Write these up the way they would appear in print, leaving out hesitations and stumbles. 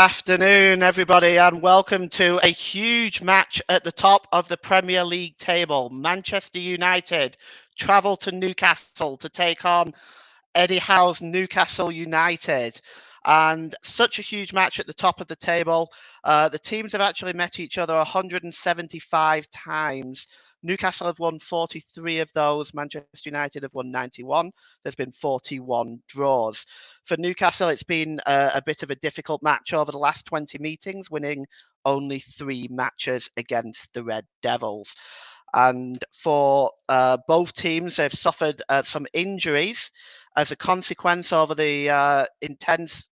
afternoon, everybody, and welcome to a huge match at the top of the Premier League table. Manchester United travel to Newcastle to take on Eddie Howe's Newcastle United. And such a huge match at the top of the table. The teams have actually met each other 175 times. Newcastle have won 43 of those. Manchester United have won 91. There's been 41 draws. For Newcastle, it's been a bit of a difficult match over the last 20 meetings, winning only 3 matches against the Red Devils. And for both teams, they've suffered some injuries as a consequence over the intense,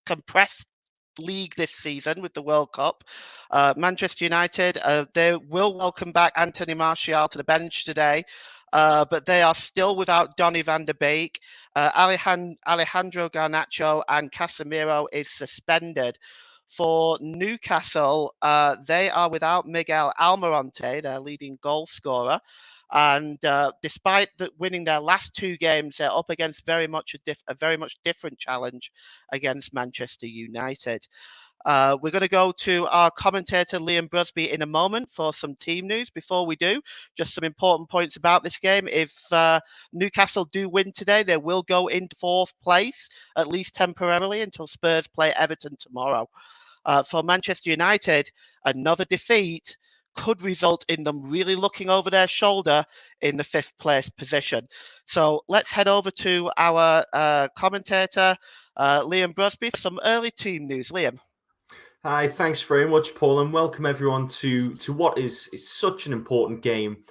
compressed league this season with the World Cup. Manchester United, they will welcome back Anthony Martial to the bench today, but they are still without Donny van de Beek. Alejandro Garnacho and Casemiro is suspended. For Newcastle, they are without Miguel Almirante, their leading goal scorer. And despite winning their last 2 games, they're up against very much different challenge against Manchester United. We're going to go to our commentator, Liam Brusby, in a moment for some team news. Before we do, just some important points about this game. If Newcastle do win today, they will go into 4th place, at least temporarily, until Spurs play Everton tomorrow. For Manchester United, another defeat could result in them really looking over their shoulder in the 5th place position. So let's head over to our commentator, Liam Brusby, for some early team news. Liam. Hi, thanks very much, Paul, and welcome everyone to what is such an important game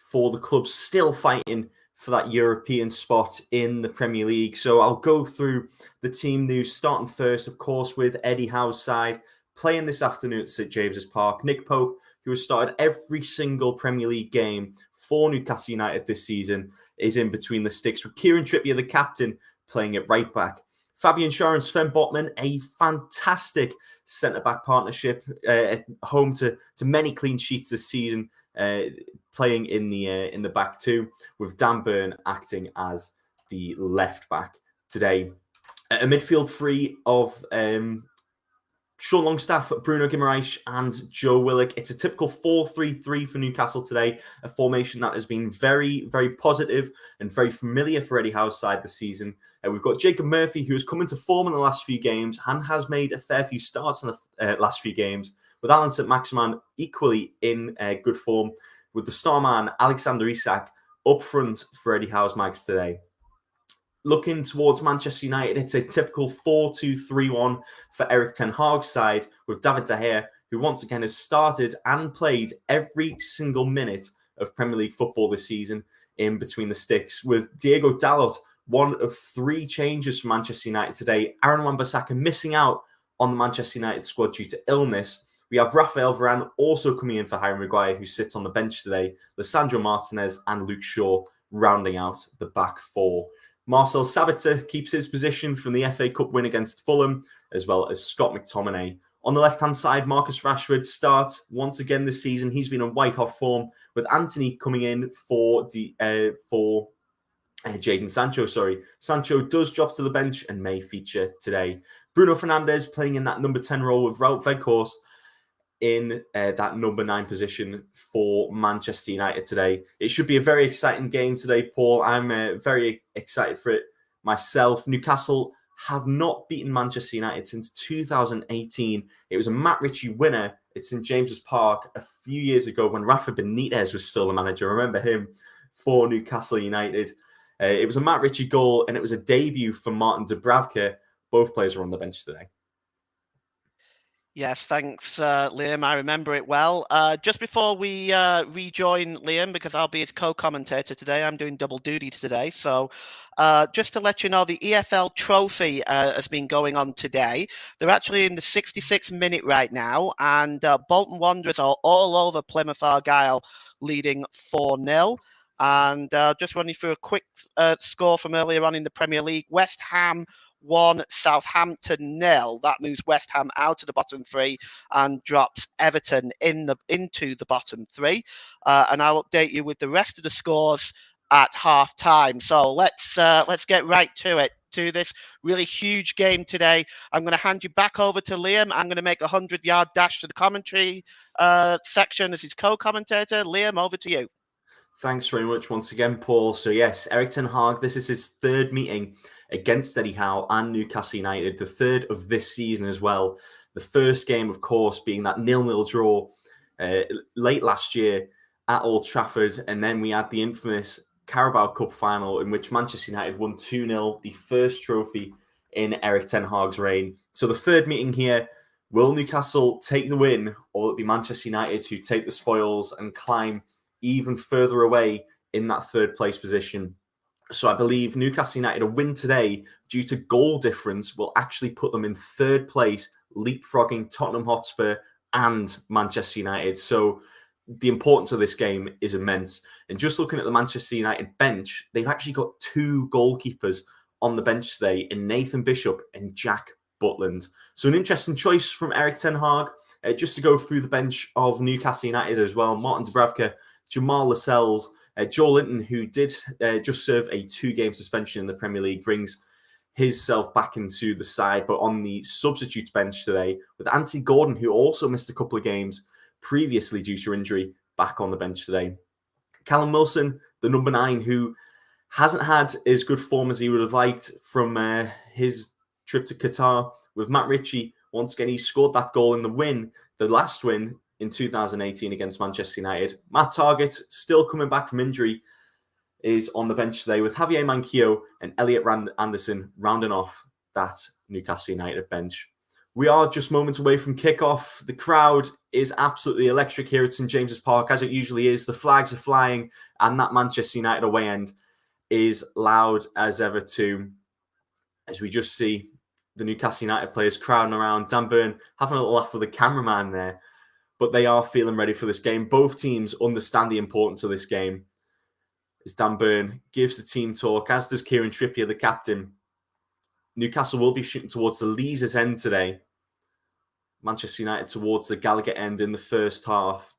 for the clubs still fighting for that European spot in the Premier League. So I'll go through the team news, starting first, of course, with Eddie Howe's side playing this afternoon at St James's Park. Nick Pope, who has started every single Premier League game for Newcastle United this season, is in between the sticks, with Kieran Trippier, the captain, playing at right back. Fabian Schär and Sven Botman, a fantastic centre-back partnership, home to many clean sheets this season, playing in the back 2, with Dan Burn acting as the left back today. A midfield 3 of Sean Longstaff, Bruno Guimaraes and Joe Willock. It's a typical 4-3-3 for Newcastle today, a formation that has been very, very positive and very familiar for Eddie Howe's side this season. We've got Jacob Murphy, who has come into form in the last few games and has made a fair few starts in the last few games, with Alan St-Maximin equally in good form, with the star man Alexander Isak up front for Eddie Howe's Mags today. Looking towards Manchester United, it's a typical 4-2-3-1 for Erik ten Hag's side, with David De Gea, who once again has started and played every single minute of Premier League football this season in between the sticks, with Diego Dalot, one of 3 changes for Manchester United today. Aaron Wan-Bissaka missing out on the Manchester United squad due to illness. We have Rafael Varane also coming in for Harry Maguire, who sits on the bench today. Lisandro Martinez and Luke Shaw rounding out the back 4. Marcel Sabitzer keeps his position from the FA Cup win against Fulham, as well as Scott McTominay. On the left-hand side, Marcus Rashford starts once again this season. He's been in white-hot form, with Anthony coming in for Jadon Sancho. Sancho does drop to the bench and may feature today. Bruno Fernandes playing in that number 10 role with Wout Weghorst in that number 9 position for Manchester United today. It should be a very exciting game today, Paul. I'm very excited for it myself. Newcastle have not beaten Manchester United since 2018. It was a Matt Ritchie winner at St James's Park a few years ago when Rafa Benitez was still the manager. I remember him for Newcastle United. It was a Matt Ritchie goal, and it was a debut for Martin Dubravka. Both players are on the bench today. Yes, thanks, Liam. I remember it well. Just before we rejoin Liam, because I'll be his co-commentator today, I'm doing double duty today. So just to let you know, the EFL Trophy has been going on today. They're actually in the 66th minute right now, and Bolton Wanderers are all over Plymouth Argyle, leading 4-0. And just running through a quick score from earlier on in the Premier League. West Ham 1, Southampton 0. That moves West Ham out of the bottom 3 and drops Everton into the bottom 3. And I'll update you with the rest of the scores at half time. So let's get right to it, to this really huge game today. I'm going to hand you back over to Liam. I'm going to make a 100-yard dash to the commentary section as his co-commentator. Liam, over to you. Thanks very much once again, Paul. So yes, Erik ten Hag, this is his third meeting against Eddie Howe and Newcastle United, the third of this season as well. The first game, of course, being that 0-0 draw late last year at Old Trafford. And then we had the infamous Carabao Cup final in which Manchester United won 2-0, the first trophy in Erik ten Hag's reign. So the third meeting here, will Newcastle take the win, or will it be Manchester United who take the spoils and climb even further away in that third place position? So I believe Newcastle United, a win today due to goal difference, will actually put them in third place, leapfrogging Tottenham Hotspur and Manchester United. So the importance of this game is immense. And just looking at the Manchester United bench, they've actually got two goalkeepers on the bench today in Nathan Bishop and Jack Butland. So an interesting choice from Erik ten Hag. Just to go through the bench of Newcastle United as well, Martin Dubravka, Jamal Lascelles, Joel Linton, who did just serve a 2-game suspension in the Premier League, brings himself back into the side, but on the substitutes bench today, with Anthony Gordon, who also missed a couple of games previously due to injury, back on the bench today. Callum Wilson, the number 9, who hasn't had as good form as he would have liked from his trip to Qatar. With Matt Ritchie, once again, he scored that goal in the win, the last win in 2018 against Manchester United. Matt Targett, still coming back from injury, is on the bench today, with Javier Manquillo and Elliot Anderson rounding off that Newcastle United bench. We are just moments away from kickoff. The crowd is absolutely electric here at St James's Park, as it usually is. The flags are flying, and that Manchester United away end is loud as ever too, as we just see the Newcastle United players crowding around. Dan Burn having a little laugh with the cameraman there, but they are feeling ready for this game. Both teams understand the importance of this game, as Dan Burn gives the team talk, as does Kieran Trippier, the captain. Newcastle will be shooting towards the Leazes end today. Manchester United towards the Gallagher end in the first half,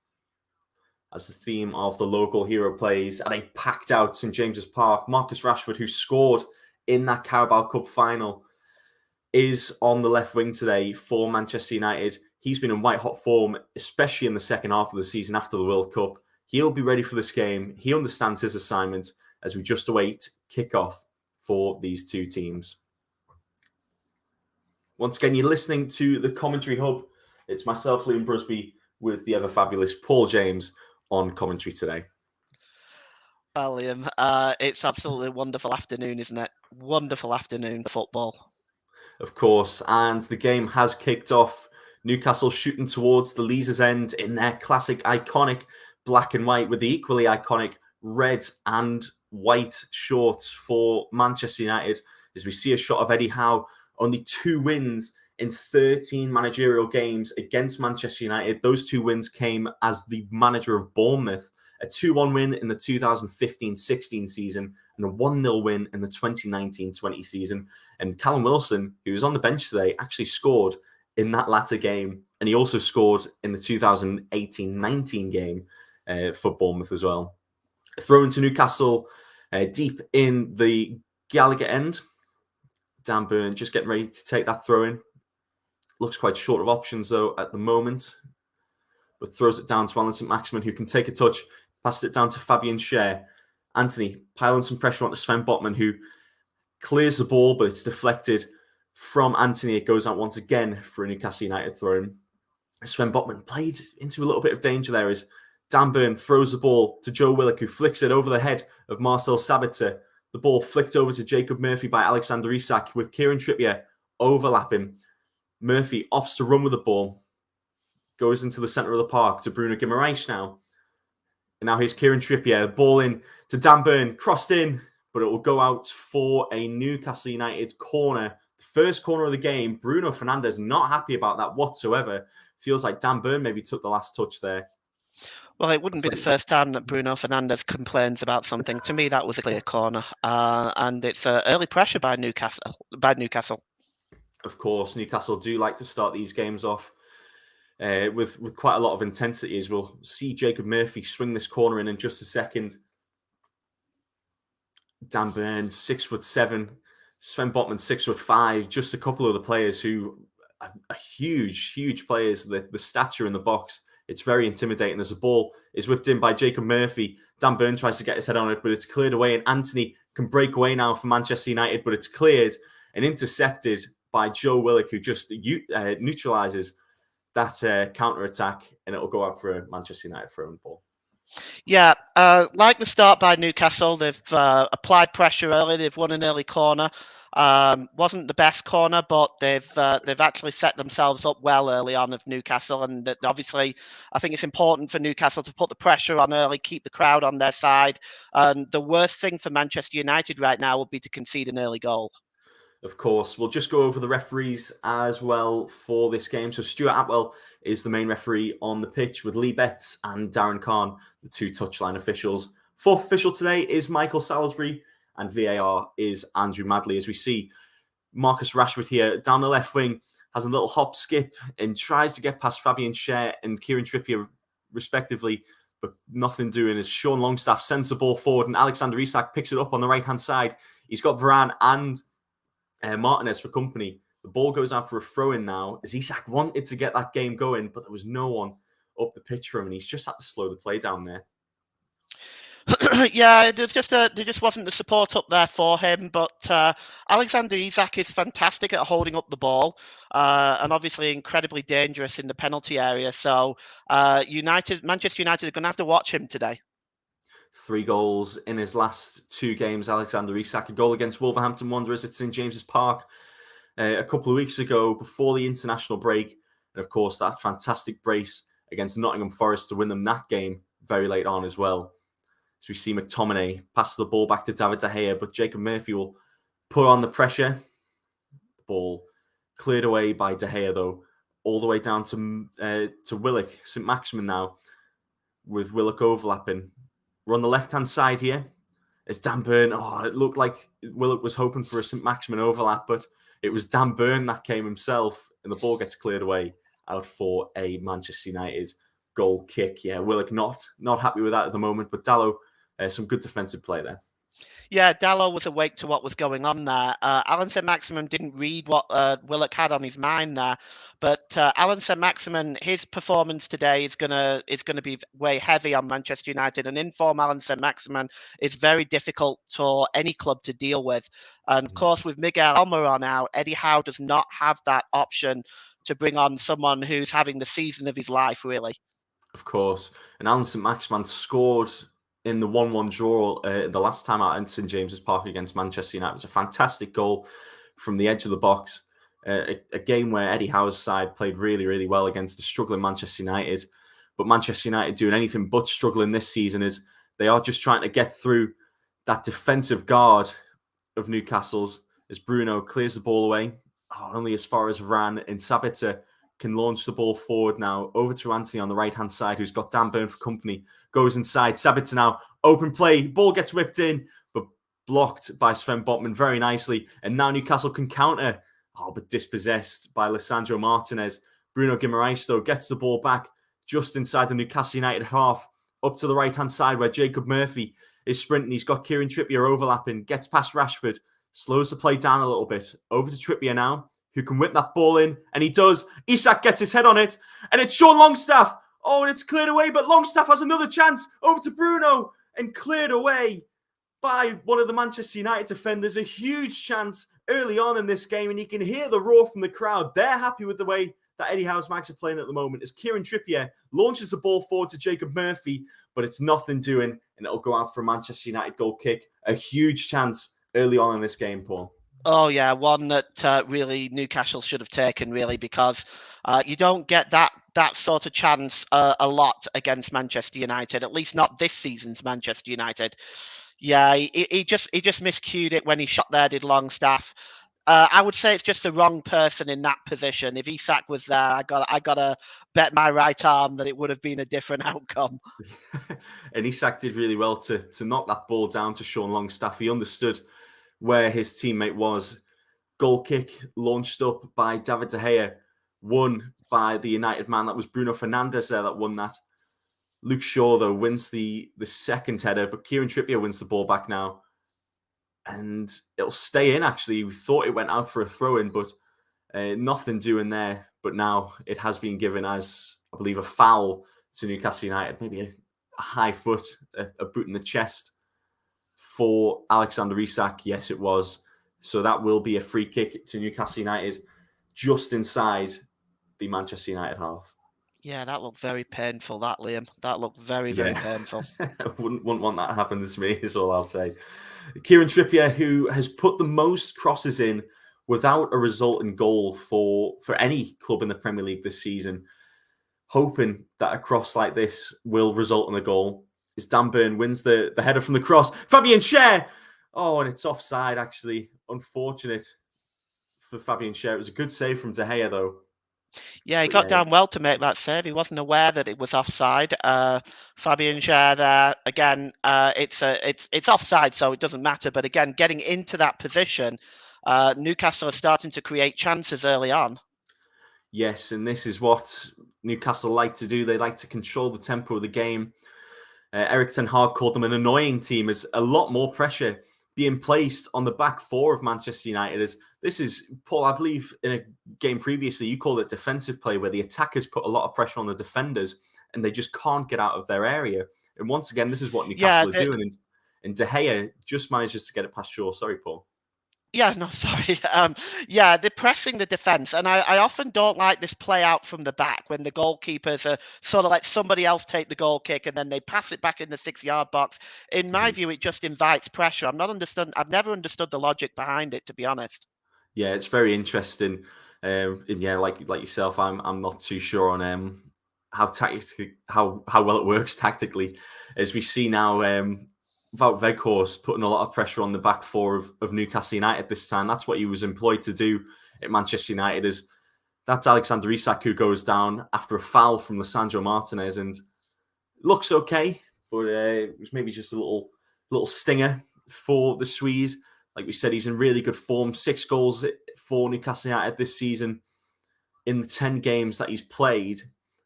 as the theme of the local hero plays at a packed out St James's Park. Marcus Rashford, who scored in that Carabao Cup final, is on the left wing today for Manchester United. He's been in white hot form, especially in the second half of the season after the World Cup. He'll be ready for this game. He understands his assignment as we just await kickoff for these two teams. Once again, you're listening to the Commentary Hub. It's myself, Liam Brusby, with the ever fabulous Paul James on commentary today. Well, Liam, it's absolutely a wonderful afternoon, isn't it? Wonderful afternoon for football. Of course, and the game has kicked off. Newcastle shooting towards the Leazes end in their classic, iconic black and white, with the equally iconic red and white shorts for Manchester United, as we see a shot of Eddie Howe. Only 2 wins in 13 managerial games against Manchester United. Those 2 wins came as the manager of Bournemouth. A 2-1 win in the 2015-16 season and a 1-0 win in the 2019-20 season. And Callum Wilson, who was on the bench today, actually scored in that latter game. And he also scored in the 2018-19 game for Bournemouth as well. Thrown to Newcastle deep in the Gallagher end. Dan Burn just getting ready to take that throw in. Looks quite short of options, though, at the moment. But throws it down to Alan St-Maximin, who can take a touch. Passes it down to Fabian Schär. Anthony piling some pressure onto Sven Botman, who clears the ball, but it's deflected from Anthony. It goes out once again for a Newcastle United throw in. Sven Botman played into a little bit of danger there as Dan Burn throws the ball to Joe Willock, who flicks it over the head of Marcel Sabitzer. The ball flicked over to Jacob Murphy by Alexander Isak, with Kieran Trippier overlapping. Murphy opts to run with the ball. Goes into the centre of the park to Bruno Guimaraes now. And now here's Kieran Trippier. Ball in to Dan Burn. Crossed in, but it will go out for a Newcastle United corner. The first corner of the game. Bruno Fernandes not happy about that whatsoever. Feels like Dan Burn maybe took the last touch there. Well, it wouldn't be the first time that Bruno Fernandes complains about something. To me, that was a clear corner. And it's early pressure by Newcastle. Of course, Newcastle do like to start these games off with quite a lot of intensity, as we'll see Jacob Murphy swing this corner in just a second. Dan Burn, 6'7", Sven Botman, 6'5", just a couple of the players who are huge players. The stature in the box, it's very intimidating. There's a ball, is whipped in by Jacob Murphy. Dan Burn tries to get his head on it, but it's cleared away, and Anthony can break away now for Manchester United, but it's cleared and intercepted by Joe Willock, who just neutralises that counter-attack, and it'll go out for a Manchester United throw-in ball. Yeah, like the start by Newcastle, they've applied pressure early. They've won an early corner. Wasn't the best corner, but they've actually set themselves up well early on of Newcastle, and obviously, I think it's important for Newcastle to put the pressure on early, keep the crowd on their side. And the worst thing for Manchester United right now would be to concede an early goal. Of course, we'll just go over the referees as well for this game. So Stuart Atwell is the main referee on the pitch, with Lee Betts and Darren Kahn, the two touchline officials. Fourth official today is Michael Salisbury, and VAR is Andrew Madley. As we see Marcus Rashford here down the left wing, has a little hop skip and tries to get past Fabian Schär and Kieran Trippier respectively, but nothing doing as Sean Longstaff sends the ball forward and Alexander Isak picks it up on the right-hand side. He's got Varane and Martinez for company. The ball goes out for a throw-in now, as Isak wanted to get that game going, but there was no one up the pitch for him, and he's just had to slow the play down there. Yeah, there just wasn't the support up there for him. But Alexander Isak is fantastic at holding up the ball, and obviously incredibly dangerous in the penalty area. So Manchester United are going to have to watch him today. 3 goals in his last 2 games. Alexander Isak, a goal against Wolverhampton Wanderers at St James's Park a couple of weeks ago before the international break, and of course that fantastic brace against Nottingham Forest to win them that game very late on as well. So we see McTominay pass the ball back to David De Gea, but Jacob Murphy will put on the pressure. The ball cleared away by De Gea, though, all the way down to Willock, St Maximin now, with Willock overlapping. We're on the left-hand side here. It's Dan Burn. Oh, it looked like Willock was hoping for a St Maximin overlap, but it was Dan Burn that came himself, and the ball gets cleared away out for a Manchester United goal kick. Yeah, Willock not happy with that at the moment, but Dalot, some good defensive play there. Yeah, Dalot was awake to what was going on there. Alan Saint-Maximin didn't read what Willock had on his mind there, but Alan Saint-Maximin, his performance today is gonna be way heavy on Manchester United. And in-form Alan Saint-Maximin is very difficult for any club to deal with. And of course, with Miguel Almiron out, Eddie Howe does not have that option to bring on someone who's having the season of his life, really. Of course, and Alan Saint-Maximin scored in the 1-1 draw the last time out in St James's Park against Manchester United. It was a fantastic goal from the edge of the box. A game where Eddie Howe's side played really, really well against the struggling Manchester United. But Manchester United doing anything but struggling this season, is they are just trying to get through that defensive guard of Newcastle's, as Bruno clears the ball away. Only as far as Varane, and Sabitzer can launch the ball forward now over to Anthony on the right-hand side, who's got Dan Burn for company. Goes inside. Sabitzer now. Open play. Ball gets whipped in, but blocked by Sven Botman very nicely. And now Newcastle can counter. But dispossessed by Lisandro Martinez. Bruno Guimaraes, though, gets the ball back just inside the Newcastle United half, up to the right-hand side where Jacob Murphy is sprinting. He's got Kieran Trippier overlapping. Gets past Rashford. Slows the play down a little bit. Over to Trippier now, who can whip that ball in, and he does. Isak gets his head on it, and it's Sean Longstaff. And it's cleared away, but Longstaff has another chance. Over to Bruno, and cleared away by one of the Manchester United defenders. A huge chance early on in this game, and you can hear the roar from the crowd. They're happy with the way that Eddie Howe's Mags are playing at the moment, as Kieran Trippier launches the ball forward to Jacob Murphy, but it's nothing doing, and it'll go out for a Manchester United goal kick. A huge chance early on in this game, Paul. Oh, yeah, one that really Newcastle should have taken, really, because you don't get that sort of chance a lot against Manchester United, at least not this season's Manchester United. Yeah, he just miscued it when he shot there, did Longstaff. I would say it's just the wrong person in that position. If Isak was there, I gotta bet my right arm that it would have been a different outcome. And Isak did really well to knock that ball down to Sean Longstaff. He understood where his teammate was. Goal kick launched up by David De Gea, won by the United man. That was Bruno Fernandes there that won that. Luke Shaw, though, wins the second header, but Kieran Trippier wins the ball back now. and it'll stay in. Actually, we thought it went out for a throw-in, but nothing doing there. But now it has been given as, I believe, a foul to Newcastle United, maybe a high foot, a boot in the chest for Alexander Isak. Yes, it was. So that will be a free kick to Newcastle United, just inside the Manchester United half. Yeah, that looked very painful, that, Liam. That looked very, very painful. wouldn't want that to happen to me, is all I'll say. Kieran Trippier, who has put the most crosses in without a result in goal for any club in the Premier League this season, hoping that a cross like this will result in a goal, is Dan Burn wins the header from the cross. Fabian Schär! Oh, and it's offside, actually. Unfortunate for Fabian Schär. It was a good save from De Gea, though. Yeah, he got down well to make that save. He wasn't aware that it was offside. Fabian Schär there again. It's offside, so it doesn't matter. But again, getting into that position, Newcastle are starting to create chances early on. Yes, and this is what Newcastle like to do. They like to control the tempo of the game. Erik ten Hag called them an annoying team, as a lot more pressure being placed on the back four of Manchester United. As this is, Paul, I believe in a game previously, you called it defensive play, where the attackers put a lot of pressure on the defenders and they just can't get out of their area. And once again, this is what Newcastle are doing. And De Gea just manages to get it past Shaw. Sorry, Paul. Yeah, no, sorry. Yeah, they're pressing the defence, and I often don't like this play out from the back when the goalkeepers are sort of let somebody else take the goal kick and then they pass it back in the 6-yard box. In my view, it just invites pressure. I've never understood the logic behind it, to be honest. Yeah, it's very interesting. And yeah, like yourself, I'm not too sure on how well it works tactically, as we see now. Wout Weghorst putting a lot of pressure on the back four of Newcastle United this time. That's what he was employed to do at Manchester United. Is that's Alexander Isak who goes down after a foul from Lisandro Martinez, and looks okay, but it was maybe just a little stinger for the Swede. Like we said, he's in really good form. 6 goals for Newcastle United this season in the 10 games that he's played.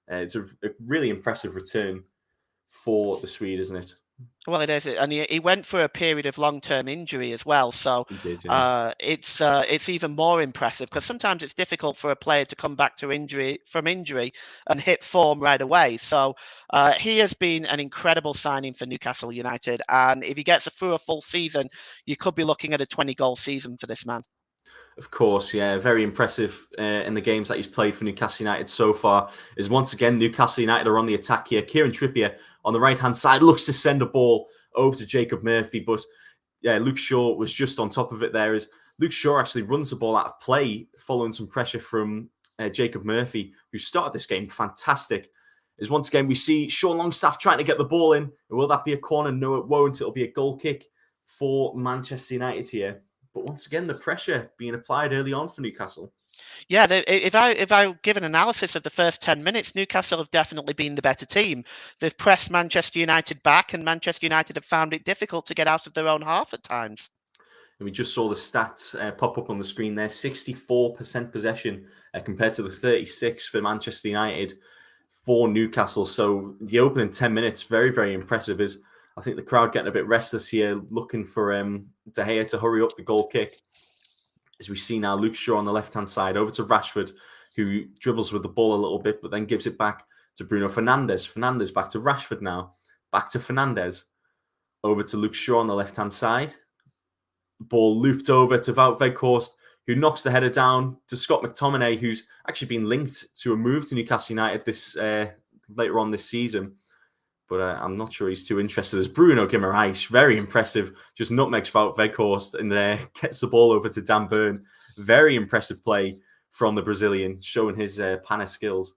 It's a really impressive return for the Swede, isn't it? Well, it is, and he went for a period of long-term injury as well. So He did, yeah. it's even more impressive, because sometimes it's difficult for a player to come back to injury and hit form right away. So he has been an incredible signing for Newcastle United, and if he gets through a full season, you could be looking at a 20-goal season for this man. Of course, yeah, very impressive in the games that he's played for Newcastle United so far. Is once again Newcastle United are on the attack here. Kieran Trippier on the right-hand side looks to send a ball over to Jacob Murphy, but yeah, Luke Shaw was just on top of it there. As Luke Shaw actually runs the ball out of play following some pressure from Jacob Murphy, who started this game fantastic. As once again we see Sean Longstaff trying to get the ball in. Will that be a corner? No, it won't. It'll be a goal kick for Manchester United here. But once again, the pressure being applied early on for Newcastle. Yeah, if I give an analysis of the first 10 minutes, Newcastle have definitely been the better team. They've pressed Manchester United back, and Manchester United have found it difficult to get out of their own half at times. And we just saw the stats pop up on the screen there. 64% possession compared to the 36 for Manchester United for Newcastle. So the opening 10 minutes, very, very impressive. Is I think the crowd getting a bit restless here, looking for De Gea to hurry up the goal kick. As we see now, Luke Shaw on the left-hand side, over to Rashford, who dribbles with the ball a little bit, but then gives it back to Bruno Fernandes. Fernandes back to Rashford now. Back to Fernandes. Over to Luke Shaw on the left-hand side. Ball looped over to Wout Weghorst, who knocks the header down to Scott McTominay, who's actually been linked to a move to Newcastle United this later on this season. But I'm not sure he's too interested. There's Bruno Guimaraes, very impressive. Just nutmegs Wout Weghorst and gets the ball over to Dan Burn. Very impressive play from the Brazilian, showing his panna skills.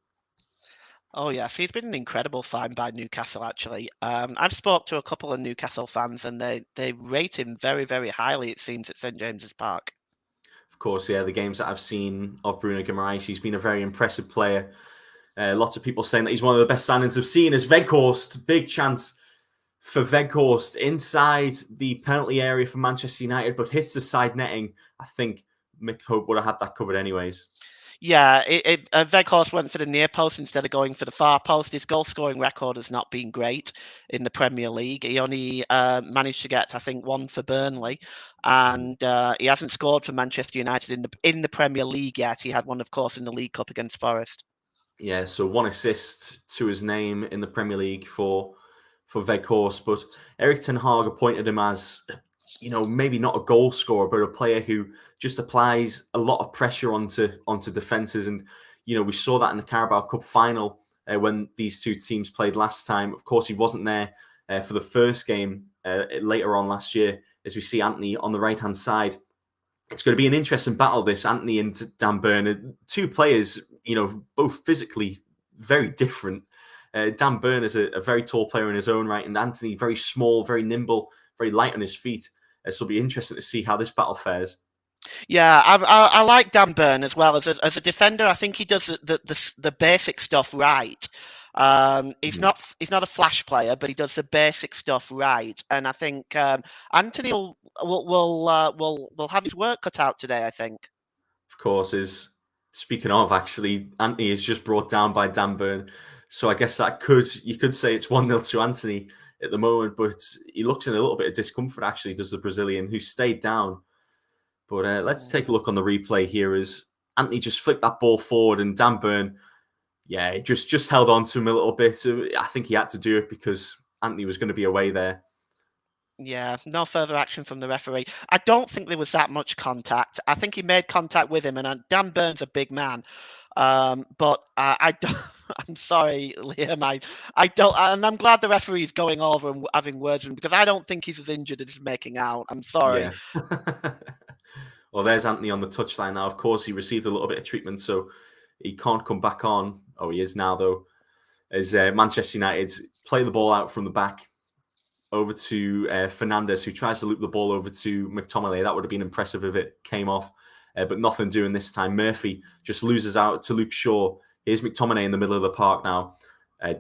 Oh yes, he's been an incredible find by Newcastle. Actually, I've spoke to a couple of Newcastle fans, and they rate him very, very highly. It seems at St James's Park. Of course, yeah. The games that I've seen of Bruno Guimaraes, he's been a very impressive player. Lots of people saying that he's one of the best signings I've seen. As Weghorst, big chance for Weghorst inside the penalty area for Manchester United, but hits the side netting. I think Mick Hope would have had that covered anyways. Yeah, Weghorst went for the near post instead of going for the far post. His goal scoring record has not been great in the Premier League. He only managed to get, I think, one for Burnley, and he hasn't scored for Manchester United in the Premier League yet. He had one, of course, in the League Cup against Forest. Yeah, so one assist to his name in the Premier League for Weghorst, but Erik ten Hag appointed him as, maybe not a goal scorer, but a player who just applies a lot of pressure onto defenses. And we saw that in the Carabao Cup final when these two teams played last time. Of course, he wasn't there for the first game later on last year, as we see Anthony on the right hand side. It's going to be an interesting battle, this Anthony and Dan Burn. Two players, both physically very different. Dan Burn is a very tall player in his own right, and Anthony very small, very nimble, very light on his feet. So it'll be interesting to see how this battle fares. Yeah, I like Dan Burn as well as a defender. I think he does the basic stuff right. He's not a flash player, but he does the basic stuff right. And I think Anthony will have his work cut out today, I think. Of course, speaking of, actually, Anthony is just brought down by Dan Burn. So I guess you could say it's 1-0 to Anthony at the moment, but he looks in a little bit of discomfort, actually, does the Brazilian, who stayed down. But let's take a look on the replay here as Anthony just flicked that ball forward, and Dan Burn, yeah, just held on to him a little bit. I think he had to do it because Anthony was going to be away there. Yeah, no further action from the referee. I don't think there was that much contact. I think he made contact with him, and Dan Burn's a big man. But I don't. I'm sorry, Liam. I don't, and I'm glad the referee's going over and having words with him because I don't think he's as injured as he's making out. I'm sorry. Yeah. Well, there's Anthony on the touchline now. Of course, he received a little bit of treatment, so he can't come back on. Oh, he is now, though, as Manchester United play the ball out from the back over to Fernandes, who tries to loop the ball over to McTominay. That would have been impressive if it came off, but nothing doing this time. Murphy just loses out to Luke Shaw. Here's McTominay in the middle of the park now.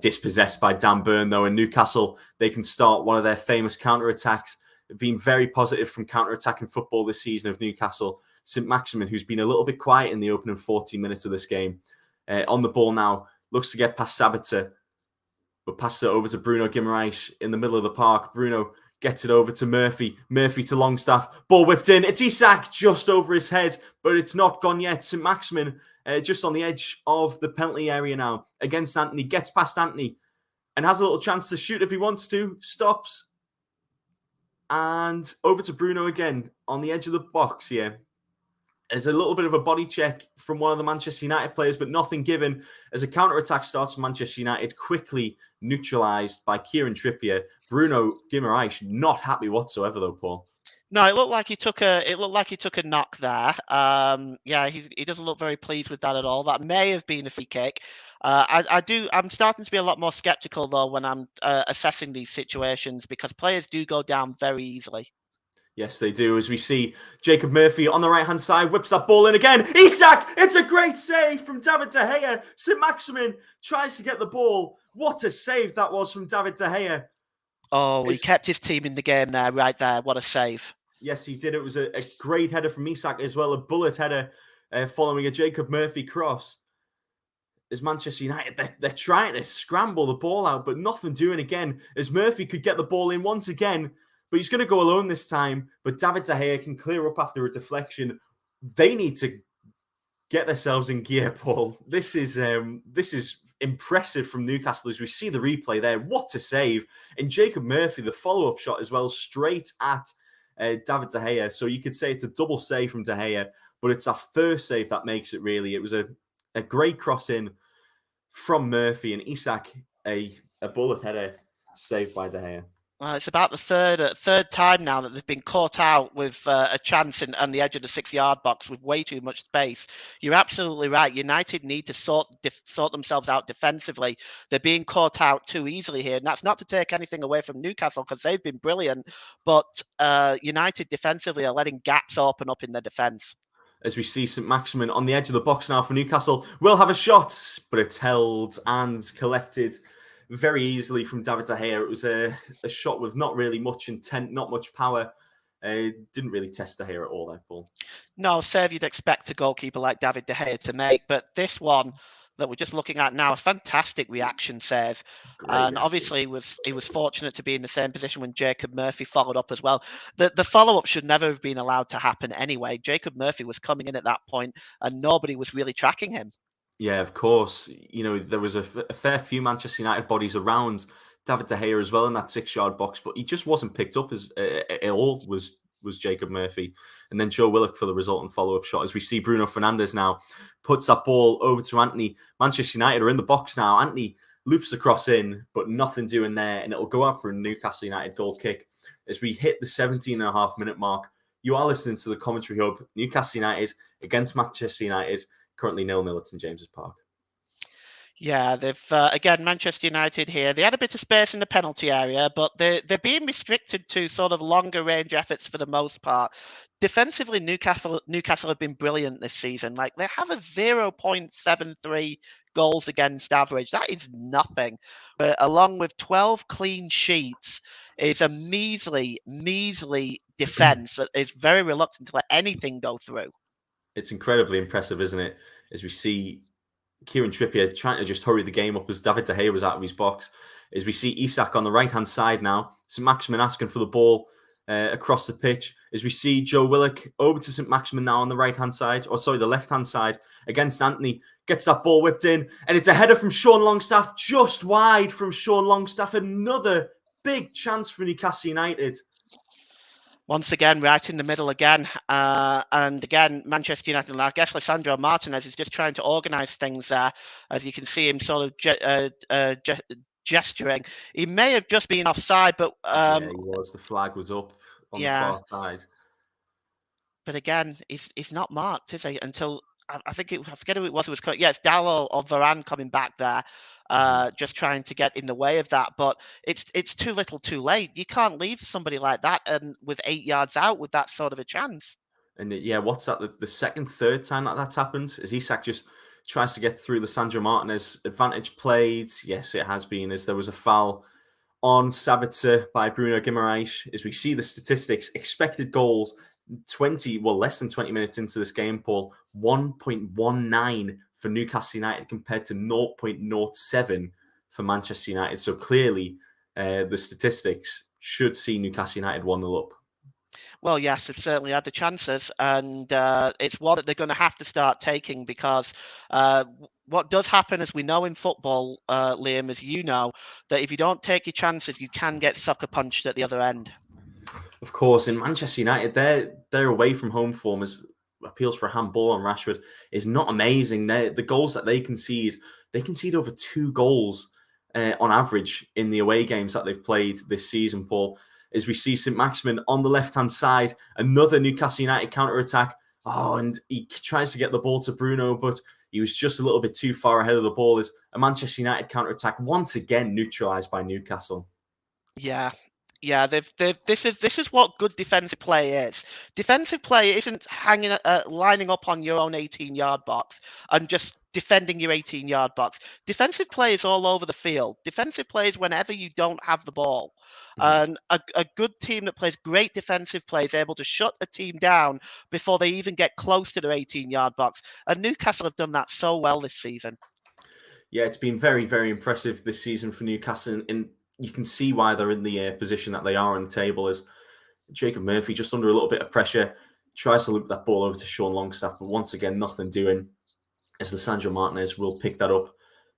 Dispossessed by Dan Burn, though, and Newcastle, they can start one of their famous counter-attacks. They've been very positive from counter-attacking football this season of Newcastle. St. Maximin, who's been a little bit quiet in the opening 14 minutes of this game, on the ball now, looks to get past Sabitzer, but passes it over to Bruno Guimaraes in the middle of the park. Bruno gets it over to Murphy. Murphy to Longstaff. Ball whipped in. It's Isak just over his head, but it's not gone yet. St. Maximin just on the edge of the penalty area now against Anthony. Gets past Anthony and has a little chance to shoot if he wants to. Stops. And over to Bruno again on the edge of the box here. There's a little bit of a body check from one of the Manchester United players, but nothing given as a counter-attack starts for Manchester United, quickly neutralised by Kieran Trippier. Bruno Guimaraes not happy whatsoever, though, Paul. No, it looked like he took a knock there. Yeah, he doesn't look very pleased with that at all. That may have been a free kick. I'm starting to be a lot more skeptical though when I'm assessing these situations because players do go down very easily. Yes, they do. As we see Jacob Murphy on the right-hand side, whips that ball in again. Isak! It's a great save from David De Gea. St. Maximin tries to get the ball. What a save that was from David De Gea. Oh, he kept his team in the game there, right there. What a save. Yes, he did. It was a great header from Isak as well, a bullet header following a Jacob Murphy cross. As Manchester United, they're trying to scramble the ball out, but nothing doing again. As Murphy could get the ball in once again, but he's going to go alone this time. But David De Gea can clear up after a deflection. They need to get themselves in gear, Paul. This is impressive from Newcastle as we see the replay there. What a save. And Jacob Murphy, the follow-up shot as well, straight at David De Gea. So you could say it's a double save from De Gea, but it's our first save that makes it really. It was a great cross in from Murphy, and Isak, a bullet header saved by De Gea. It's about the third time now that they've been caught out with a chance on the edge of the 6-yard box with way too much space. You're absolutely right. United need to sort themselves out defensively. They're being caught out too easily here, and that's not to take anything away from Newcastle because they've been brilliant. But United defensively are letting gaps open up in their defence. As we see St. Maximin on the edge of the box now for Newcastle, will have a shot, but it's held and collected very easily from David De Gea. It was a shot with not really much intent, not much power. Didn't really test De Gea at all, there, Paul. No, save you'd expect a goalkeeper like David De Gea to make, but this one that we're just looking at now, a fantastic reaction save. Great And reaction. obviously he was fortunate to be in the same position when Jacob Murphy followed up as well. The follow-up should never have been allowed to happen anyway. Jacob Murphy was coming in at that point and nobody was really tracking him. Yeah, of course. There was a fair few Manchester United bodies around David De Gea as well in that 6-yard box, but he just wasn't picked up as at all. Was Jacob Murphy, and then Joe Willock for the resultant follow-up shot. As we see Bruno Fernandes now puts that ball over to Antony. Manchester United are in the box now. Antony loops the cross in, but nothing doing there, and it'll go out for a Newcastle United goal kick. As we hit the 17.5-minute mark, you are listening to the Commentary Hub. Newcastle United against Manchester United. Currently 0-0 at St James's Park. Yeah, they've again Manchester United here. They had a bit of space in the penalty area, but they're being restricted to sort of longer range efforts for the most part. Defensively, Newcastle have been brilliant this season. Like they have a 0.73 goals against average. That is nothing. But along with 12 clean sheets, is a measly defense that is very reluctant to let anything go through. It's incredibly impressive, isn't it? As we see Kieran Trippier trying to just hurry the game up as David De Gea was out of his box. As we see Isak on the right-hand side now, St Maximin asking for the ball across the pitch. As we see Joe Willock over to St Maximin now on the right-hand side, the left-hand side against Antony. Gets that ball whipped in, and it's a header from Sean Longstaff, just wide from Sean Longstaff. Another big chance for Newcastle United. Once again, right in the middle again. And again, Manchester United, I guess Lisandro Martinez is just trying to organise things there. As you can see him sort of gesturing. He may have just been offside, but... yeah, he was. The flag was up on the far side. But again, he's not marked, is he? Until... I forget who it was. Yeah, it's Dallo or Varane coming back there, just trying to get in the way of that. But it's too little, too late. You can't leave somebody like that and with 8 yards out with that sort of a chance. And what's that? The second, third time that's happened, as Isak just tries to get through Lisandro Martinez. Advantage played. Yes, it has been. As there was a foul on Sabitzer by Bruno Guimaraes. As we see the statistics, expected goals. Less than 20 minutes into this game, Paul, 1.19 for Newcastle United compared to 0.07 for Manchester United. So clearly, the statistics should see Newcastle United 1-0 up. Well, yes, they've certainly had the chances, and it's one that they're going to have to start taking because what does happen, as we know in football, Liam, as you know, that if you don't take your chances, you can get sucker punched at the other end. Of course, in Manchester United, their away from home form is appeals for a handball on Rashford is not amazing. The goals that they concede over 2 goals on average in the away games that they've played this season, Paul. As we see St Maximin on the left-hand side, another Newcastle United counter-attack. Oh, and he tries to get the ball to Bruno, but he was just a little bit too far ahead of the ball. As a Manchester United counter-attack once again neutralised by Newcastle. Yeah, this is what good defensive play is. Defensive play isn't lining up on your own 18-yard box and just defending your 18-yard box. Defensive play is all over the field. Defensive play is whenever you don't have the ball. And a good team that plays great defensive play is able to shut a team down before they even get close to their 18-yard box. And Newcastle have done that so well this season. Yeah, it's been very, very impressive this season for Newcastle. And you can see why they're in the position that they are on the table. As Jacob Murphy, just under a little bit of pressure, tries to loop that ball over to Sean Longstaff, but once again, nothing doing. As Lisandro Martinez will pick that up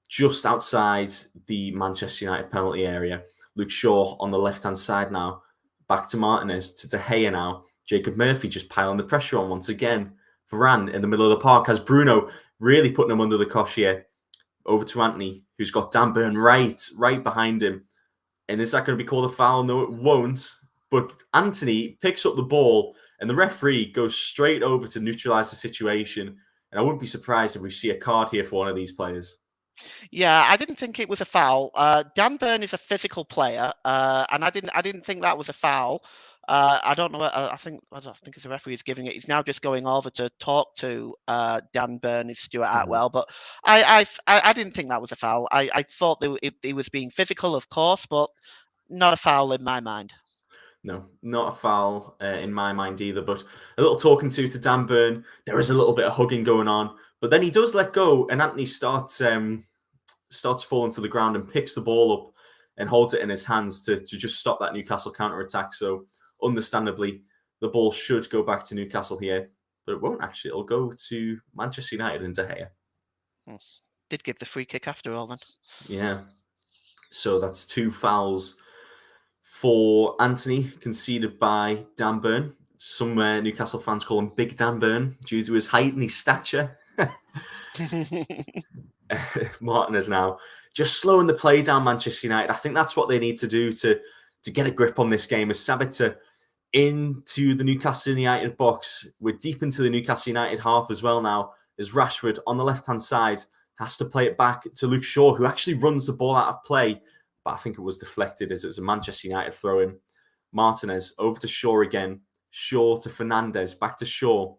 just outside the Manchester United penalty area. Luke Shaw on the left-hand side now. Back to Martinez, to De Gea now. Jacob Murphy just piling the pressure on once again. Varane in the middle of the park has Bruno really putting him under the cosh here. Over to Antony, who's got Dan Burn right behind him. And is that going to be called a foul? No, it won't. But Antony picks up the ball and the referee goes straight over to neutralise the situation. And I wouldn't be surprised if we see a card here for one of these players. Yeah, I didn't think it was a foul. Dan Burn is a physical player, and I didn't think that was a foul. I don't know. I think as the referee is giving it, he's now just going over to talk to Dan Burn and Stuart Atwell. But I didn't think that was a foul. I thought he was being physical, of course, but not a foul in my mind. No, not a foul in my mind either, but a little talking to Dan Burn. There is a little bit of hugging going on, but then he does let go, and Anthony starts falling to the ground and picks the ball up and holds it in his hands to just stop that Newcastle counter-attack. So understandably, the ball should go back to Newcastle here, but it won't actually. It'll go to Manchester United and De Gea. Did give the free kick after all then. Yeah. So that's 2 fouls for Anthony, conceded by Dan Burn. Some Newcastle fans call him Big Dan Burn due to his height and his stature. Martinez now just slowing the play down Manchester United. I think that's what they need to do to get a grip on this game. As Sabitzer into the Newcastle United box. We're deep into the Newcastle United half as well now, as Rashford on the left-hand side has to play it back to Luke Shaw, who actually runs the ball out of play. But I think it was deflected as it was a Manchester United throw-in. Martinez over to Shaw again. Shaw to Fernandes, back to Shaw.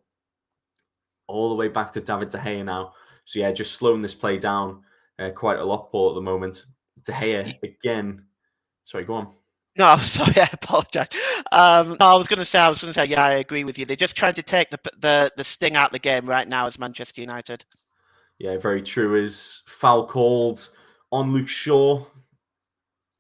All the way back to David De Gea now. So yeah, just slowing this play down quite a lot, Paul, at the moment. De Gea again. Sorry, go on. No, I'm sorry, I apologise. No, I was going to say, yeah, I agree with you. They're just trying to take the sting out of the game right now as Manchester United. Yeah, very true. Is foul called on Luke Shaw.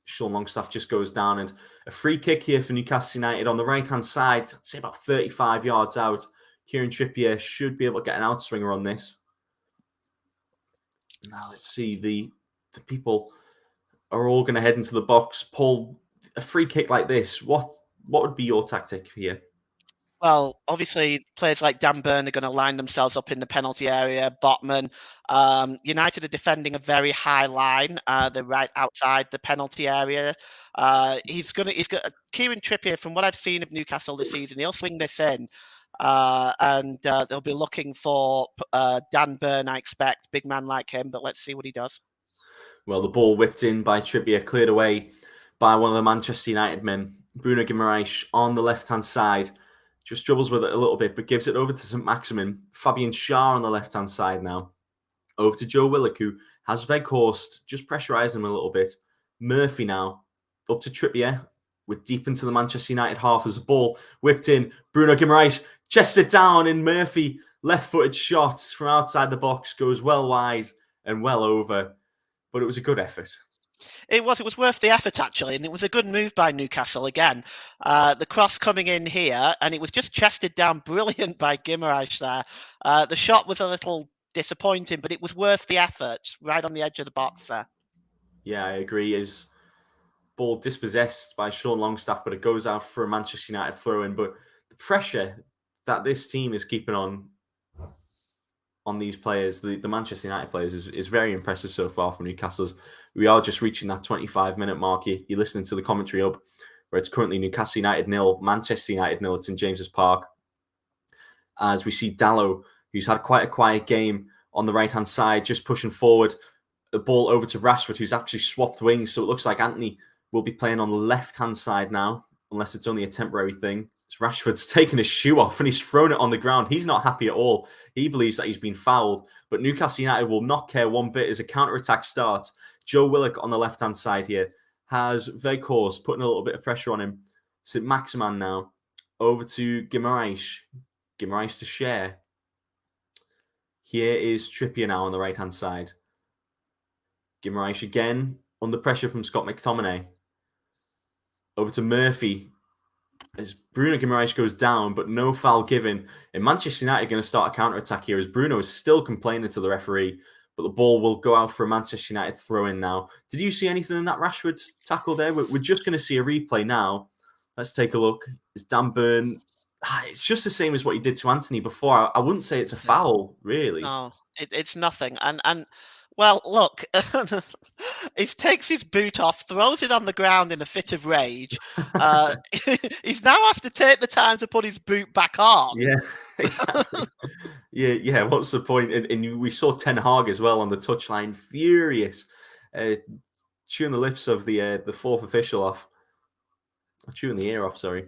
Sean Longstaff just goes down, and a free kick here for Newcastle United on the right-hand side. I'd say about 35 yards out. Kieran Trippier should be able to get an outswinger on this. Now let's see. The people are all going to head into the box. Paul, a free kick like this, what would be your tactic here? Well, obviously, players like Dan Burn are going to line themselves up in the penalty area. Botman, United are defending a very high line. They're right outside the penalty area. He's got Kieran Trippier. From what I've seen of Newcastle this season, he'll swing this in, and they'll be looking for Dan Burn. I expect, big man like him. But let's see what he does. Well, the ball whipped in by Trippier, cleared away by one of the Manchester United men. Bruno Guimaraes on the left-hand side. Just dribbles with it a little bit, but gives it over to St. Maximin. Fabian Schär on the left-hand side now. Over to Joe Willock, who has Weghorst just pressurising him a little bit. Murphy now. Up to Trippier. We're deep into the Manchester United half as the ball whipped in. Bruno Guimaraes chests it down, and Murphy, left-footed shot from outside the box, goes well wide and well over. But it was a good effort. It was worth the effort, actually, and it was a good move by Newcastle again. The cross coming in here, and it was just chested down brilliant by Guimaraes there. The shot was a little disappointing, but it was worth the effort, right on the edge of the box there. Yeah, I agree. His ball dispossessed by Sean Longstaff, but it goes out for a Manchester United throw-in. But the pressure that this team is keeping on these players, the Manchester United players, is very impressive so far from Newcastle's. We are just reaching that 25-minute mark. You're listening to the commentary hub, where it's currently Newcastle United 0, Manchester United 0 at St James's Park. As we see Dallo, who's had quite a quiet game on the right-hand side, just pushing forward. The ball over to Rashford, who's actually swapped wings. So it looks like Anthony will be playing on the left-hand side now, unless it's only a temporary thing. Rashford's taken his shoe off and he's thrown it on the ground. He's not happy at all. He believes that he's been fouled. But Newcastle United will not care one bit as a counter-attack starts. Joe Willock on the left-hand side here has Weghorst putting a little bit of pressure on him. St. Maximin now over to Guimaraes. Guimaraes to share. Here is Trippier now on the right-hand side. Guimaraes again under pressure from Scott McTominay. Over to Murphy. As Bruno Guimaraes goes down, but no foul given. And Manchester United are going to start a counter-attack here as Bruno is still complaining to the referee, but the ball will go out for a Manchester United throw-in now. Did you see anything in that Rashford's tackle there? We're just going to see a replay now. Let's take a look. It's Dan Burn. It's just the same as what he did to Anthony before. I wouldn't say it's a foul, really. No, it's nothing. And well, look, he takes his boot off, throws it on the ground in a fit of rage. He's now have to take the time to put his boot back on. Yeah, exactly. yeah. What's the point? And we saw Ten Hag as well on the touchline, furious, chewing the lips of the fourth official off. Chewing the ear off, sorry.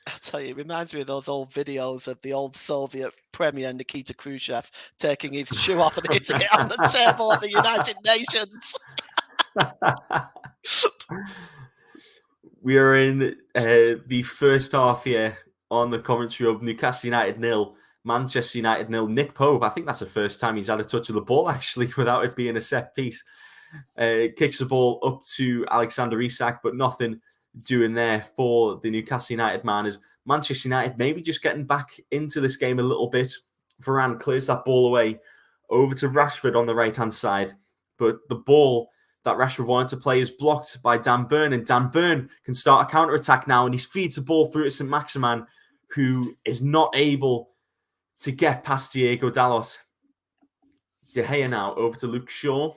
I'll tell you, it reminds me of those old videos of the old Soviet Premier Nikita Khrushchev taking his shoe off and hitting it on the table at the United Nations. We are in the first half here on the commentary of Newcastle United 0, Manchester United 0. Nick Pope, I think that's the first time he's had a touch of the ball, actually, without it being a set piece. Kicks the ball up to Alexander Isak, but nothing doing there for the Newcastle United man. As Manchester United maybe just getting back into this game a little bit. Varane clears that ball away over to Rashford on the right-hand side, but the ball that Rashford wanted to play is blocked by Dan Burn, and Dan Burn can start a counter-attack now, and he feeds the ball through to St. Maximin, who is not able to get past Diego Dalot. De Gea now over to Luke Shaw.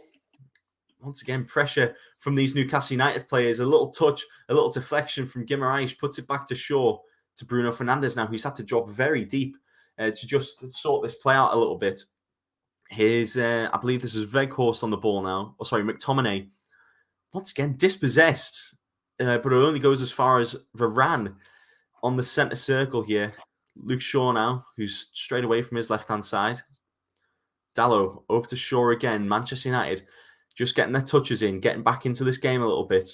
Once again, pressure from these Newcastle United players. A little touch, a little deflection from Guimaraes, puts it back to Shaw, to Bruno Fernandes now, who's had to drop very deep to just sort this play out a little bit. Here's, I believe this is Weghorst on the ball now. Oh, sorry, McTominay. Once again, dispossessed, but it only goes as far as Varane on the centre circle here. Luke Shaw now, who's straight away from his left-hand side. Dalot over to Shaw again. Manchester United just getting their touches in, getting back into this game a little bit.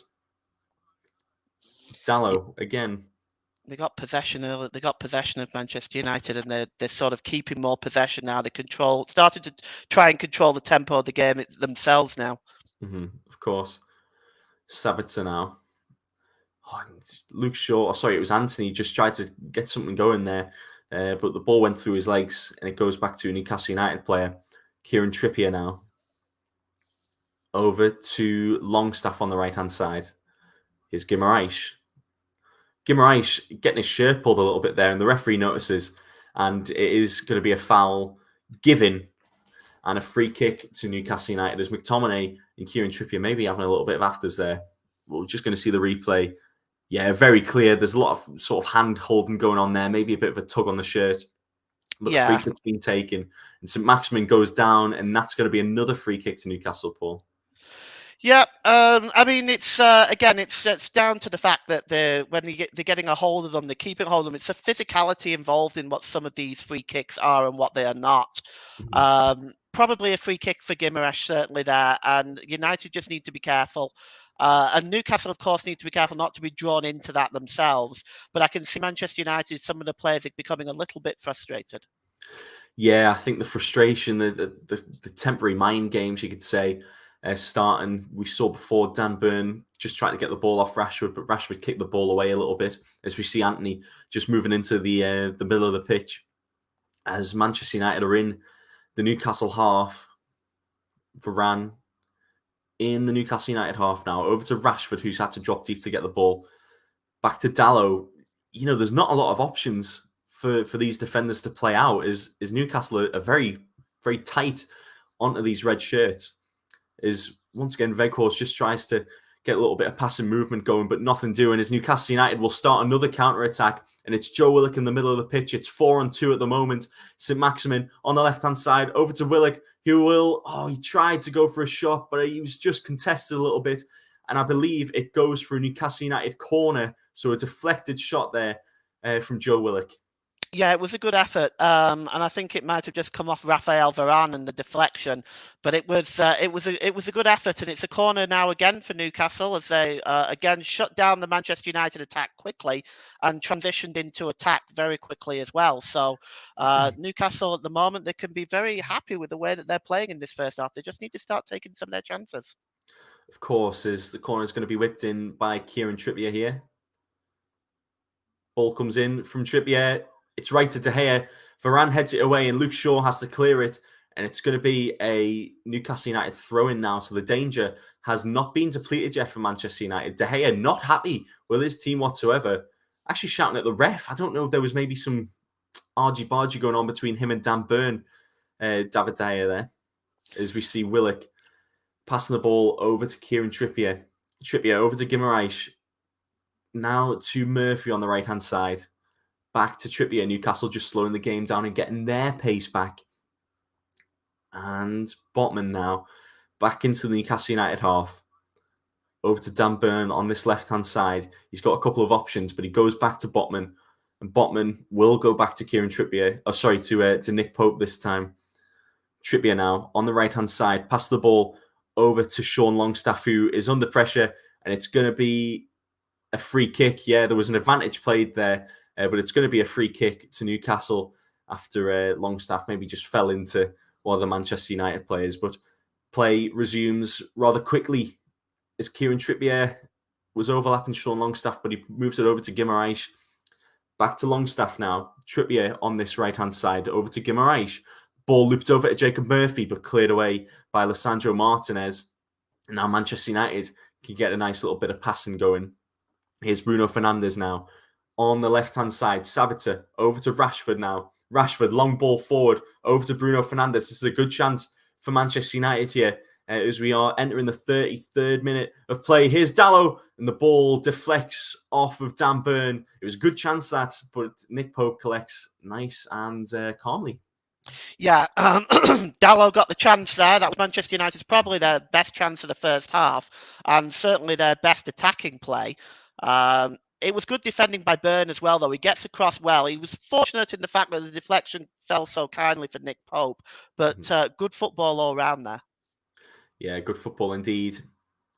Dalot again. They got possession early. They got possession of Manchester United, and they're sort of keeping more possession now. They started to try and control the tempo of the game themselves now. Of course. Sabitzer now. Oh, Luke Shaw. Oh, sorry, it was Anthony. Just tried to get something going there, but the ball went through his legs, and it goes back to a Newcastle United player. Kieran Trippier now. Over to Longstaff on the right-hand side. Here's Guimaraes. Guimaraes getting his shirt pulled a little bit there, and the referee notices, and it is going to be a foul given and a free kick to Newcastle United as McTominay and Kieran Trippier maybe having a little bit of afters there. We're just going to see the replay. Yeah, very clear. There's a lot of sort of hand holding going on there, maybe a bit of a tug on the shirt. But the free kick's been taken, and St. Maximin goes down, and that's going to be another free kick to Newcastle, Paul. Yeah, I mean, it's again, it's down to the fact that they're getting a hold of them, they're keeping hold of them. It's a physicality involved in what some of these free kicks are and what they are not. Probably a free kick for Guimaraes, certainly there, and United just need to be careful. And Newcastle, of course, need to be careful not to be drawn into that themselves. But I can see Manchester United, some of the players are becoming a little bit frustrated. Yeah, I think the frustration, the temporary mind games, you could say, starting. We saw before Dan Burn just trying to get the ball off Rashford, but Rashford kicked the ball away a little bit. As we see Anthony just moving into the middle of the pitch, as Manchester United are in the Newcastle half. Varane in the Newcastle United half now. Over to Rashford, who's had to drop deep to get the ball. Back to Dalot. You know, there's not a lot of options for these defenders to play out. Is Newcastle are very, very tight onto these red shirts. Is once again Weghorst just tries to get a little bit of passing movement going, but nothing doing. As Newcastle United will start another counter-attack, and it's Joe Willock in the middle of the pitch. It's 4-on-2 at the moment. St. Maximin on the left-hand side, over to Willock, who he tried to go for a shot, but he was just contested a little bit, and I believe it goes for a Newcastle United corner, so a deflected shot there from Joe Willock. Yeah, it was a good effort, and I think it might have just come off Raphael Varane and the deflection, but it was a good effort, and it's a corner now again for Newcastle as they again shut down the Manchester United attack quickly and transitioned into attack very quickly as well. So Newcastle at the moment, they can be very happy with the way that they're playing in this first half. They just need to start taking some of their chances. Of course, as the corner is going to be whipped in by Kieran Trippier here. Ball comes in from Trippier. It's right to De Gea. Varane heads it away, and Luke Shaw has to clear it. And it's going to be a Newcastle United throw-in now. So the danger has not been depleted yet for Manchester United. De Gea not happy with his team whatsoever. Actually shouting at the ref. I don't know if there was maybe some argy-bargy going on between him and Dan Burn. David De Gea there. As we see Willock passing the ball over to Kieran Trippier. Trippier over to Guimaraes. Now to Murphy on the right-hand side. Back to Trippier. Newcastle just slowing the game down and getting their pace back. And Botman now back into the Newcastle United half. Over to Dan Burn on this left-hand side. He's got a couple of options, but he goes back to Botman. And Botman will go back to Kieran Trippier. Oh, sorry, to Nick Pope this time. Trippier now on the right-hand side. Pass the ball over to Sean Longstaff, who is under pressure. And it's going to be a free kick. Yeah, there was an advantage played there, but it's going to be a free kick to Newcastle after Longstaff maybe just fell into one of the Manchester United players. But play resumes rather quickly as Kieran Trippier was overlapping Sean Longstaff, but he moves it over to Guimaraes. Back to Longstaff now. Trippier on this right-hand side, over to Guimaraes. Ball looped over to Jacob Murphy, but cleared away by Lisandro Martinez. And now Manchester United can get a nice little bit of passing going. Here's Bruno Fernandes now. On the left-hand side, Sabitzer over to Rashford now. Rashford, long ball forward, over to Bruno Fernandes. This is a good chance for Manchester United here as we are entering the 33rd minute of play. Here's Dalot, and the ball deflects off of Dan Burn. It was a good chance that, but Nick Pope collects nice and calmly. Yeah, Dalot got the chance there. That was Manchester United's probably their best chance of the first half, and certainly their best attacking play. It was good defending by Burn as well, though. He gets across well. He was fortunate in the fact that the deflection fell so kindly for Nick Pope, but good football all round there. Yeah, good football indeed.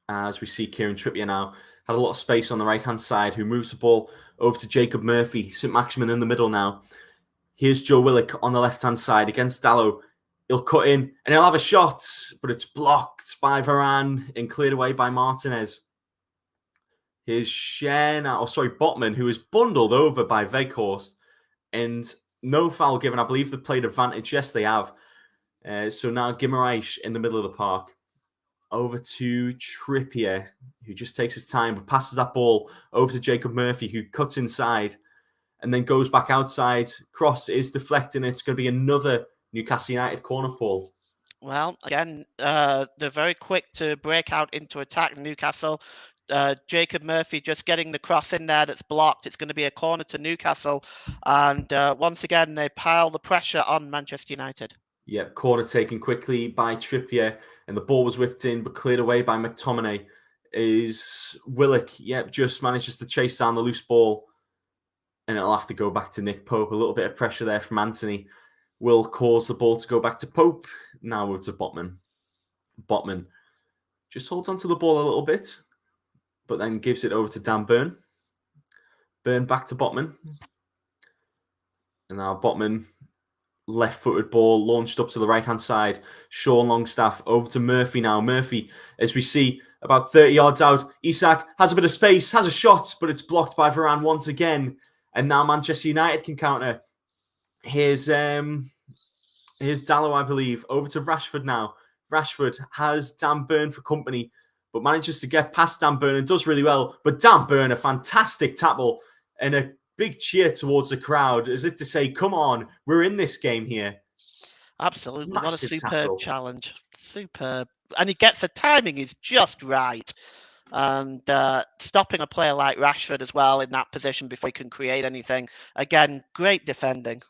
As we see Kieran Trippier now, had a lot of space on the right-hand side, who moves the ball over to Jacob Murphy. St. Maximin in the middle now. Here's Joe Willock on the left-hand side against Dalot. He'll cut in and he'll have a shot, but it's blocked by Varane and cleared away by Martinez. Here's Botman, who is bundled over by Weghorst, and no foul given. I believe they played advantage. Yes, they have. So now Guimaraes in the middle of the park. Over to Trippier, who just takes his time, but passes that ball over to Jacob Murphy, who cuts inside and then goes back outside. Cross is deflecting. It's going to be another Newcastle United corner, Paul. Well, again, they're very quick to break out into attack, Newcastle. Jacob Murphy just getting the cross in there that's blocked. It's going to be a corner to Newcastle. And once again, they pile the pressure on Manchester United. Yep, corner taken quickly by Trippier, and the ball was whipped in but cleared away by McTominay. Is Willock, just manages to chase down the loose ball, and it'll have to go back to Nick Pope. A little bit of pressure there from Anthony will cause the ball to go back to Pope. Now over to Botman. Botman just holds onto the ball a little bit, but then gives it over to Dan Burn. Burn back to Botman. And now Botman, left-footed ball launched up to the right-hand side. Sean Longstaff over to Murphy now. Murphy, as we see, about 30 yards out. Isak has a bit of space, has a shot, but it's blocked by Varane once again. And now Manchester United can counter. Here's Dalot, I believe, over to Rashford now. Rashford has Dan Burn for company, but manages to get past Dan Burn and does really well. But Dan Burn, a fantastic tackle and a big cheer towards the crowd, as if to say, come on, we're in this game here. Absolutely. What a superb challenge. Superb. And he gets the timing is just right. And stopping a player like Rashford as well in that position before he can create anything. Again, great defending.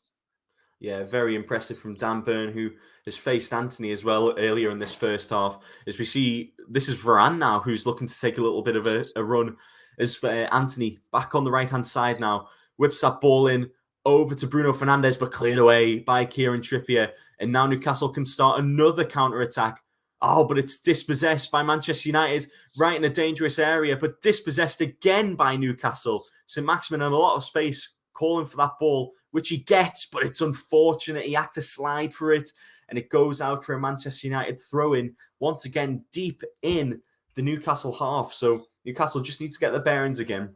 Yeah, very impressive from Dan Burn, who has faced Anthony as well earlier in this first half. As we see, this is Varane now, who's looking to take a little bit of a run. As Anthony back on the right-hand side now, whips that ball in over to Bruno Fernandes, but cleared away by Kieran Trippier. And now Newcastle can start another counter-attack. Oh, but it's dispossessed by Manchester United right in a dangerous area, but dispossessed again by Newcastle. St. Maximin had a lot of space calling for that ball, which he gets, but it's unfortunate. He had to slide for it, and it goes out for a Manchester United throw-in, once again deep in the Newcastle half. So Newcastle just needs to get their bearings again.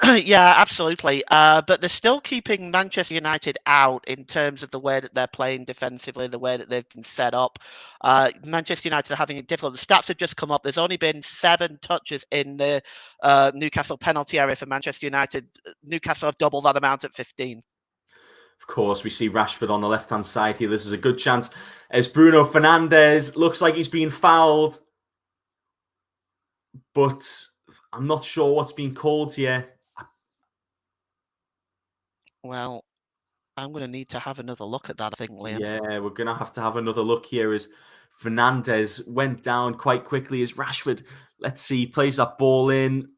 Yeah, absolutely. But they're still keeping Manchester United out in terms of the way that they're playing defensively, the way that they've been set up. Manchester United are having it difficult. The stats have just come up. There's only been 7 touches in the Newcastle penalty area for Manchester United. Newcastle have doubled that amount at 15. Of course, we see Rashford on the left-hand side here. This is a good chance as Bruno Fernandes looks like he's being fouled. But I'm not sure what's being called here. Well, I'm going to need to have another look at that, I think, Liam. Yeah, we're going to have another look here as Fernandes went down quite quickly as Rashford, let's see, plays that ball in.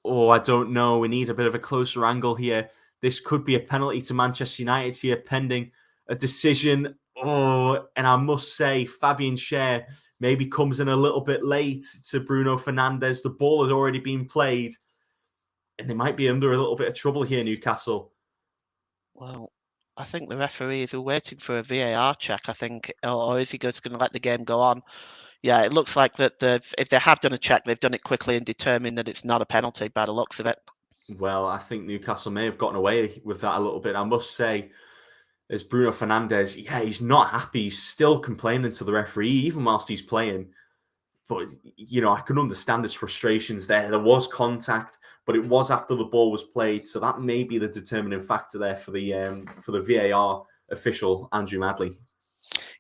Oh, I don't know. We need a bit of a closer angle here. This could be a penalty to Manchester United here, pending a decision. Oh, and I must say, Fabian Schär maybe comes in a little bit late to Bruno Fernandes. The ball had already been played, and they might be under a little bit of trouble here, Newcastle. Well, I think the referee is waiting for a VAR check, I think, or is he just going to let the game go on? Yeah, it looks like that if they have done a check, they've done it quickly and determined that it's not a penalty by the looks of it. Well, I think Newcastle may have gotten away with that a little bit. I must say, as Bruno Fernandes, yeah, he's not happy. He's still complaining to the referee, even whilst he's playing. But, I can understand his frustrations there. There was contact, but it was after the ball was played. So that may be the determining factor there for the VAR official, Andrew Madley.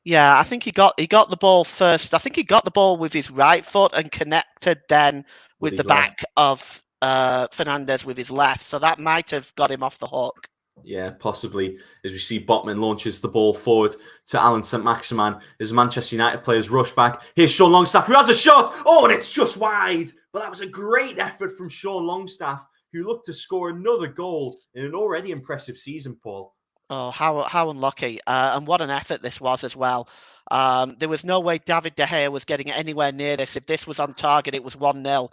Yeah, I think he got the ball first. I think he got the ball with his right foot and connected then with the back of Fernandes with his left. So that might have got him off the hook. Yeah, possibly. As we see, Botman launches the ball forward to Alan St-Maximin as Manchester United players rush back. Here's Sean Longstaff, who has a shot. Oh, and it's just wide. But that was a great effort from Sean Longstaff, who looked to score another goal in an already impressive season, Paul. Oh, how unlucky. And what an effort this was as well. There was no way David De Gea was getting anywhere near this. If this was on target, it was 1-0.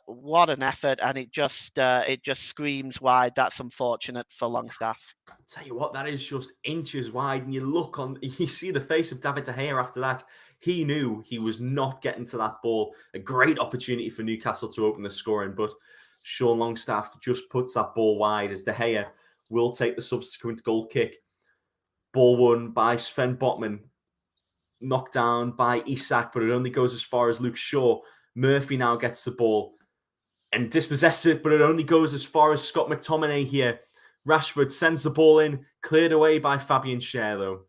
What an effort, and it just screams wide. That's unfortunate for Longstaff. I'll tell you what, that is just inches wide, and you see the face of David De Gea after that. He knew he was not getting to that ball. A great opportunity for Newcastle to open the scoring, but Sean Longstaff just puts that ball wide as De Gea will take the subsequent goal kick. Ball won by Sven Botman. Knocked down by Isak, but it only goes as far as Luke Shaw. Murphy now gets the ball and dispossesses it, but it only goes as far as Scott McTominay here. Rashford sends the ball in, cleared away by Fabian Schär, though.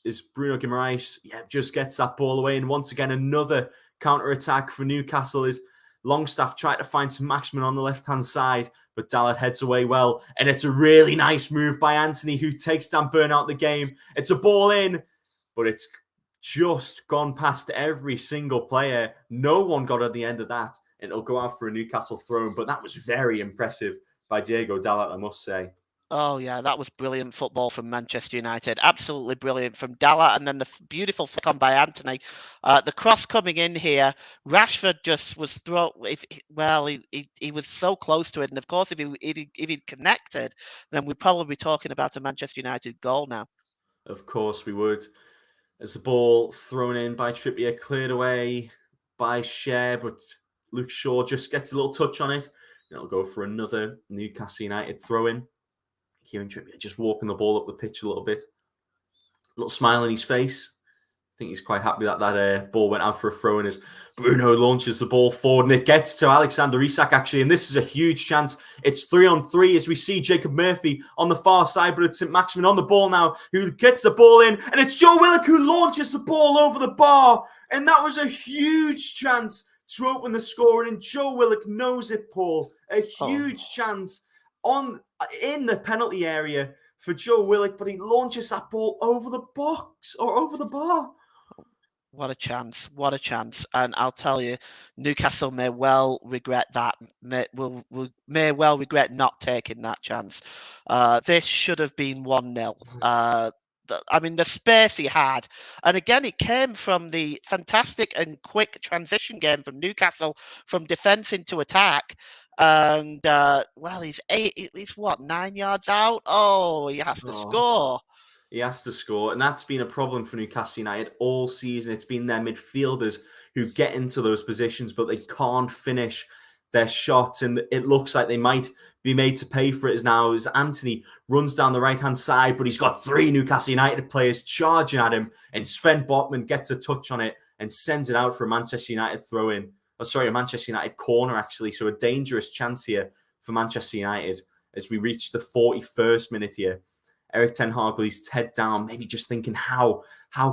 As Bruno Guimaraes just gets that ball away, and once again, another counter-attack for Newcastle is Longstaff tried to find some Maximin on the left-hand side, but Dalot heads away well, and it's a really nice move by Anthony, who takes Dan Burn out the game. It's a ball in, but it's just gone past every single player. No one got at the end of that, and it'll go out for a Newcastle throw. But that was very impressive by Diego Dalot, I must say. Oh, yeah, that was brilliant football from Manchester United. Absolutely brilliant from Dalot, and then the beautiful flick on by Anthony. The cross coming in here, Rashford just was he was so close to it. And, of course, if he'd connected, then we'd probably be talking about a Manchester United goal now. Of course we would. As the ball thrown in by Trippier, cleared away by Schär, but Luke Shaw just gets a little touch on it. And it'll go for another Newcastle United throw-in. Kieran Trippier just walking the ball up the pitch a little bit. A little smile on his face. I think he's quite happy that ball went out for a throw-in as Bruno launches the ball forward, and it gets to Alexander Isak, actually, and this is a huge chance. It's 3-on-3 as we see Jacob Murphy on the far side, but it's St-Maximin on the ball now, who gets the ball in, and it's Joe Willock who launches the ball over the bar, and that was a huge chance to open the score, and Joe Willock knows it, Paul. A huge chance in the penalty area for Joe Willock, but he launches that ball over the box or over the bar. What a chance. What a chance. And I'll tell you, Newcastle may well regret that. May well regret not taking that chance. This should have been 1-0. I mean, the space he had. And again, it came from the fantastic and quick transition game from Newcastle from defence into attack. And, he's 9 yards out? Oh, he has to score. He has to score, and that's been a problem for Newcastle United all season. It's been their midfielders who get into those positions, but they can't finish their shots, and it looks like they might be made to pay for it as now as Anthony runs down the right-hand side, but he's got 3 Newcastle United players charging at him, and Sven Botman gets a touch on it and sends it out for a Manchester United throw-in. A Manchester United corner, actually, so a dangerous chance here for Manchester United as we reach the 41st minute here. Erik ten Hag with his head down, maybe just thinking, how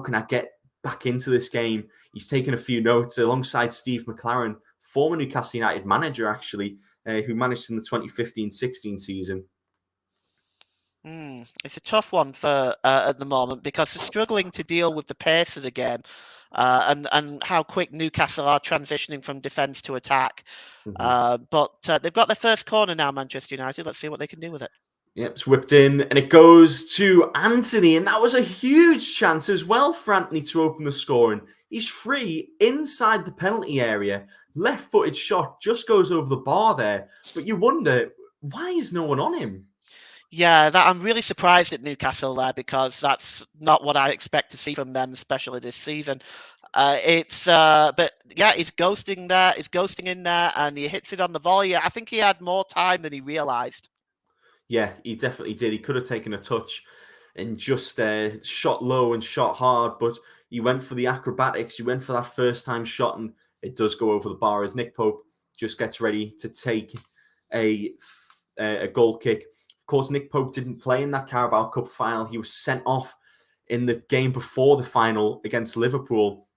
can I get back into this game? He's taken a few notes alongside Steve McLaren, former Newcastle United manager, actually, who managed in the 2015-16 season. It's a tough one for at the moment because they're struggling to deal with the pace of the game and how quick Newcastle are transitioning from defence to attack. But they've got their first corner now, Manchester United. Let's see what they can do with it. Yep, it's whipped in and it goes to Anthony. And that was a huge chance as well for Anthony to open the scoring. He's free inside the penalty area. Left-footed shot just goes over the bar there. But you wonder, why is no one on him? Yeah, that I'm really surprised at Newcastle there because that's not what I expect to see from them, especially this season. But yeah, he's ghosting there, he's ghosting in there, and he hits it on the volley. I think he had more time than he realised. Yeah, he definitely did. He could have taken a touch and just shot low and shot hard, but he went for the acrobatics. He went for that first time shot, and it does go over the bar as Nick Pope just gets ready to take a goal kick. Of course, Nick Pope didn't play in that Carabao Cup final. He was sent off in the game before the final against Liverpool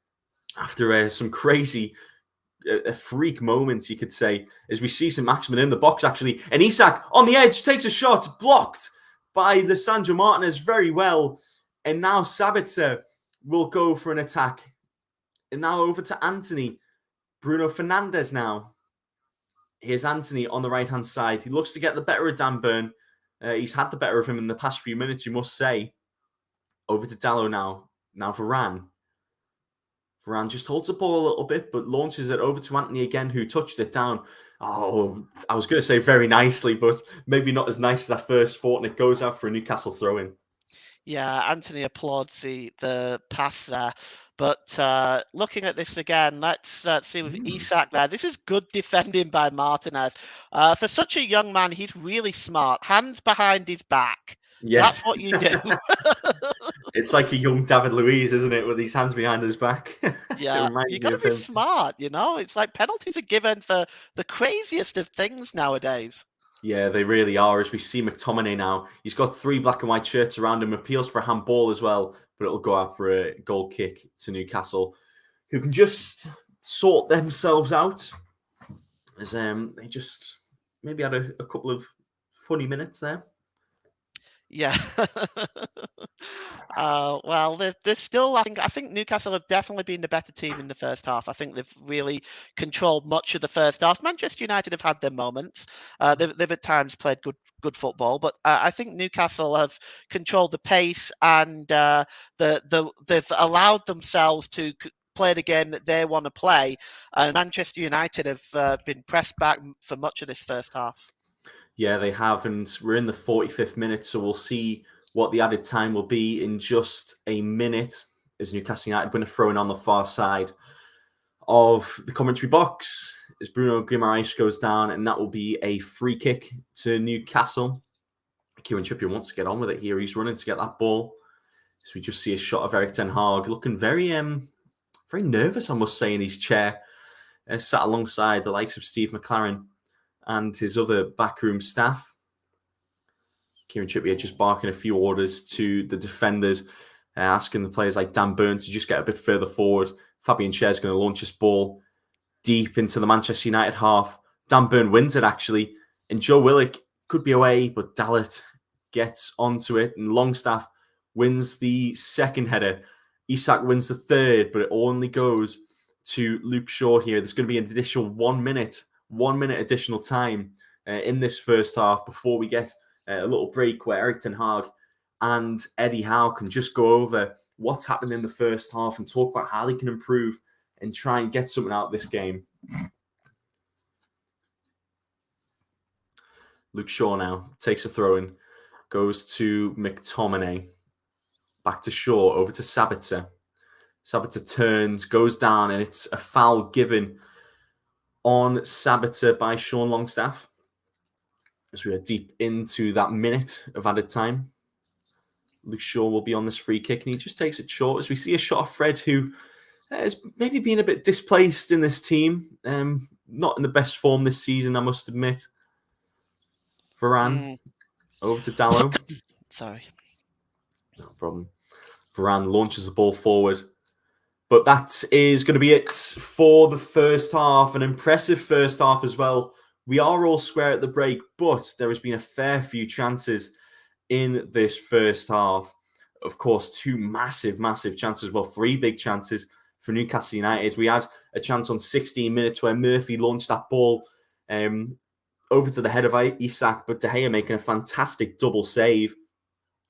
after some crazy a freak moment, you could say, as we see St. Maximin in the box, actually. And Isak on the edge takes a shot, blocked by Lisandro Martinez very well. And now Sabitzer will go for an attack. And now over to Anthony. Bruno Fernandes now. Here's Anthony on the right-hand side. He looks to get the better of Dan Burn. He's had the better of him in the past few minutes, you must say. Over to Dalot now. Now Varane. Varane just holds the ball a little bit, but launches it over to Anthony again, who touched it down. Oh, I was going to say very nicely, but maybe not as nice as I first thought, and it goes out for a Newcastle throw-in. Yeah, Anthony applauds the pass there. But looking at this again, let's see with Isak there. This is good defending by Martinez. For such a young man, he's really smart. Hands behind his back. Yeah. That's what you do. It's like a young David Luiz, isn't it, with his hands behind his back? Yeah, you got to be smart, you know? It's like penalties are given for the craziest of things nowadays. Yeah, they really are. As we see McTominay now, he's got 3 black and white shirts around him, appeals for a handball as well, but it'll go out for a goal kick to Newcastle, who can just sort themselves out. As they just maybe had a couple of funny minutes there. Yeah. Well, there's still. I think Newcastle have definitely been the better team in the first half. I think they've really controlled much of the first half. Manchester United have had their moments. They've at times played good football, but I think Newcastle have controlled the pace and they've allowed themselves to play the game that they want to play. And Manchester United have been pressed back for much of this first half. Yeah, they have, and we're in the 45th minute, so we'll see what the added time will be in just a minute as Newcastle United win a throw-in on the far side of the commentary box as Bruno Guimaraes goes down, and that will be a free kick to Newcastle. Kieran Trippier wants to get on with it here. He's running to get that ball. So we just see a shot of Erik ten Hag looking very nervous, I must say, in his chair, sat alongside the likes of Steve McLaren and his other backroom staff. Kieran Trippier just barking a few orders to the defenders, asking the players like Dan Burn to just get a bit further forward. Fabian Schär's going to launch this ball deep into the Manchester United half. Dan Burn wins it, actually, and Joe Willock could be away, but Dalot gets onto it, and Longstaff wins the second header. Isak wins the third, but it only goes to Luke Shaw here. There's going to be an additional 1 minute additional time in this first half before we get a little break where Erik ten Hag and Eddie Howe can just go over what's happened in the first half and talk about how they can improve and try and get something out of this game. Luke Shaw now takes a throw-in, goes to McTominay, back to Shaw, over to Sabitzer. Sabitzer turns, goes down, and it's a foul given on Sabitzer by Sean Longstaff as we are deep into that minute of added time. Luke Shaw will be on this free kick, and he just takes it short as we see a shot of Fred, who has maybe been a bit displaced in this team. Not in the best form this season, I must admit. Varane over to Dalot. Sorry. No problem. Varane launches the ball forward. But that is going to be it for the first half. An impressive first half as well. We are all square at the break, but there has been a fair few chances in this first half. Of course, 2 massive chances. Well, 3 big chances for Newcastle United. We had a chance on 16 minutes where Murphy launched that ball over to the head of Isak, but De Gea making a fantastic double save.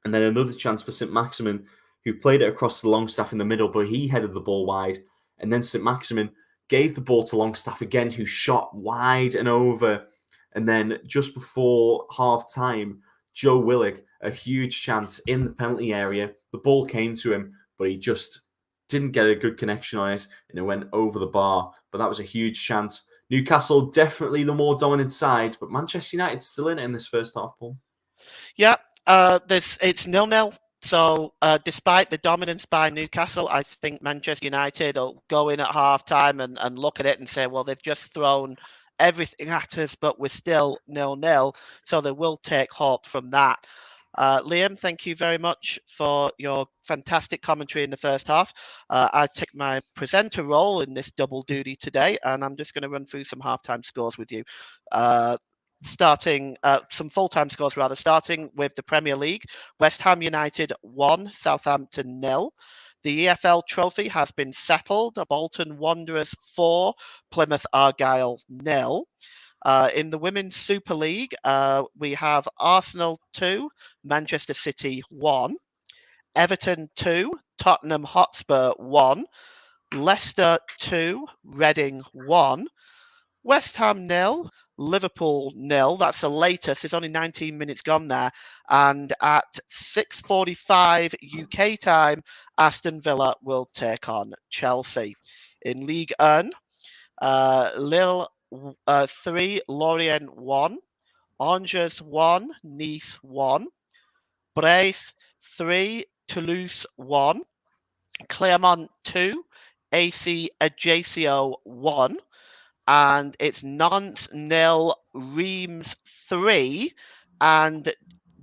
And then another chance for St. Maximin, who played it across to Longstaff in the middle, but he headed the ball wide. And then St. Maximin gave the ball to Longstaff again, who shot wide and over. And then just before half time, Joe Willock, a huge chance in the penalty area. The ball came to him, but he just didn't get a good connection on it, and it went over the bar. But that was a huge chance. Newcastle definitely the more dominant side, but Manchester United still in it in this first half, Paul. Yeah, it's 0-0. So despite the dominance by Newcastle, I think Manchester United will go in at half time and look at it and say, well, they've just thrown everything at us, but we're still 0-0. So they will take hope from that. Liam, thank you very much for your fantastic commentary in the first half. I take my presenter role in this double duty today, and I'm just going to run through some halftime scores with you. Starting some full-time scores rather, starting with the Premier League. West Ham United 1, Southampton 0. The EFL trophy has been settled. Bolton Wanderers 4, Plymouth Argyle 0. In the Women's Super League, we have Arsenal 2, Manchester City 1. Everton 2, Tottenham Hotspur 1. Leicester 2, Reading 1. West Ham 0, Liverpool 0. That's the latest. It's only 19 minutes gone there. And at 6:45 UK time, Aston Villa will take on Chelsea. In League 1, Lille 3, Lorient 1. Angers 1, Nice 1. Brest 3, Toulouse 1. Clermont 2, AC Ajaccio 1. And it's Nantes 0, Reims 3. And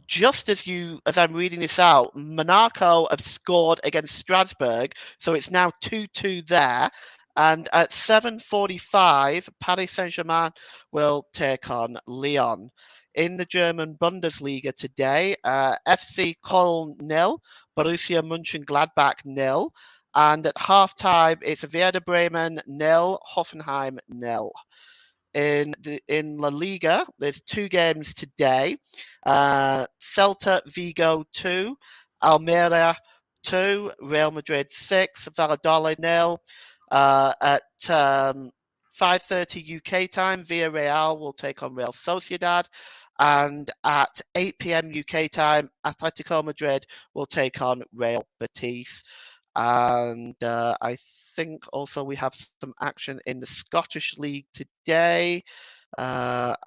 just as I'm reading this out, Monaco have scored against Strasbourg, so it's now 2-2 there. And at 7:45, Paris Saint-Germain will take on Lyon. In the German Bundesliga today, FC Köln 0, Borussia Mönchengladbach 0. And at halftime, it's Werder Bremen 0, Hoffenheim 0. In La Liga, there's two games today. Celta Vigo 2, Almeria 2, Real Madrid 6, Valladolid 0. At 5:30 UK time, Villarreal will take on Real Sociedad. And at 8 p.m. UK time, Atletico Madrid will take on Real Betis. And I think also we have some action in the Scottish League today. Let's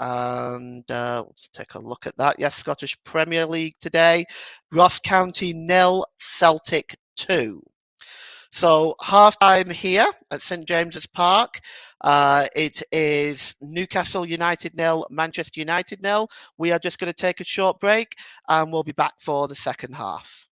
take a look at that. Yes, Scottish Premier League today. Ross County 0, Celtic 2. So halftime here at St James's Park. It is Newcastle United 0, Manchester United 0. We are just going to take a short break and we'll be back for the second half.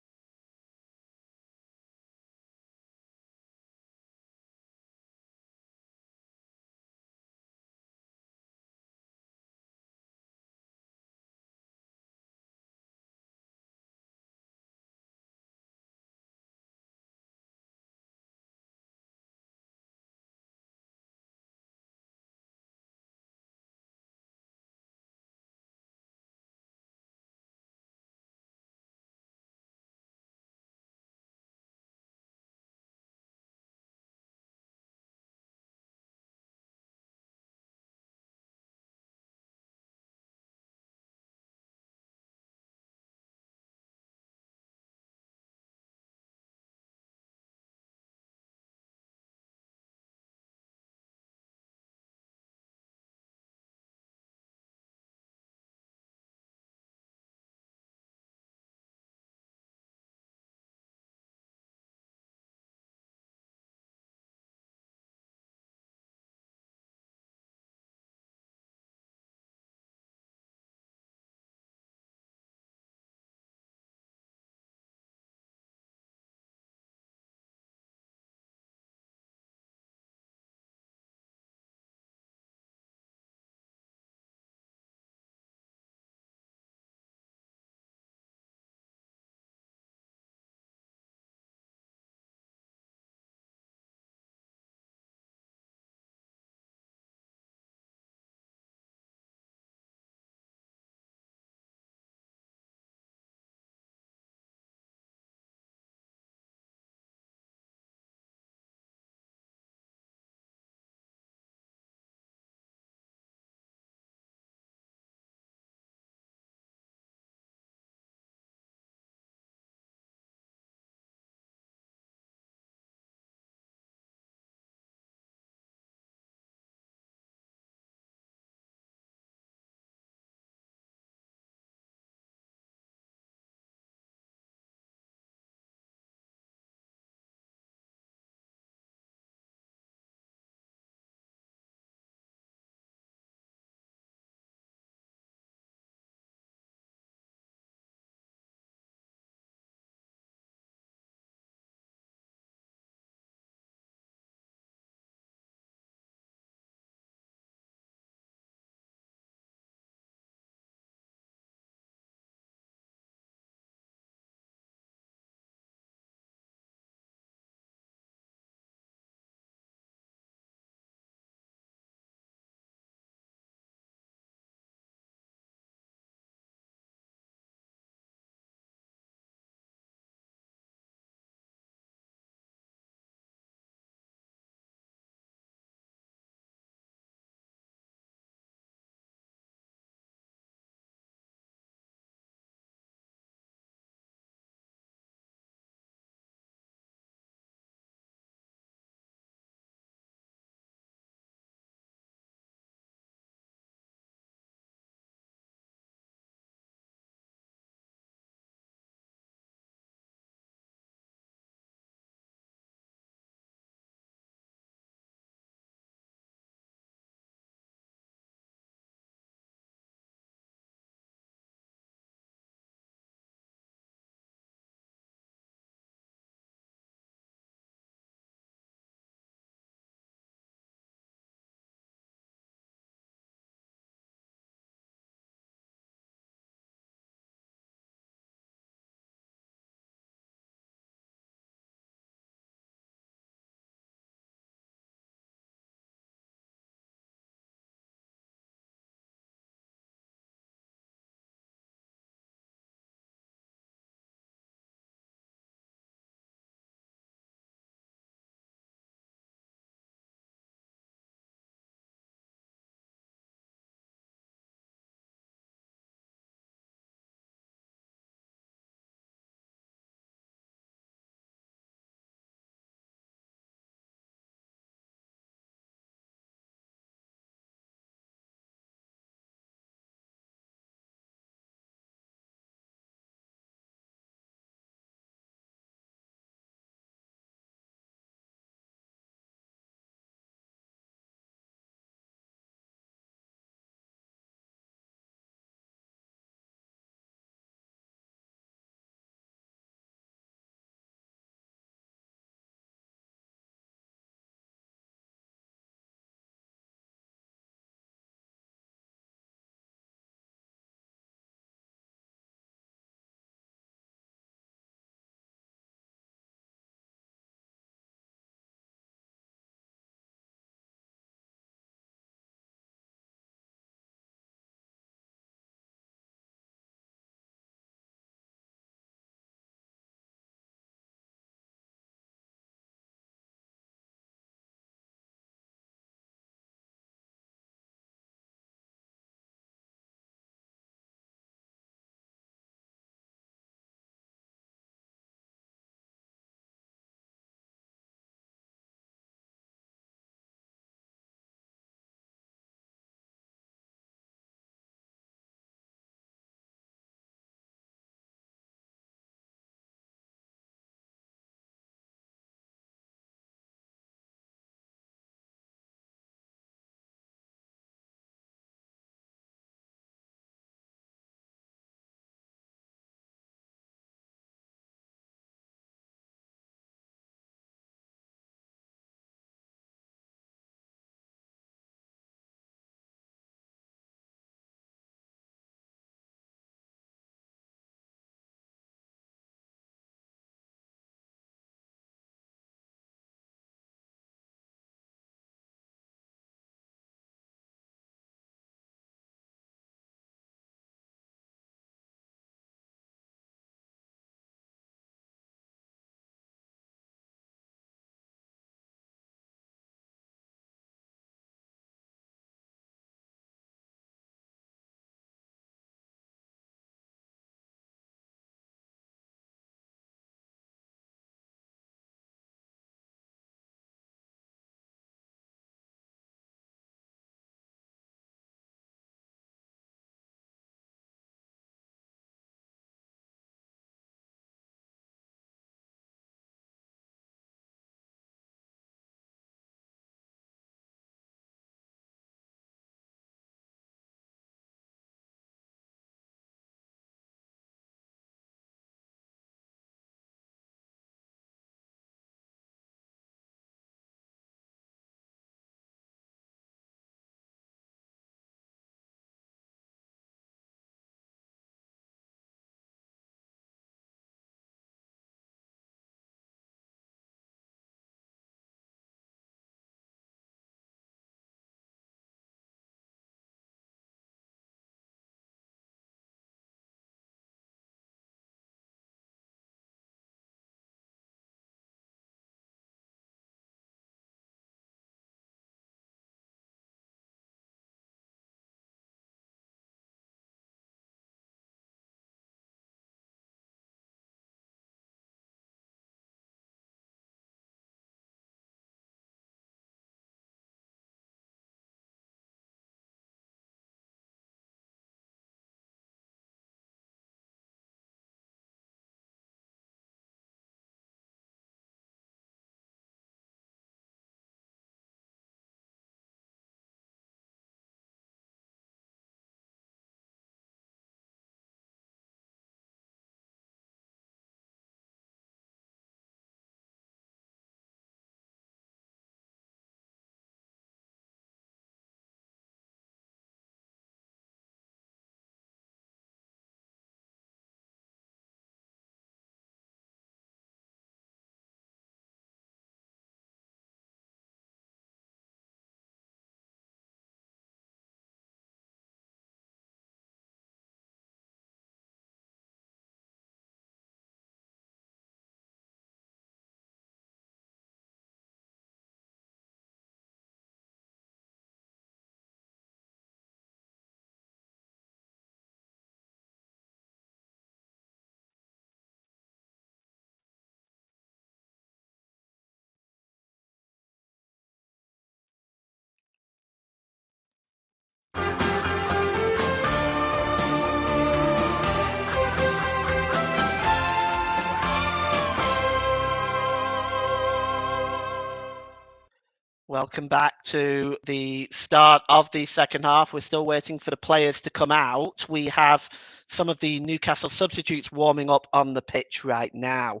Welcome back to the start of the second half. We're still waiting for the players to come out. We have some of the Newcastle substitutes warming up on the pitch right now.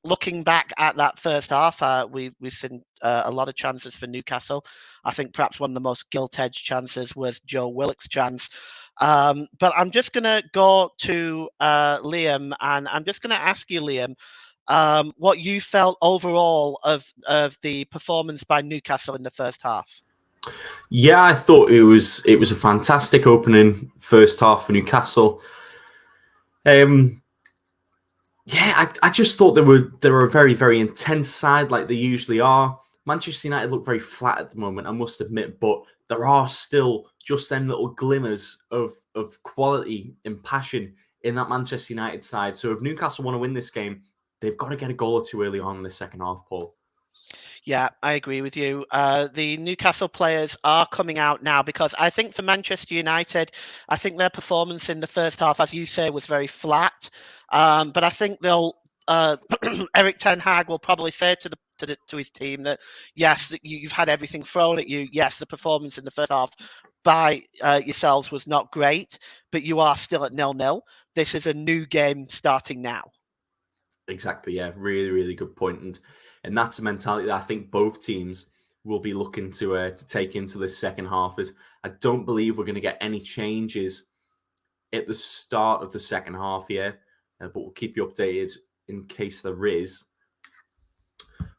Looking back at that first half, we've seen a lot of chances for Newcastle. I think perhaps one of the most gilt-edged chances was Joe Willock's chance. But I'm just going to go to Liam, and I'm just going to ask you, Liam, what you felt overall of the performance by Newcastle in the first half. Yeah, I thought it was a fantastic opening first half for Newcastle. I just thought they were a very, very intense side like they usually are. Manchester United look very flat at the moment, I must admit, but there are still just them little glimmers of quality and passion in that Manchester United side. So if Newcastle want to win this game, they've got to get a goal or two early on in the second half, Paul. Yeah, I agree with you. The Newcastle players are coming out now because I think for Manchester United, I think their performance in the first half, as you say, was very flat. But I think they'll Eric Ten Hag will probably say to his team that yes, you've had everything thrown at you. Yes, the performance in the first half by yourselves was not great, but you are still at 0-0. This is a new game starting now. Exactly, yeah. Really, really good point. And that's a mentality that I think both teams will be looking to take into the second half. Is I don't believe we're going to get any changes at the start of the second half here, but we'll keep you updated in case there is.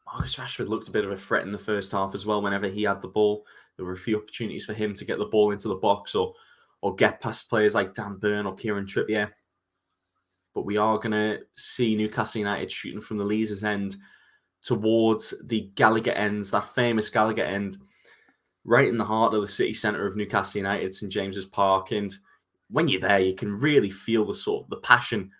Marcus Rashford looked a bit of a threat in the first half as well. Whenever he had the ball, there were a few opportunities for him to get the ball into the box or get past players like Dan Burn or Kieran Trippier. But we are going to see Newcastle United shooting from the Leazes end towards the Gallagher ends, that famous Gallagher end, right in the heart of the city centre of Newcastle United, St James's Park. And when you're there, you can really feel the passion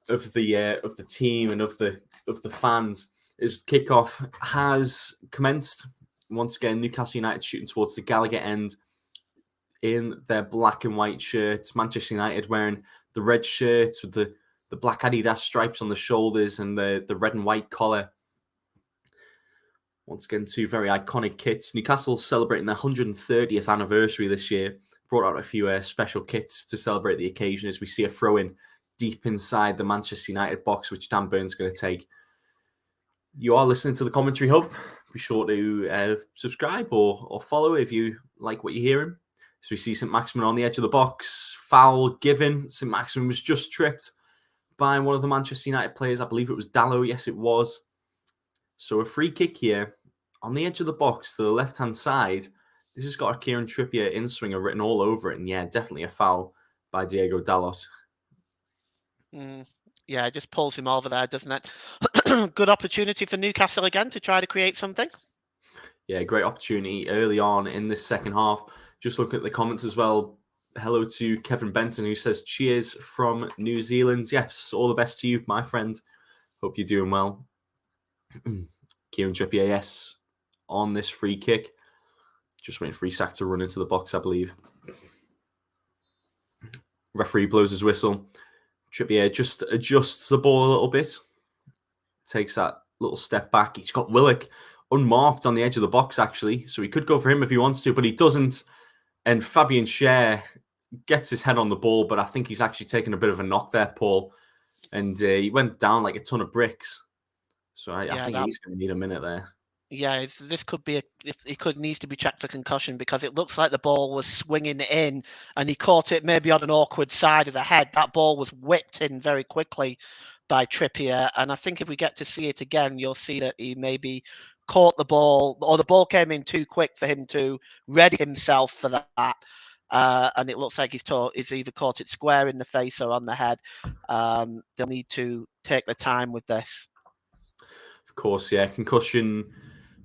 of the team and of the fans. As kickoff has commenced, once again, Newcastle United shooting towards the Gallagher end in their black and white shirts. Manchester United wearing the red shirts with the black Adidas stripes on the shoulders and the red and white collar. Once again, two very iconic kits. Newcastle celebrating their 130th anniversary this year. Brought out a few special kits to celebrate the occasion as we see a throw-in deep inside the Manchester United box, which Dan Burn's going to take. You are listening to the Commentary Hub. Be sure to subscribe or follow if you like what you're hearing. So we see St Maximin on the edge of the box. Foul given. St Maximin was just tripped by one of the Manchester United players. I believe it was Dallo. Yes, it was. So a free kick here on the edge of the box to the left-hand side. This has got a Kieran Trippier in-swinger written all over it. And yeah, definitely a foul by Diego Dalot. Yeah, it just pulls him over there, doesn't it? Good opportunity for Newcastle again to try to create something. Yeah, great opportunity early on in this second half. Just look at the comments as well. Hello to Kevin Benson, who says, cheers from New Zealand. Yes, all the best to you, my friend. Hope you're doing well. Kieran Trippier, yes, on this free kick. Just waiting for Isak to run into the box, I believe. Referee blows his whistle. Trippier just adjusts the ball a little bit. Takes that little step back. He's got Willock unmarked on the edge of the box, actually. So he could go for him if he wants to, but he doesn't. And Fabian Schär gets his head on the ball, but I think he's actually taken a bit of a knock there, Paul. And he went down like a ton of bricks. So I think he's going to need a minute there. Yeah, this could be needs to be checked for concussion because it looks like the ball was swinging in and he caught it maybe on an awkward side of the head. That ball was whipped in very quickly by Trippier, and I think if we get to see it again, you'll see that he maybe caught the ball, or the ball came in too quick for him to ready himself for that. And it looks like he's either caught it square in the face or on the head. They'll need to take the time with this. Of course, yeah. Concussion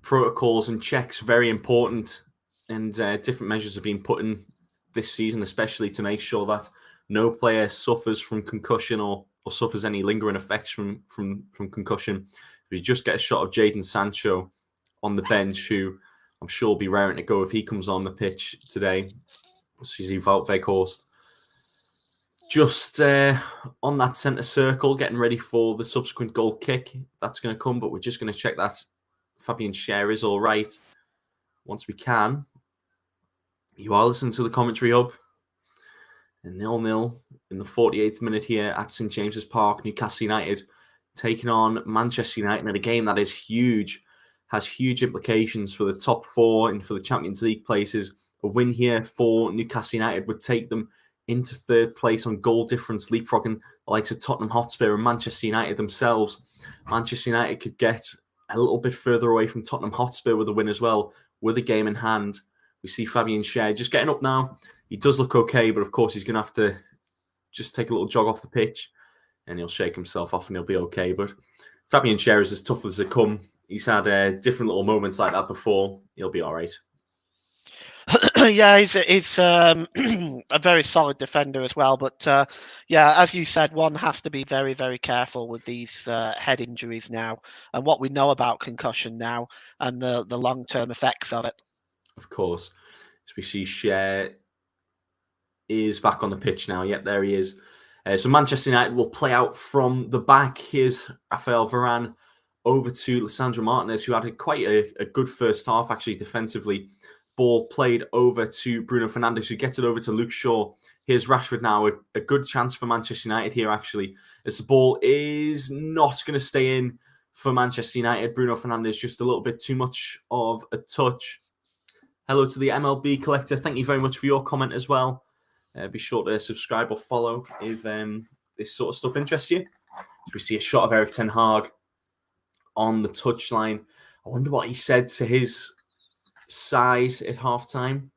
protocols and checks, very important. And different measures have been put in this season, especially to make sure that no player suffers from concussion or suffers any lingering effects from concussion. We just get a shot of Jadon Sancho on the bench, who I'm sure will be raring to go if he comes on the pitch today. So he's Wout Weghorst. Just on that centre circle, getting ready for the subsequent goal kick that's going to come, but we're just going to check that Fabian Schär is all right. Once we can, you are listening to the commentary hub. And 0-0 in the 48th minute here at St James's Park. Newcastle United taking on Manchester United in a game that is huge, has huge implications for the top four and for the Champions League places. A win here for Newcastle United would take them into third place on goal difference, leapfrogging the likes of Tottenham Hotspur and Manchester United themselves. Manchester United could get a little bit further away from Tottenham Hotspur with a win as well, with a game in hand. We see Fabian Schär just getting up now. He does look okay, but of course he's going to have to just take a little jog off the pitch and he'll shake himself off and he'll be okay. But Fabian Schär is as tough as they come. He's had different little moments like that before. He'll be all right. Yeah, he's a very solid defender as well. But yeah, as you said, one has to be very, very careful with these head injuries now and what we know about concussion now and the long-term effects of it. Of course. As we see Schär is back on the pitch now. Yep, there he is. So Manchester United will play out from the back. Here's Rafael Varane over to Lisandro Martinez, who had quite a good first half, actually, defensively. Ball played over to Bruno Fernandes, who gets it over to Luke Shaw. Here's Rashford now. A good chance for Manchester United here, actually, as the ball is not going to stay in for Manchester United. Bruno Fernandes, just a little bit too much of a touch. Hello to the MLB Collector. Thank you very much for your comment as well. Be sure to subscribe or follow if this sort of stuff interests you. So we see a shot of Erik ten Hag on the touchline. I wonder what he said to his side at halftime.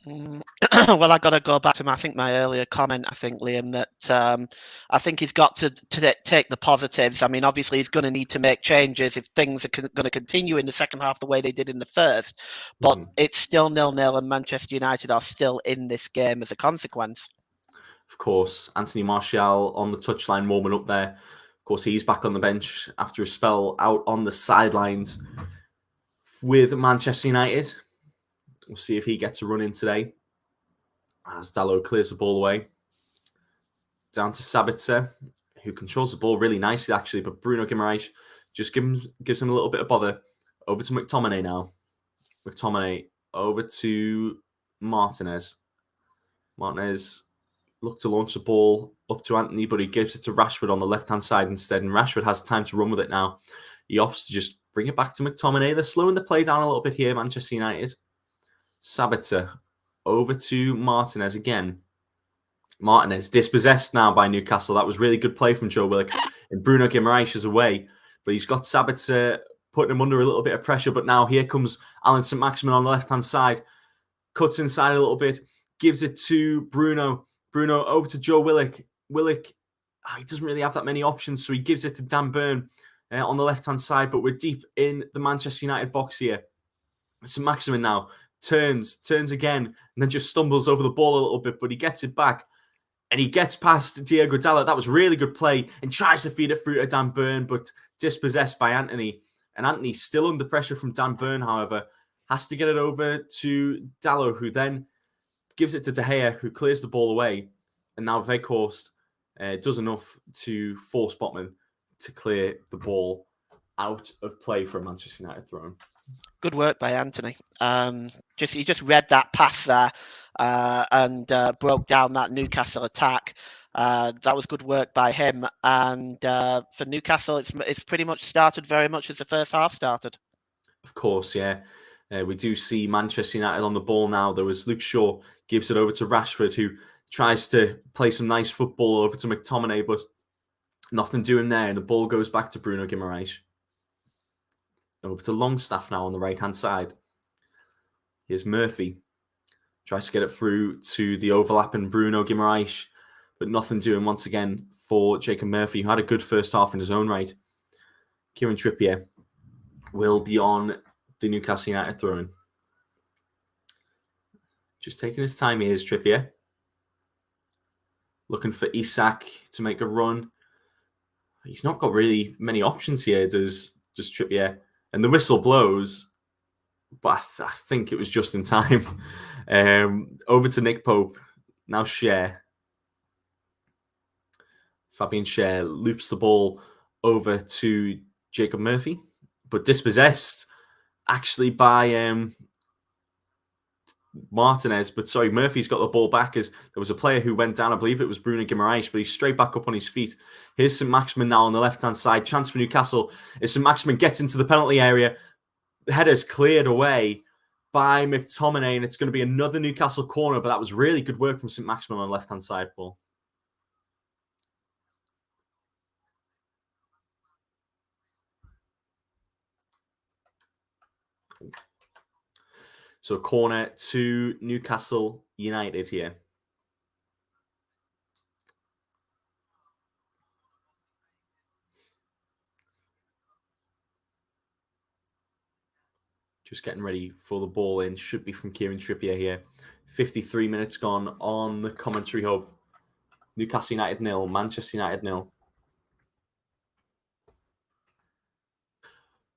Well, I got to go back to my earlier comment. I think, Liam, that I think he's got to take the positives. I mean, obviously, he's going to need to make changes if things are going to continue in the second half the way they did in the first. But it's still 0-0, and Manchester United are still in this game as a consequence. Of course, Anthony Martial on the touchline, warming up there. Of course, he's back on the bench after a spell out on the sidelines with Manchester United. We'll see if he gets a run in today. As Dalot clears the ball away. Down to Sabitzer, who controls the ball really nicely, actually. But Bruno Guimaraes just gives him a little bit of bother. Over to McTominay now. McTominay over to Martinez. Martinez looked to launch the ball up to Anthony, but he gives it to Rashford on the left-hand side instead. And Rashford has time to run with it now. He opts to just bring it back to McTominay. They're slowing the play down a little bit here, Manchester United. Sabitzer over to Martinez again. Martinez dispossessed now by Newcastle. That was really good play from Joe Willock. And Bruno Guimaraes is away. But he's got Sabitzer putting him under a little bit of pressure. But now here comes Alan St-Maximin on the left-hand side. Cuts inside a little bit. Gives it to Bruno. Bruno over to Joe Willock. Willock, he doesn't really have that many options. So he gives it to Dan Burn on the left-hand side. But we're deep in the Manchester United box here. St-Maximin now. Turns again, and then just stumbles over the ball a little bit, but he gets it back, and he gets past Diego Dalot. That was really good play, and tries to feed it through to Dan Burn, but dispossessed by Anthony. And Anthony's still under pressure from Dan Burn, however, has to get it over to Dalot, who then gives it to De Gea, who clears the ball away, and now Weghorst does enough to force Botman to clear the ball out of play for a Manchester United throw-in. Good work by Anthony. He just read that pass there and broke down that Newcastle attack. That was good work by him. And for Newcastle, it's pretty much started very much as the first half started. Of course, yeah. We do see Manchester United on the ball now. There was Luke Shaw gives it over to Rashford, who tries to play some nice football over to McTominay, but nothing doing there. And the ball goes back to Bruno Guimaraes. Over to Longstaff now on the right-hand side. Here's Murphy. Tries to get it through to the overlapping Bruno Guimaraes, but nothing doing once again for Jacob Murphy, who had a good first half in his own right. Kieran Trippier will be on the Newcastle United throw-in. Just taking his time here is Trippier. Looking for Isak to make a run. He's not got really many options here, does Trippier. And the whistle blows, but I think it was just in time. Over to Nick Pope. Now Schär. Fabian Schär loops the ball over to Jacob Murphy, but dispossessed actually by Martinez. But sorry, Murphy's got the ball back as there was a player who went down. I believe it was Bruno Guimaraes, but he's straight back up on his feet. Here's St. Maximin now on the left-hand side. Chance for Newcastle as St. Maximin gets into the penalty area. The header's cleared away by McTominay, and it's going to be another Newcastle corner, but that was really good work from St. Maximin on the left-hand side, Paul. So corner to Newcastle United here. Just getting ready for the ball in. Should be from Kieran Trippier here. 53 minutes gone on the commentary hub. Newcastle United 0, Manchester United 0.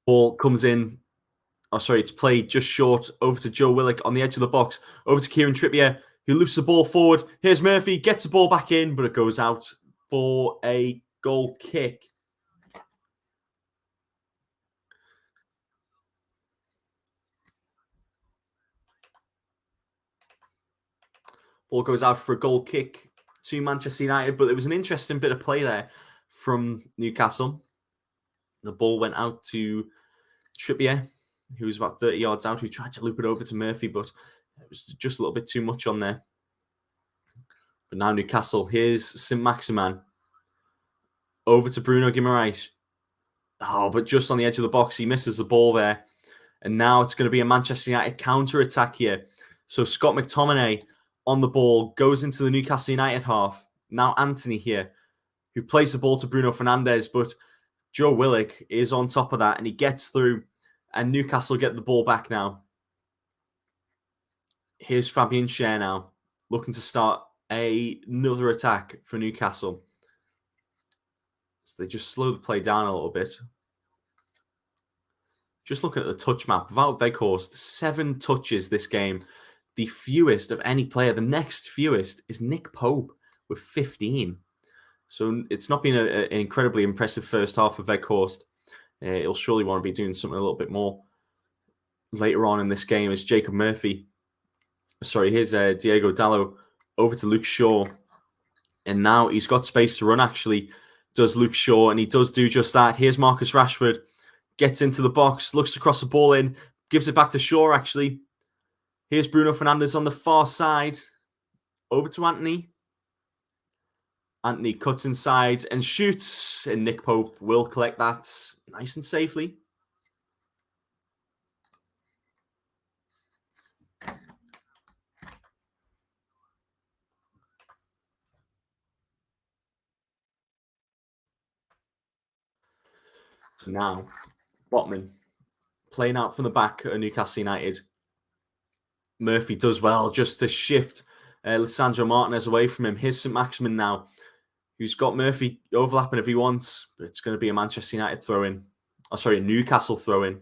Ball comes in. Oh, sorry, it's played just short over to Joe Willock on the edge of the box. Over to Kieran Trippier, who loops the ball forward. Here's Murphy, gets the ball back in, but it goes out for a goal kick. Ball goes out for a goal kick to Manchester United, but it was an interesting bit of play there from Newcastle. The ball went out to Trippier, who was about 30 yards out, who tried to loop it over to Murphy, but it was just a little bit too much on there. But now Newcastle, here's St. Maximin. Over to Bruno Guimaraes. Oh, but just on the edge of the box, he misses the ball there. And now it's going to be a Manchester United counter-attack here. So Scott McTominay on the ball, goes into the Newcastle United half. Now Anthony here, who plays the ball to Bruno Fernandes, but Joe Willock is on top of that, and he gets through, and Newcastle get the ball back now. Here's Fabian Schär now, looking to start another attack for Newcastle. So they just slow the play down a little bit. Just looking at the touch map, without Weghorst, 7 touches this game. The fewest of any player. The next fewest is Nick Pope with 15. So it's not been an incredibly impressive first half of Weghorst. He'll surely want to be doing something a little bit more later on in this game as Jacob Murphy. Sorry, here's Diego Dallo over to Luke Shaw. And now he's got space to run, actually, does Luke Shaw. And he does do just that. Here's Marcus Rashford. Gets into the box, looks across the ball in, gives it back to Shaw, actually. Here's Bruno Fernandes on the far side. Over to Anthony. Anthony cuts inside and shoots. And Nick Pope will collect that nice and safely. So now, Botman playing out from the back at Newcastle United. Murphy does well just to shift Lisandro Martinez away from him. Here's St. Maximin now, who's got Murphy overlapping if he wants, but it's going to be a Manchester United throw-in. Oh, sorry, a Newcastle throw-in.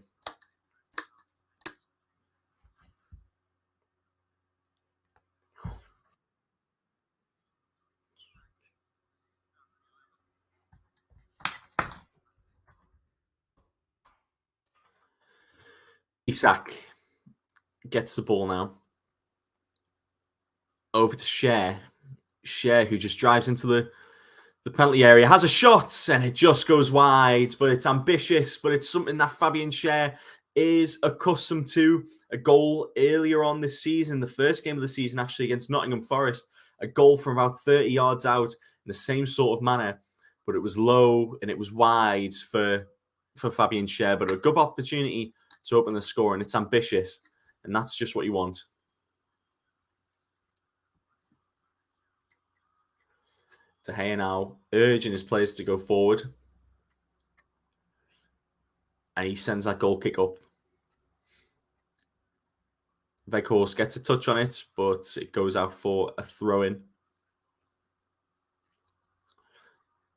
Isak gets the ball now. Over to Schär. Schär, who just drives into the penalty area, has a shot, and it just goes wide. But it's ambitious, but it's something that Fabian Schär is accustomed to. A goal earlier on this season, the first game of the season, actually, against Nottingham Forest. A goal from about 30 yards out in the same sort of manner. But it was low, and it was wide for Fabian Schär. But a good opportunity to open the score, and it's ambitious. And that's just what you want. De Gea now urging his players to go forward. And he sends that goal kick up. Weghorst gets a touch on it, but it goes out for a throw-in.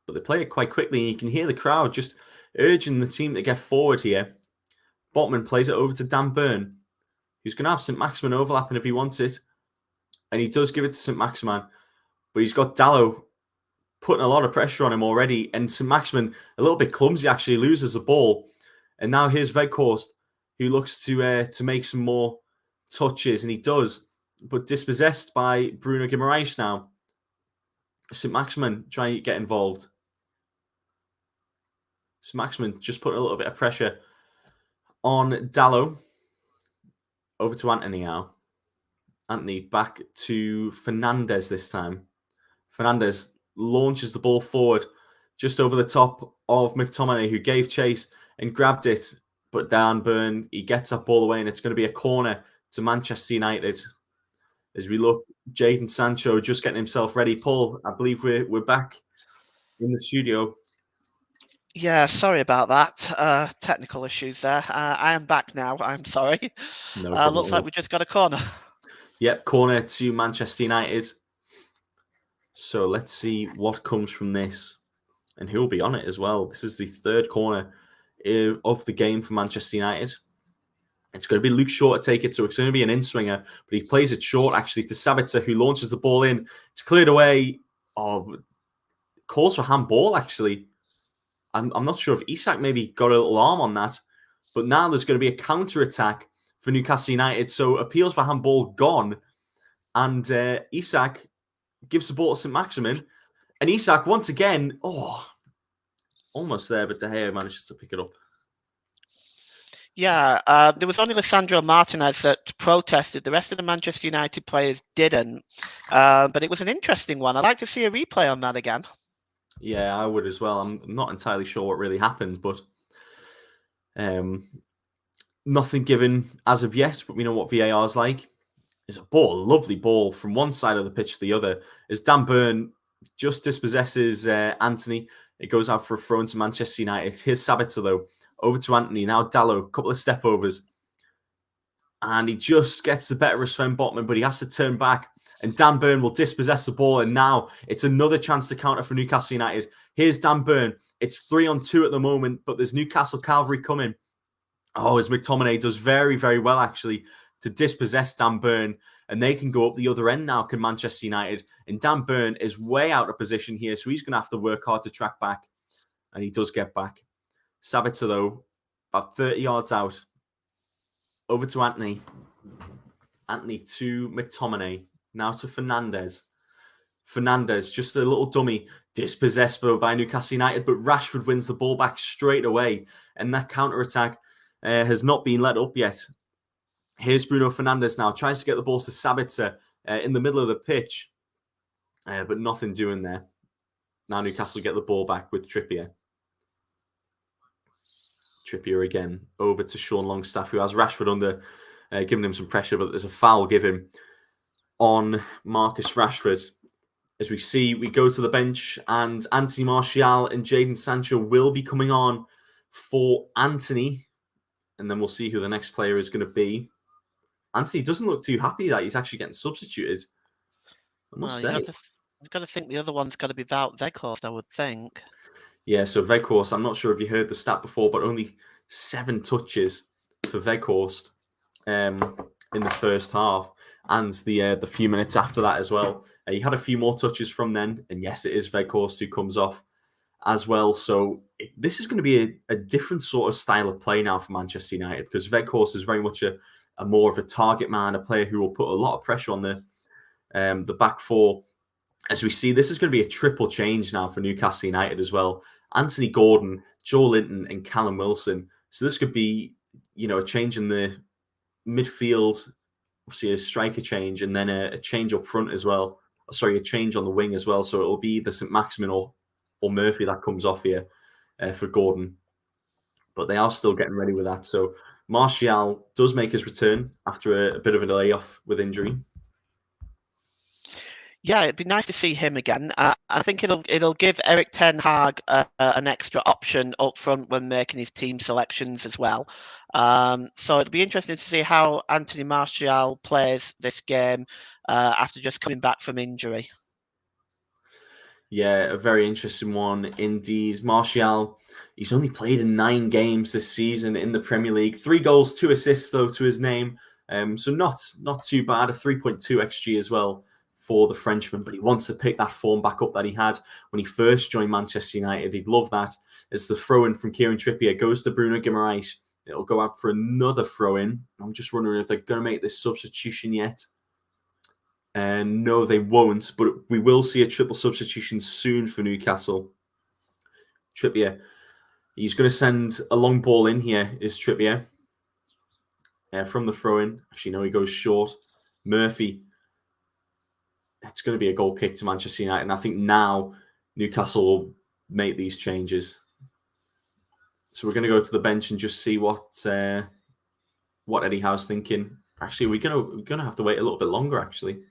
But they play it quite quickly, and you can hear the crowd just urging the team to get forward here. Botman plays it over to Dan Burn, who's going to have St. Maximin overlapping if he wants it. And he does give it to St. Maximin. But he's got Dallo putting a lot of pressure on him already. And St. Maximin, a little bit clumsy, actually loses the ball. And now here's Weghorst, who looks to make some more touches, and he does, but dispossessed by Bruno Guimaraes now. St. Maximin trying to get involved. St. Maximin just putting a little bit of pressure on Dallo. Over to Anthony now. Anthony back to Fernandez this time. Fernandez launches the ball forward just over the top of McTominay, who gave chase and grabbed it. But Dan Burn, he gets that ball away, and it's going to be a corner to Manchester United. As we look, Jadon Sancho just getting himself ready. Paul, I believe we're back in the studio. Yeah, sorry about that. Technical issues there. I am back now. I'm sorry. No problem. Looks like we just got a corner. Yep, corner to Manchester United. So let's see what comes from this and who will be on it as well. This is the third corner of the game for Manchester United. It's going to be Luke Shaw to take it, so it's going to be an in-swinger, but he plays it short, actually, to Sabitzer, who launches the ball in. It's cleared away. Oh, calls for handball, actually. I'm not sure if Isak maybe got a little arm on that, but now there's going to be a counter-attack for Newcastle United, so appeals for handball gone, and Isak gives the ball to St. Maximin, and Isak, once again, almost there, but De Gea manages to pick it up. Yeah, there was only Lisandro Martinez that protested. The rest of the Manchester United players didn't. But it was an interesting one. I'd like to see a replay on that again. Yeah, I would as well. I'm not entirely sure what really happened, but nothing given as of yet. But we know what VAR is like. It's a lovely ball from one side of the pitch to the other. As Dan Burn just dispossesses Anthony, it goes out for a throw into Manchester United. Here's Sabitzer, though. Over to Anthony. Now Dallo, a couple of step overs. And he just gets the better of Sven Botman, but he has to turn back. And Dan Burn will dispossess the ball. And now it's another chance to counter for Newcastle United. Here's Dan Burn. It's 3-on-2 at the moment, but there's Newcastle cavalry coming. Oh, as McTominay does very, very well, actually, to dispossess Dan Burn. And they can go up the other end now, can Manchester United. And Dan Burn is way out of position here, so he's going to have to work hard to track back. And he does get back. Sabitzer, though, about 30 yards out. Over to Anthony. Anthony to McTominay. Now to Fernandez. Fernandez, just a little dummy, dispossessed by Newcastle United, but Rashford wins the ball back straight away. And that counter-attack has not been let up yet. Here's Bruno Fernandes now. Tries to get the balls to Sabitzer in the middle of the pitch. But nothing doing there. Now Newcastle get the ball back with Trippier. Trippier again, over to Sean Longstaff, who has Rashford under, giving him some pressure, but there's a foul given on Marcus Rashford. As we see, we go to the bench, and Anthony Martial and Jadon Sancho will be coming on for Anthony, and then we'll see who the next player is going to be. Anthony doesn't look too happy that he's actually getting substituted, I must say. You've got to think the other one's got to be Wout Weghorst, I would think. Yeah, so Weghorst, I'm not sure if you heard the stat before, but only 7 touches for Weghorst in the first half, and the few minutes after that as well. He had a few more touches from then, and yes, it is Weghorst who comes off as well. So this is going to be a different sort of style of play now for Manchester United, because Weghorst is very much a more of a target man, a player who will put a lot of pressure on the back four. As we see, this is going to be a triple change now for Newcastle United as well. Anthony Gordon, Joe Linton, and Callum Wilson. So this could be, a change in the midfield, obviously a striker change, and then a change up front as well. Sorry, a change on the wing as well. So it'll be either St. Maximin or Murphy that comes off here for Gordon. But they are still getting ready with that. So Martial does make his return after a bit of a layoff with injury. Yeah, it'd be nice to see him again. I think it'll give Erik ten Hag an extra option up front when making his team selections as well. So it'll be interesting to see how Anthony Martial plays this game after just coming back from injury. Yeah, a very interesting one indeed. Martial, he's only played in 9 games this season in the Premier League. 3 goals, 2 assists though to his name. So not too bad. A 3.2 XG as well for the Frenchman, but he wants to pick that form back up that he had when he first joined Manchester United. He'd love that. As the throw-in from Kieran Trippier goes to Bruno Guimaraes, it'll go out for another throw-in. I'm just wondering if they're going to make this substitution yet. And no, they won't, but we will see a triple substitution soon for Newcastle. Trippier, he's going to send a long ball in here, is Trippier. From the throw-in. Actually, no, he goes short. Murphy. It's going to be a goal kick to Manchester United, and I think now Newcastle will make these changes. So we're going to go to the bench and just see what Eddie Howe's thinking. Actually, we're going to have to wait a little bit longer, actually.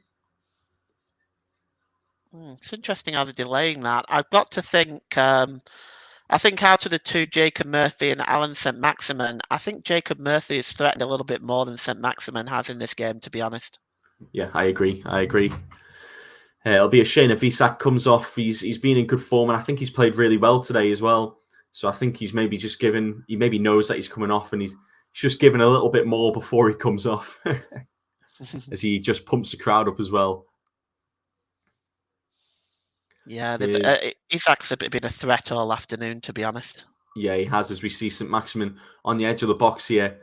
It's interesting how they're delaying that. I've got to think, I think out of the two, Jacob Murphy and Alan St. Maximin, I think Jacob Murphy is threatened a little bit more than St. Maximin has in this game, to be honest. Yeah, I agree. It'll be a shame if Isak comes off. He's been in good form, and I think he's played really well today as well. So I think he's maybe just given, he maybe knows that he's coming off, and he's just given a little bit more before he comes off, as he just pumps the crowd up as well. Yeah, Isak's been a threat all afternoon, to be honest. Yeah, he has, as we see St. Maximin on the edge of the box here.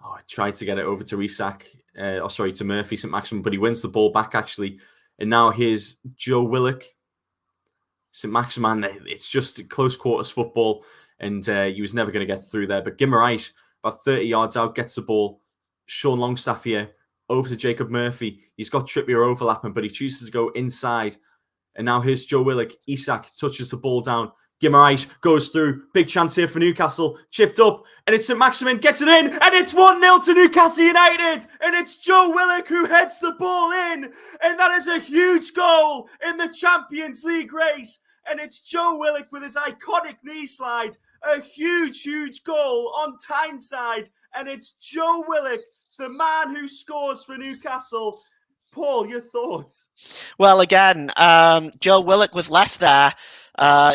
Oh, I tried to get it over to Isak, to Murphy, St. Maximin, but he wins the ball back, actually. And now here's Joe Willock. St. Maximin, it's just close quarters football, and he was never going to get through there. But Guimaraes, about 30 yards out, gets the ball. Sean Longstaff here, over to Jacob Murphy. He's got Trippier overlapping, but he chooses to go inside. And now here's Joe Willock. Isak touches the ball down. Guimaraes goes through. Big chance here for Newcastle. Chipped up. And it's St. Maximin. Gets it in. And it's 1-0 to Newcastle United. And it's Joe Willock who heads the ball in. And that is a huge goal in the Champions League race. And it's Joe Willock with his iconic knee slide. A huge, huge goal on Tyneside. And it's Joe Willock, the man who scores for Newcastle. Paul, your thoughts? Well, again, Joe Willock was left there.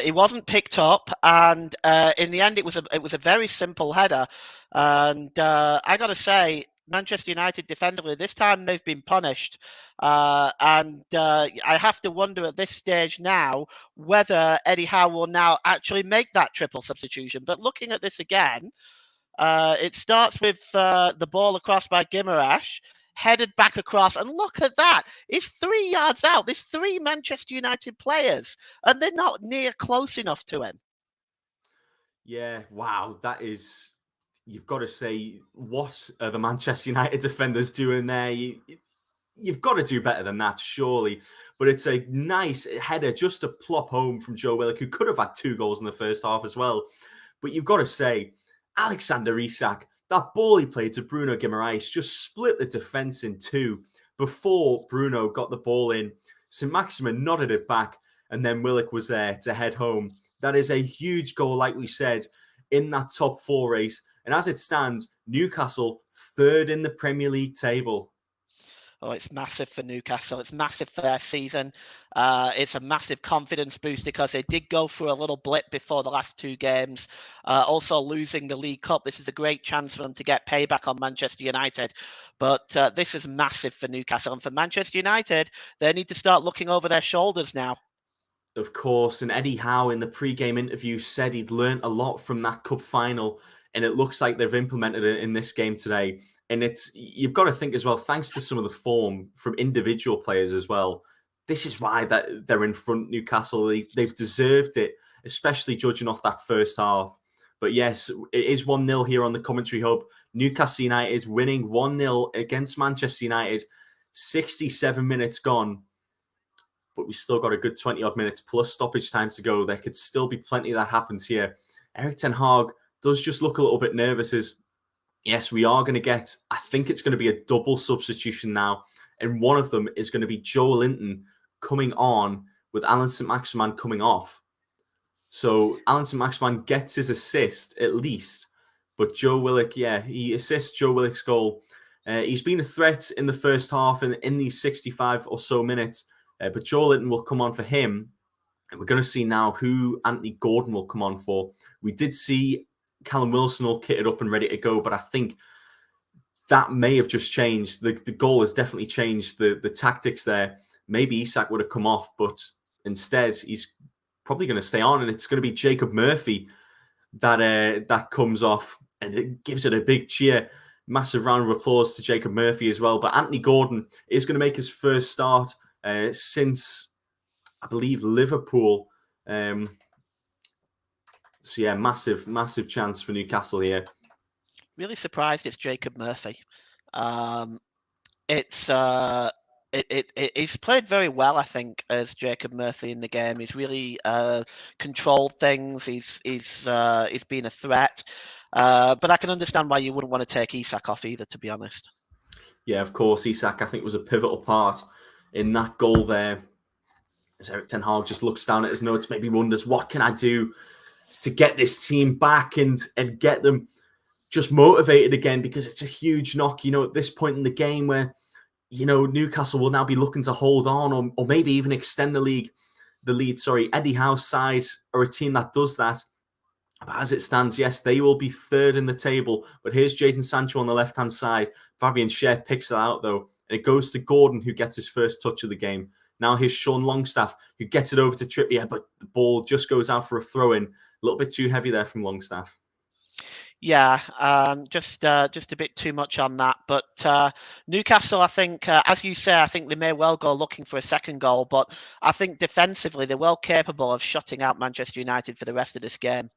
He wasn't picked up, and in the end, it was a very simple header. And I got to say, Manchester United defensively this time they've been punished, and I have to wonder at this stage now whether Eddie Howe will now actually make that triple substitution. But looking at this again, it starts with the ball across by Guimaraes, headed back across, and look at that. It's 3 yards out. There's 3 Manchester United players, and they're not near close enough to him. Yeah, wow. That is, you've got to say, what are the Manchester United defenders doing there? You've got to do better than that, surely. But it's a nice header just to plop home from Joe Willock, who could have had 2 goals in the first half as well. But you've got to say, Alexander Isak, that ball he played to Bruno Guimaraes just split the defence in 2 before Bruno got the ball in. St. Maximin nodded it back, and then Willock was there to head home. That is a huge goal, like we said, in that top 4 race. And as it stands, Newcastle 3rd in the Premier League table. Oh, it's massive for Newcastle. It's massive for their season. It's a massive confidence boost because they did go through a little blip before the last 2 games. Also losing the League Cup. This is a great chance for them to get payback on Manchester United. But this is massive for Newcastle. And for Manchester United, they need to start looking over their shoulders now. Of course. And Eddie Howe in the pre-game interview said he'd learnt a lot from that cup final. And it looks like they've implemented it in this game today. And you've got to think as well, thanks to some of the form from individual players as well, this is why that they're in front, Newcastle. They've deserved it, especially judging off that first half. But yes, it is 1-0 here on the commentary hub. Newcastle United is winning 1-0 against Manchester United. 67 minutes gone. But we still got a good 20-odd minutes plus stoppage time to go. There could still be plenty that happens here. Erik ten Hag does just look a little bit nervous as, yes, we are going to get, I think it's going to be a double substitution now. And one of them is going to be Joe Linton coming on with Alan St. Maximin coming off. So Alan St. Maximin gets his assist at least. But Joe Willock, yeah, he assists Joe Willock's goal. He's been a threat in the first half and in these 65 or so minutes. But Joe Linton will come on for him. And we're going to see now who Anthony Gordon will come on for. We did see Callum Wilson all kitted up and ready to go, but I think that may have just changed. The goal has definitely changed the tactics there. maybe Isak would have come off, but instead he's probably going to stay on, and it's going to be Jacob Murphy that comes off, and it gives it a big cheer. Massive round of applause to Jacob Murphy as well. But Anthony Gordon is going to make his first start since, I believe, Liverpool. So yeah, massive chance for Newcastle here. Really surprised it's Jacob Murphy. He's played very well, I think, as Jacob Murphy in the game. He's really controlled things. He's been a threat. But I can understand why you wouldn't want to take Isak off either, to be honest. Yeah, of course, Isak, I think, was a pivotal part in that goal there. As Erik ten Hag just looks down at his notes, maybe wonders, what can I do to get this team back and get them just motivated again? Because it's a huge knock, at this point in the game where, Newcastle will now be looking to hold on or maybe even extend the lead. Eddie Howe's side are a team that does that. But as it stands, yes, they will be third in the table. But here's Jadon Sancho on the left-hand side. Fabian Schär picks it out, though. And it goes to Gordon, who gets his first touch of the game. Now here's Sean Longstaff, who gets it over to Trippier, but the ball just goes out for a throw-in. A little bit too heavy there from Longstaff. Yeah, just a bit too much on that. But Newcastle, I think, as you say, I think they may well go looking for a second goal. But I think defensively, they're well capable of shutting out Manchester United for the rest of this game.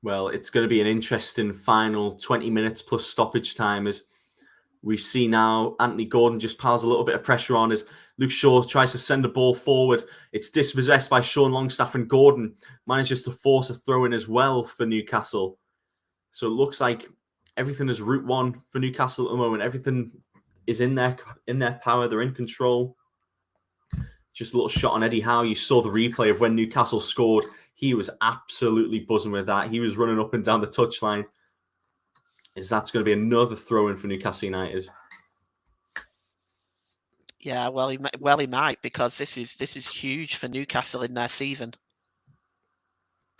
Well, it's going to be an interesting final 20 minutes plus stoppage time as we see now Anthony Gordon just piles a little bit of pressure on as Luke Shaw tries to send the ball forward. It's dispossessed by Sean Longstaff, and Gordon manages to force a throw-in as well for Newcastle. So it looks like everything is Route 1 for Newcastle at the moment. Everything is in their power. They're in control. Just a little shot on Eddie Howe. You saw the replay of when Newcastle scored. He was absolutely buzzing with that. He was running up and down the touchline. Is that's going to be another throw-in for Newcastle United? Yeah, well, he might, because this is huge for Newcastle in their season.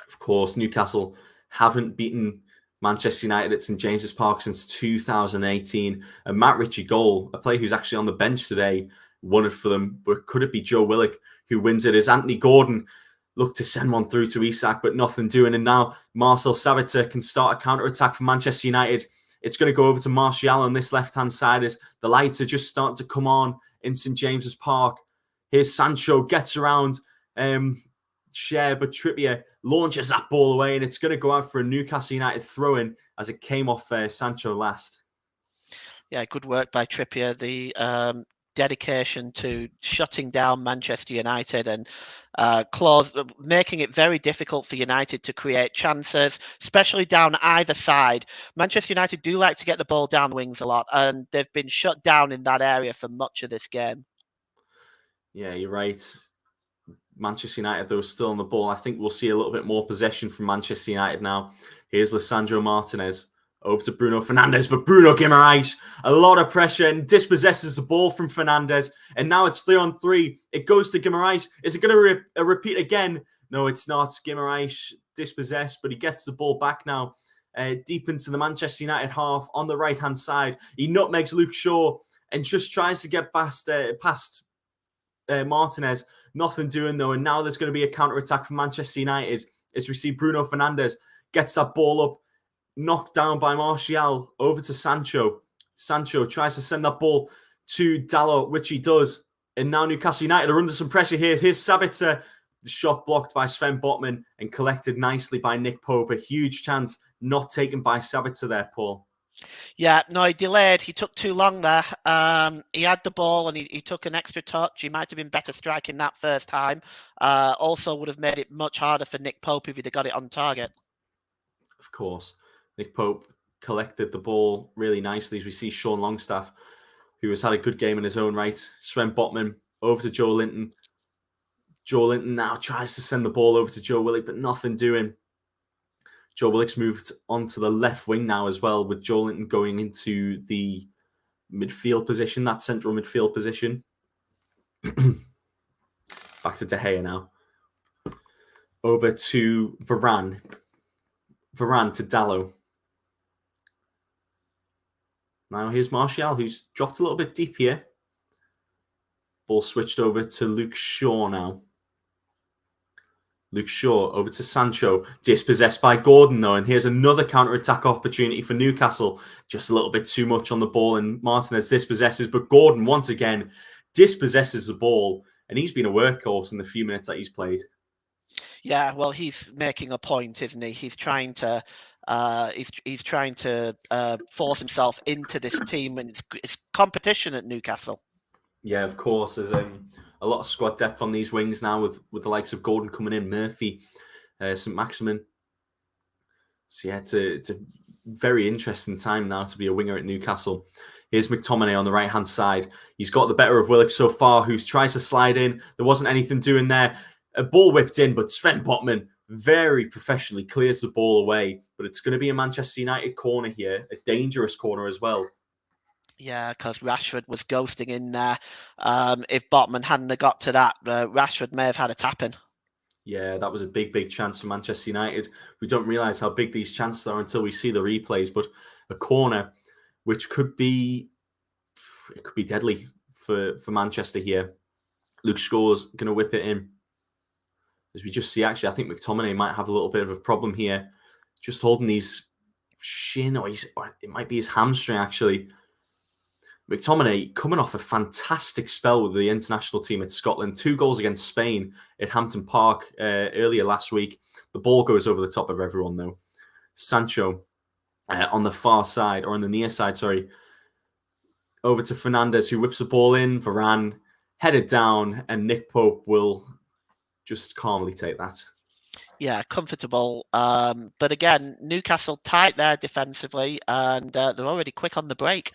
Of course, Newcastle haven't beaten Manchester United at St James's Park since 2018. And Matt Ritchie goal, a player who's actually on the bench today, won it for them. But could it be Joe Willock who wins it? As Anthony Gordon looked to send one through to Isak, but nothing doing. And now Marcel Sabitzer can start a counter-attack for Manchester United. It's going to go over to Martial on this left-hand side as the lights are just starting to come on in St James's Park. Here's Sancho, gets around Schär, but Trippier launches that ball away, and it's going to go out for a Newcastle United throw-in as it came off Sancho last. Yeah, good work by Trippier. The dedication to shutting down Manchester United and making it very difficult for United to create chances, especially down either side. Manchester United do like to get the ball down the wings a lot, and they've been shut down in that area for much of this game. Yeah, you're right. Manchester United, though, still on the ball. I think we'll see a little bit more possession from Manchester United now. Here's Lisandro Martinez over to Bruno Fernandes, but Bruno Guimaraes, a lot of pressure, and dispossesses the ball from Fernandes. And now it's 3-on-3. It goes to Guimaraes. Is it going to repeat again? No, it's not. Guimaraes dispossessed, but he gets the ball back now, deep into the Manchester United half on the right-hand side. He nutmegs Luke Shaw and just tries to get past Martinez. Nothing doing, though, and now there's going to be a counter-attack from Manchester United as we see Bruno Fernandes gets that ball up, knocked down by Martial, over to Sancho. Sancho tries to send that ball to Dalot, which he does, and now Newcastle United are under some pressure here. Here's Sabitzer, the shot blocked by Sven Botman and collected nicely by Nick Pope. A huge chance not taken by Sabitzer there, Paul. Yeah, no, he delayed. He took too long there. He had the ball and he took an extra touch. He might have been better striking that first time. Also would have made it much harder for Nick Pope if he'd have got it on target. Of course. Nick Pope collected the ball really nicely as we see Sean Longstaff, who has had a good game in his own right. Sven Botman over to Joe Linton. Joe Linton now tries to send the ball over to Joe Willock, but nothing doing. Joe Willock's moved onto the left wing now as well, with Joe Linton going into the midfield position, that central midfield position. Back to De Gea now. Over to Varane. Varane to Dalot. Now here's Martial, who's dropped a little bit deep here. Ball switched over to Luke Shaw now. Luke Shaw over to Sancho, dispossessed by Gordon though, and here's another counter-attack opportunity for Newcastle. Just a little bit too much on the ball, and Martinez dispossesses, but Gordon once again dispossesses the ball, and he's been a workhorse in the few minutes that he's played. Yeah, well, he's making a point, isn't he? He's trying to force himself into this team, and it's competition at Newcastle. Yeah, of course. There's a lot of squad depth on these wings now with the likes of Gordon coming in, Murphy, St. Maximin. So yeah, it's a very interesting time now to be a winger at Newcastle. Here's McTominay on the right-hand side. He's got the better of Willock so far, who tries to slide in. There wasn't anything doing there. A ball whipped in, but Sven Botman very professionally clears the ball away. But it's going to be a Manchester United corner here, a dangerous corner as well. Yeah, because Rashford was ghosting in there. If Botman hadn't have got to that, Rashford may have had a tap-in. Yeah, that was a big, big chance for Manchester United. We don't realise how big these chances are until we see the replays. But a corner, which could be deadly for Manchester here. Luke Shaw's going to whip it in. As we just see, actually, I think McTominay might have a little bit of a problem here. Just holding his shin, or it might be his hamstring, actually. McTominay coming off a fantastic spell with the international team at Scotland. 2 goals against Spain at Hampton Park earlier last week. The ball goes over the top of everyone, though. Sancho on the far side, or on the near side, sorry. Over to Fernandes, who whips the ball in. Varane headed down, and Nick Pope will just calmly take that. Yeah, comfortable. But again, Newcastle tight there defensively, and they're already quick on the break.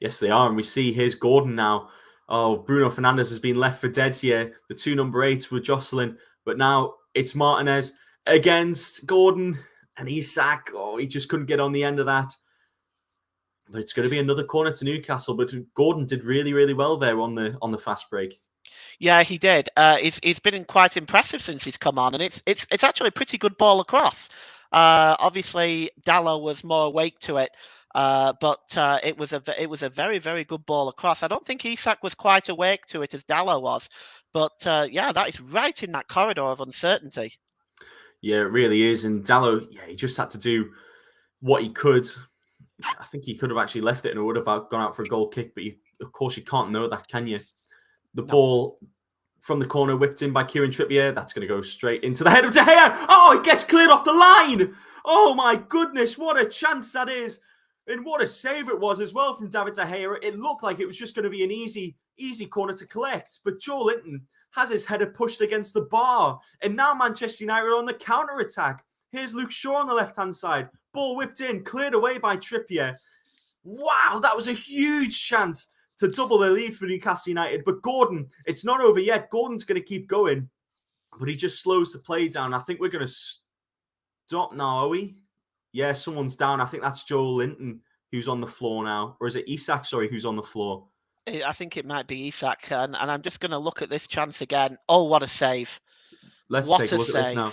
Yes, they are. And we see here's Gordon now. Oh, Bruno Fernandes has been left for dead here. The 2 number 8s were jostling. But now it's Martinez against Gordon. And Isak, he just couldn't get on the end of that. But it's going to be another corner to Newcastle. But Gordon did really, really well there on the fast break. Yeah, he did. He's been quite impressive since he's come on, and it's actually a pretty good ball across. Obviously, Dallo was more awake to it. But it was a very, very good ball across. I don't think Isak was quite awake to it as Dallo was, but yeah, that is right in that corridor of uncertainty. Yeah, it really is. And Dallo, yeah, he just had to do what he could. I think he could have actually left it and it would have gone out for a goal kick, but of course you can't know that, can you? The ball from the corner whipped in by Kieran Trippier. That's going to go straight into the head of De Gea. Oh, it gets cleared off the line. Oh my goodness, what a chance that is. And what a save it was as well from David De Gea. It looked like it was just going to be an easy corner to collect. But Joe Linton has his header pushed against the bar. And now Manchester United are on the counter-attack. Here's Luke Shaw on the left-hand side. Ball whipped in, cleared away by Trippier. Wow, that was a huge chance to double the lead for Newcastle United. But Gordon, it's not over yet. Gordon's going to keep going. But he just slows the play down. I think we're going to stop now, are we? Yeah, someone's down. I think that's Joel Linton who's on the floor now. Or is it Isak, sorry, who's on the floor? I think it might be Isak. And I'm just going to look at this chance again. Oh, what a save. Let's take a look at this now.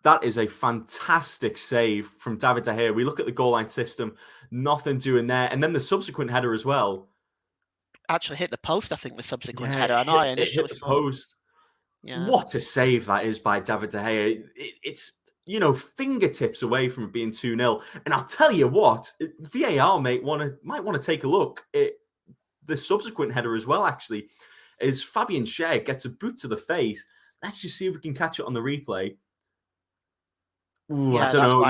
That is a fantastic save from David De Gea. We look at the goal line system. Nothing doing there. And then the subsequent header as well. Actually hit the post, I think, the subsequent header. I know I initially hit the post. Yeah. What a save that is by David De Gea. It's fingertips away from being 2-0. And I'll tell you what, VAR might want to take a look at the subsequent header as well, actually, as Fabian Schär gets a boot to the face. Let's just see if we can catch it on the replay. Ooh, yeah, I don't know.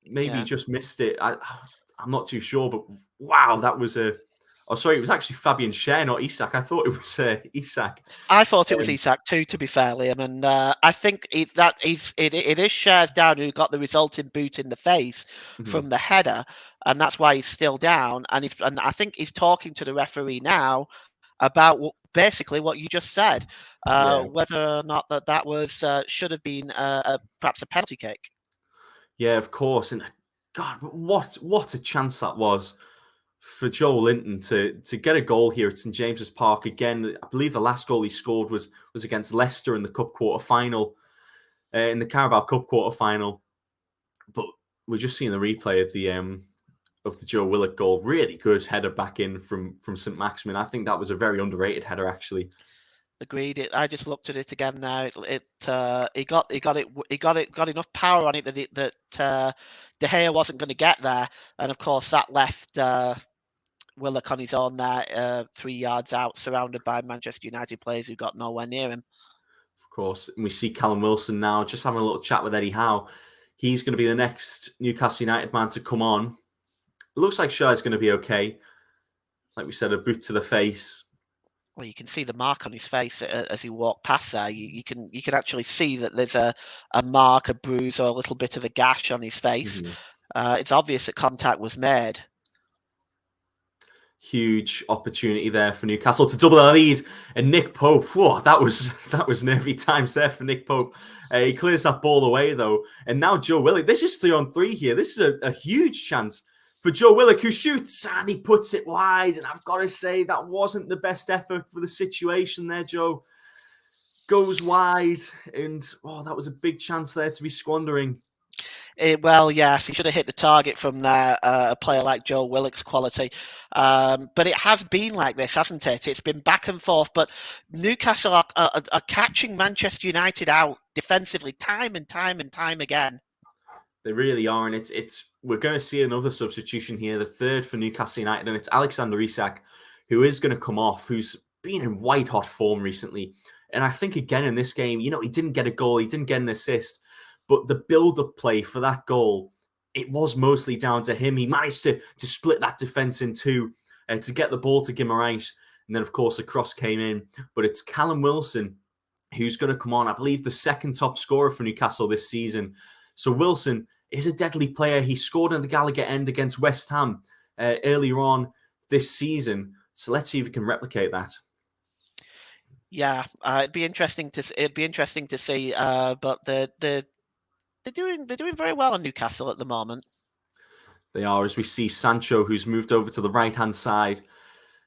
Maybe he just missed it. I'm not too sure, but wow, that was a... Oh, sorry, it was actually Fabian Schär, not Isak. I thought it was Isak. I thought it was Isak too, to be fair, Liam. And I think it is Schär's down who got the resulting boot in the face from the header, and that's why he's still down. And I think he's talking to the referee now about basically what you just said, whether or not that was should have been perhaps a penalty kick. Yeah, of course. And God, what a chance that was for Joe Linton to get a goal here at St James's Park. Again, I believe the last goal he scored was against Leicester in the Cup quarter-final, in the Carabao Cup quarter-final. But we're just seeing the replay of of the Joe Willock goal. Really good header back in from St. Maximin. I think that was a very underrated header, actually. Agreed. I just looked at it again now. He got enough power on it that De Gea wasn't going to get there, and of course that left Willock on his own there, 3 yards out, surrounded by Manchester United players who got nowhere near him. Of course, and we see Callum Wilson now just having a little chat with Eddie Howe. He's going to be the next Newcastle United man to come on. It looks like Shaw's going to be okay. Like we said, a boot to the face. Well, you can see the mark on his face as he walked past there. You can actually see that there's a mark, a bruise, or a little bit of a gash on his face. Mm-hmm. It's obvious that contact was made. Huge opportunity there for Newcastle to double their lead, and Nick Pope. Whoa, that was nervy times there for Nick Pope. He clears that ball away though, and now Joe Willock. This is 3-on-3 here. This is a huge chance for Joe Willock, who shoots and he puts it wide. And I've got to say that wasn't the best effort for the situation there. Joe goes wide, and that was a big chance there to be squandering. Well, yes, he should have hit the target from there, a player like Joe Willock's quality. But it has been like this, hasn't it? It's been back and forth, but Newcastle are catching Manchester United out defensively time and time and time again. They really are, and we're going to see another substitution here, the third for Newcastle United, and it's Alexander Isak, who is going to come off, who's been in white-hot form recently. And I think, again, in this game, he didn't get a goal, he didn't get an assist, but the build-up play for that goal, it was mostly down to him. He managed to split that defence in two to get the ball to Guimaraes. And then, of course, the cross came in. But it's Callum Wilson who's going to come on, I believe, the second top scorer for Newcastle this season. So Wilson is a deadly player. He scored in the Gallagher end against West Ham earlier on this season. So let's see if we can replicate that. Yeah, it'd be interesting to see. But they're doing very well in Newcastle at the moment. They are, as we see Sancho, who's moved over to the right-hand side.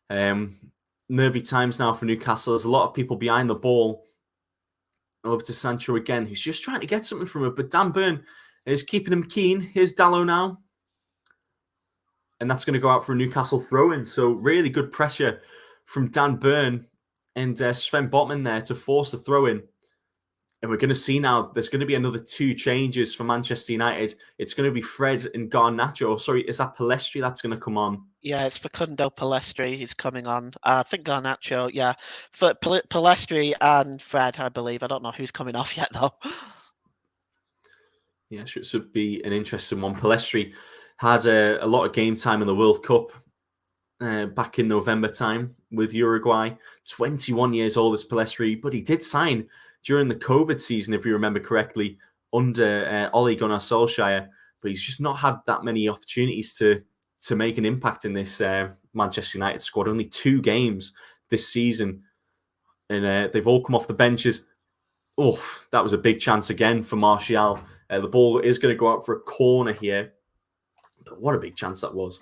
Nervy times now for Newcastle. There's a lot of people behind the ball. Over to Sancho again, who's just trying to get something from it. But Dan Burn is keeping him keen. Here's Dallo now. And that's going to go out for a Newcastle throw-in. So really good pressure from Dan Burn and Sven Botman there to force the throw-in. And we're going to see now, there's going to be another 2 changes for Manchester United. It's going to be Fred and Garnacho. Sorry, is that Palestri that's going to come on? Yeah, it's Facundo Palestri. He's coming on. I think Garnacho, yeah. For Palestri and Fred, I believe. I don't know who's coming off yet, though. Yeah, should be an interesting one. Palestri had a lot of game time in the World Cup back in November time with Uruguay. 21 years old is Palestri, but he did sign during the COVID season, if you remember correctly, under Ole Gunnar Solskjaer. But he's just not had that many opportunities to make an impact in this Manchester United squad. Only 2 games this season, and they've all come off the benches. Oh, that was a big chance again for Martial. The ball is going to go out for a corner here. But what a big chance that was.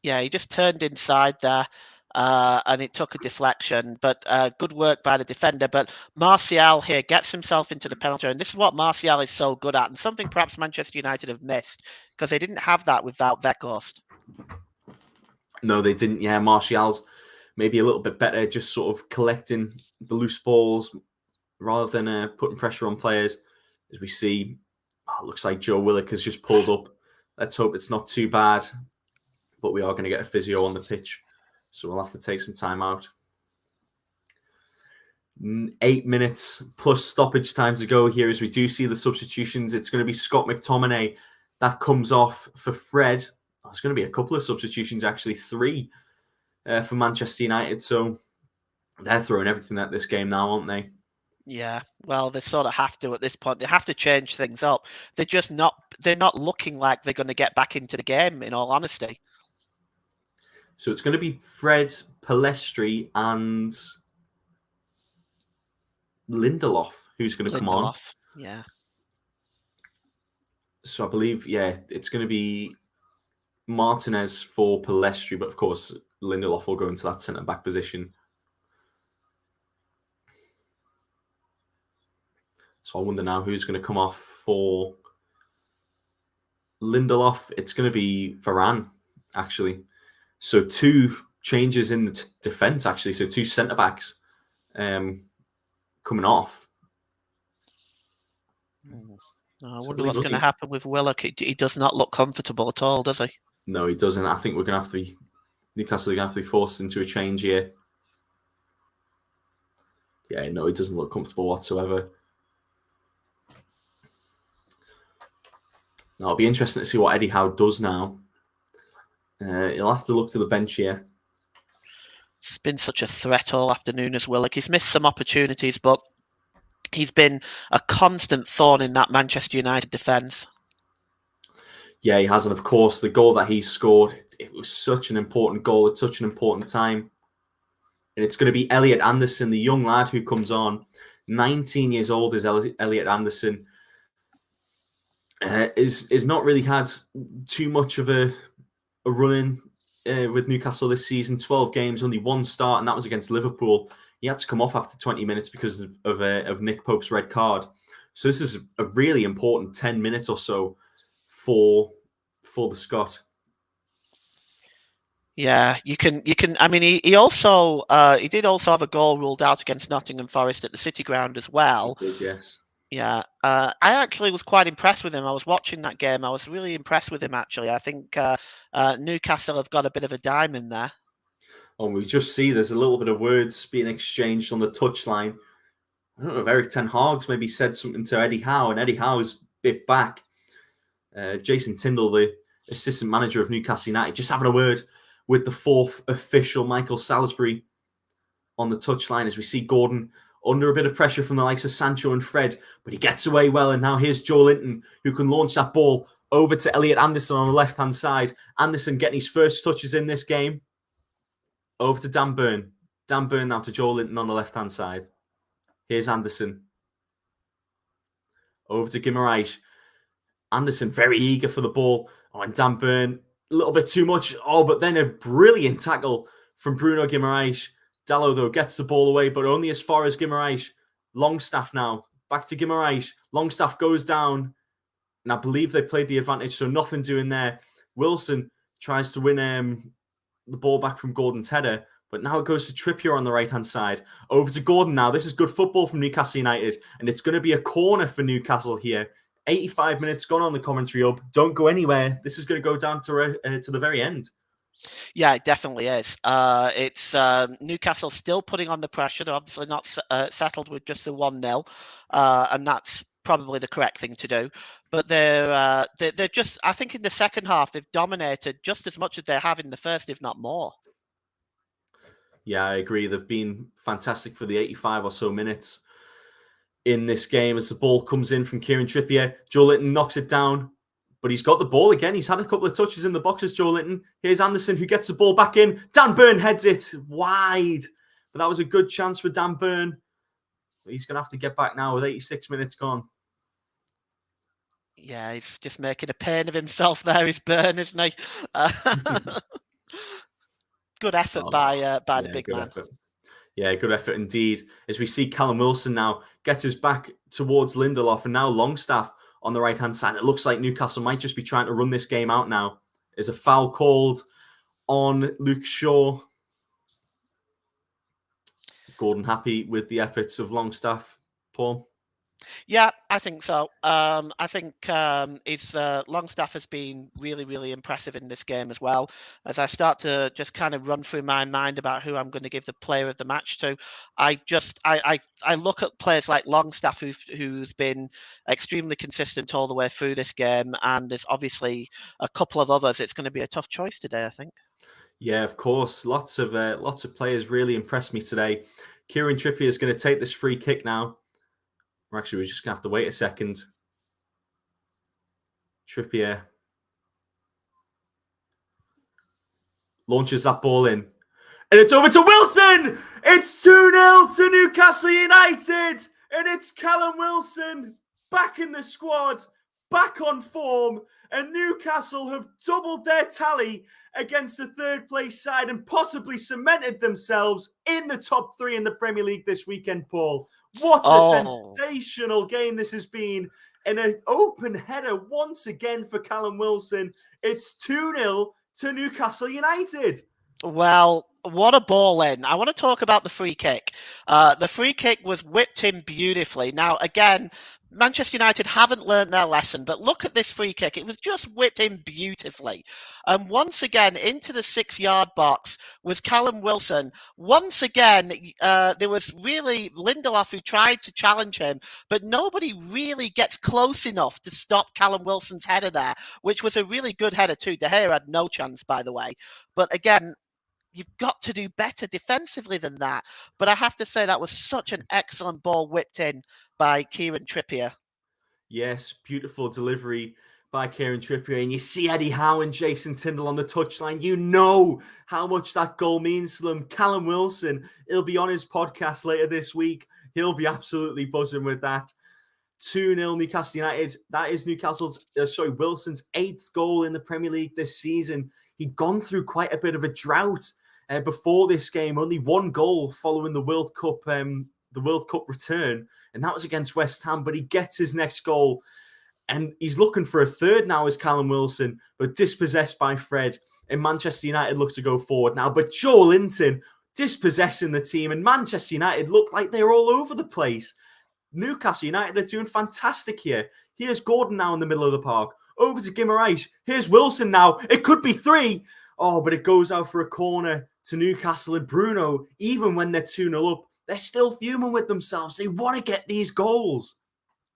Yeah, he just turned inside there. And it took a deflection, but good work by the defender. But Martial here gets himself into the penalty area, and this is what Martial is so good at, and something perhaps Manchester United have missed, because they didn't have that without Weghorst. No, they didn't. Yeah, Martial's maybe a little bit better, just sort of collecting the loose balls rather than putting pressure on players. As we see, it looks like Joe Willock has just pulled up. Let's hope it's not too bad, but we are going to get a physio on the pitch. So we'll have to take some time out. 8 minutes plus stoppage time to go here as we do see the substitutions. It's going to be Scott McTominay that comes off for Fred. It's going to be a couple of substitutions, actually 3 for Manchester United. So they're throwing everything at this game now, aren't they? Yeah, well, they sort of have to at this point. They have to change things up. They're not looking like they're going to get back into the game, in all honesty. So it's going to be Fred, Palestri, and Lindelof who's going to come on. Yeah. So I believe, it's going to be Martinez for Palestri, but of course, Lindelof will go into that centre-back position. So I wonder now who's going to come off for Lindelof. It's going to be Varane, actually. So 2 changes in the defence, actually. So 2 centre-backs coming off. I So wonder really what's going to lucky. happen with Willock. He does not look comfortable at all, does he? No, he doesn't. I think we're going to have to be... Newcastle are going to have to be forced into a change here. Yeah, no, he doesn't look comfortable whatsoever. Now, it'll be interesting to see what Eddie Howe does now. He'll have to look to the bench here. It's been such a threat all afternoon as Willock. He's missed some opportunities, but he's been a constant thorn in that Manchester United defence. Yeah, he has. And of course, the goal that he scored, it was such an important goal at such an important time. And it's going to be Elliot Anderson, the young lad who comes on. 19 years old is Elliot Anderson. Is not really had too much of a run in with Newcastle this season. 12 games, only 1 start, and that was against Liverpool. He had to come off after 20 minutes because of Nick Pope's red card. So this is a really important 10 minutes or so for the Scot. Yeah, you can. I mean, he also he did also have a goal ruled out against Nottingham Forest at the City Ground as well. He did, yes. Yeah, I actually was quite impressed with him. I was watching that game. I was really impressed with him, actually. I think Newcastle have got a bit of a dime in there. And we just see there's a little bit of words being exchanged on the touchline. I don't know if Eric Ten Hag's maybe said something to Eddie Howe, and Eddie Howe's bit back. Jason Tindall, the assistant manager of Newcastle United, just having a word with the 4th official, Michael Salisbury, on the touchline as we see Gordon under a bit of pressure from the likes of Sancho and Fred, but he gets away well. And now here's Joe Linton, who can launch that ball over to Elliot Anderson on the left-hand side. Anderson getting his first touches in this game. Over to Dan Burn. Dan Burn now to Joe Linton on the left-hand side. Here's Anderson. Over to Guimaraes. Anderson very eager for the ball. Oh, and Dan Burn, a little bit too much. Oh, but then a brilliant tackle from Bruno Guimaraes. Dallo, though, gets the ball away, but only as far as Guimaraes. Longstaff now. Back to Guimaraes. Longstaff goes down. And I believe they played the advantage, so nothing doing there. Wilson tries to win the ball back from Gordon's header, but now it goes to Trippier on the right-hand side. Over to Gordon now. This is good football from Newcastle United, and it's going to be a corner for Newcastle here. 85 minutes gone on the commentary hub. Don't go anywhere. This is going to go down to the very end. Yeah, it definitely is. It's Newcastle still putting on the pressure. They're obviously not settled with just the 1-0, and that's probably the correct thing to do. But they're just, I think in the second half, they've dominated just as much as they have in the first, if not more. Yeah, I agree. They've been fantastic for the 85 or so minutes in this game as the ball comes in from Kieran Trippier. Joe Linton knocks it down, but he's got the ball again. He's had a couple of touches in the boxes, Joe Linton. Here's Anderson, who gets the ball back in. Dan Burn heads it wide. But that was a good chance for Dan Burn. He's going to have to get back now with 86 minutes gone. Yeah, he's just making a pain of himself there. He's Burn, isn't he? Good effort by the big man. Effort. Yeah, good effort indeed. As we see Callum Wilson now gets his back towards Lindelof, and now Longstaff on the right-hand side. It looks like Newcastle might just be trying to run this game out now. There's a foul called on Luke Shaw. Gordon happy with the efforts of Longstaff, Paul? Yeah, I think so. I think Longstaff has been really, really impressive in this game as well. As I start to just kind of run through my mind about who I'm going to give the player of the match to, I look at players like Longstaff, who's been extremely consistent all the way through this game, and there's obviously a couple of others. It's going to be a tough choice today, I think. Yeah, of course. Lots of players really impressed me today. Kieran Trippier is going to take this free kick now. Or actually, we're just going to have to wait a second. Trippier launches that ball in. And it's over to Wilson! It's 2-0 to Newcastle United! And it's Callum Wilson back in the squad, back on form. And Newcastle have doubled their tally against the third place side and possibly cemented themselves in the top 3 in the Premier League this weekend, Paul. What a sensational game this has been. And an open header once again for Callum Wilson. It's 2-0 to Newcastle United. Well, what a ball in. I want to talk about the free kick. The free kick was whipped in beautifully. Now, again, Manchester United haven't learned their lesson, but look at this free kick. It was just whipped in beautifully. And once again, into the 6-yard box was Callum Wilson. Once again, there was really Lindelof who tried to challenge him, but nobody really gets close enough to stop Callum Wilson's header there, which was a really good header too. De Gea had no chance, by the way. But again, you've got to do better defensively than that. But I have to say that was such an excellent ball whipped in by Kieran Trippier. Yes, beautiful delivery by Kieran Trippier. And you see Eddie Howe and Jason Tyndall on the touchline. You know how much that goal means to them. Callum Wilson, he'll be on his podcast later this week. He'll be absolutely buzzing with that. 2-0 Newcastle United. That is Wilson's 8th goal in the Premier League this season. He'd gone through quite a bit of a drought before this game. Only 1 goal following the World Cup return, and that was against West Ham. But he gets his next goal, and he's looking for a third now as Callum Wilson, but dispossessed by Fred. And Manchester United look to go forward now, but Joe Linton dispossessing the team, and Manchester United look like they're all over the place. Newcastle United are doing fantastic here. Here's Gordon now in the middle of the park. Over to Guimaraes. Here's Wilson now. It could be 3. Oh, but it goes out for a corner to Newcastle. And Bruno, even when they're 2-0 up, they're still fuming with themselves. They want to get these goals.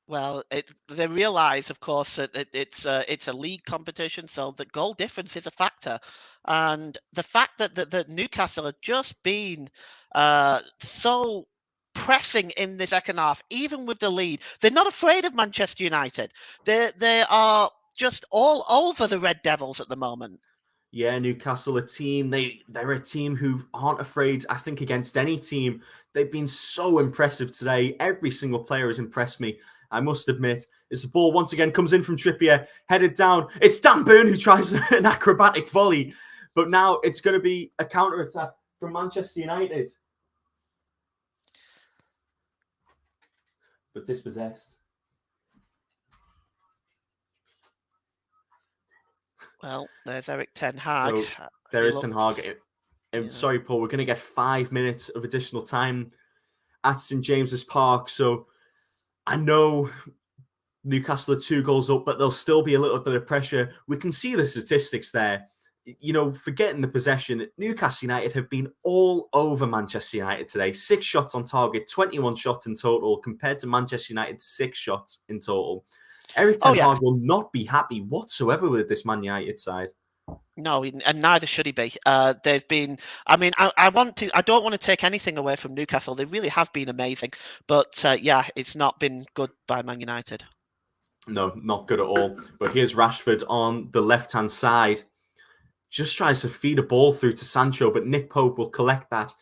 Well, they realise, of course, that it's a league competition, so the goal difference is a factor. And the fact that Newcastle have just been so pressing in the second half, even with the lead. They're not afraid of Manchester United. They are just all over the Red Devils at the moment. Yeah, Newcastle, a team, they're a team who aren't afraid, I think, against any team. They've been so impressive today. Every single player has impressed me, I must admit. As the ball once again comes in from Trippier, headed down. It's Dan Burn who tries an acrobatic volley. But now it's going to be a counter-attack from Manchester United. But dispossessed. Well, there's Eric Ten Hag. So there is Ten Hag. Sorry, Paul, we're going to get 5 minutes of additional time at St. James's Park. So I know Newcastle are 2 goals up, but there'll still be a little bit of pressure. We can see the statistics there. You know, forgetting the possession, Newcastle United have been all over Manchester United today. 6 shots on target, 21 shots in total, compared to Manchester United's 6 shots in total. Eric Ten Hag will not be happy whatsoever with this Man United side. No, and neither should he be. They've been. I mean, I don't want to take anything away from Newcastle. They really have been amazing, but it's not been good by Man United. No, not good at all. But here's Rashford on the left-hand side. Just tries to feed a ball through to Sancho, but Nick Pope will collect that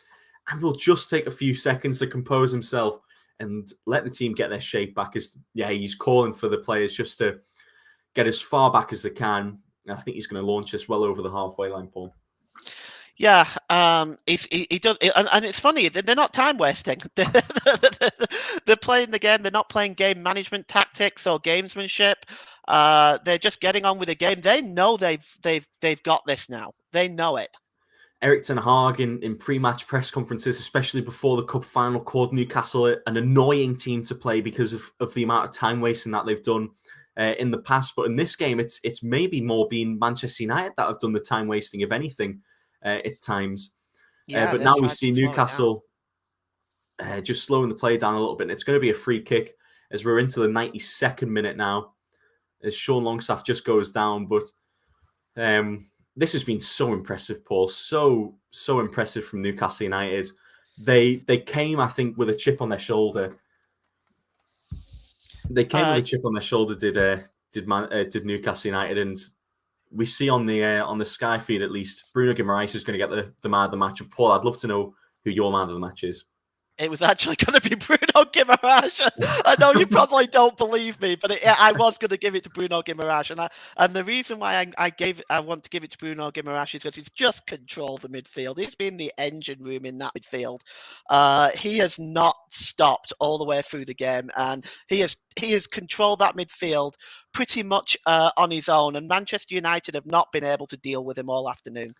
and will just take a few seconds to compose himself and let the team get their shape back. He's calling for the players just to get as far back as they can. And I think he's going to launch us well over the halfway line, Paul. Yeah, he does, and it's funny. They're not time wasting. They're playing the game. They're not playing game management tactics or gamesmanship. They're just getting on with the game. They know they've got this now. They know it. Eric Ten Hag in pre-match press conferences, especially before the cup final, called Newcastle an annoying team to play because of the amount of time wasting that they've done in the past. But in this game, it's maybe more been Manchester United that have done the time wasting, if anything, at times. But now we see Newcastle just slowing the play down a little bit. And it's going to be a free kick as we're into the 92nd minute now, as Sean Longstaff just goes down. But this has been so impressive, Paul. So impressive from Newcastle United. They came, I think, with a chip on their shoulder. They came with a chip on their shoulder. Did Newcastle United, and we see on the Sky feed at least, Bruno Guimaraes is going to get the man of the match. And Paul, I'd love to know who your man of the match is. It was actually going to be Bruno Guimaraes. I know you probably don't believe me, but I was going to give it to Bruno Guimaraes, and the reason why I want to give it to Bruno Guimaraes is because he's just controlled the midfield. He's been the engine room in that midfield. He has not stopped all the way through the game, and he has controlled that midfield pretty much on his own. And Manchester United have not been able to deal with him all afternoon.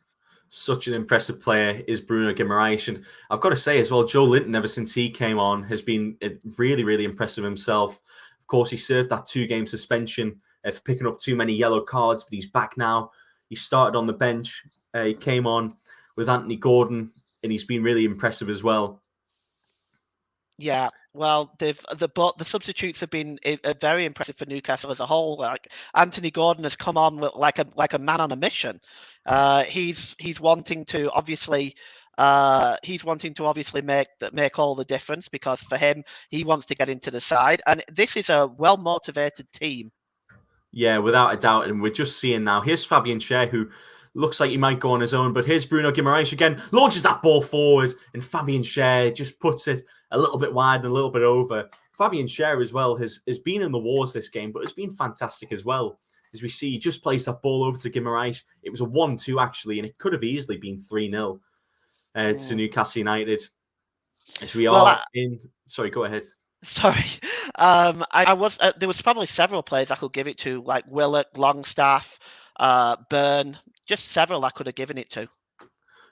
Such an impressive player is Bruno Guimaraes. And I've got to say as well, Joe Linton, ever since he came on, has been really, really impressive himself. Of course, he served that 2-game suspension for picking up too many yellow cards, but he's back now. He started on the bench. He came on with Anthony Gordon, and he's been really impressive as well. Yeah, well, the substitutes have been very impressive for Newcastle as a whole. Like Anthony Gordon has come on like a man on a mission. He's wanting to obviously make all the difference, because for him, he wants to get into the side, and this is a well motivated team. Yeah, without a doubt, and we're just seeing now. Here's Fabian Schär, who looks like he might go on his own, but here's Bruno Guimaraes again, launches that ball forward, and Fabian Schär just puts it a little bit wide and a little bit over. Fabian Schär as well has been in the wars this game, but has been fantastic as well. As we see, he just plays that ball over to Guimaraes. It was a 1-2 actually, and it could have easily been 3-0 to Newcastle United. As we are in... Sorry, go ahead. Sorry, there was probably several players I could give it to, like Willock, Longstaff, Byrne, just several I could have given it to.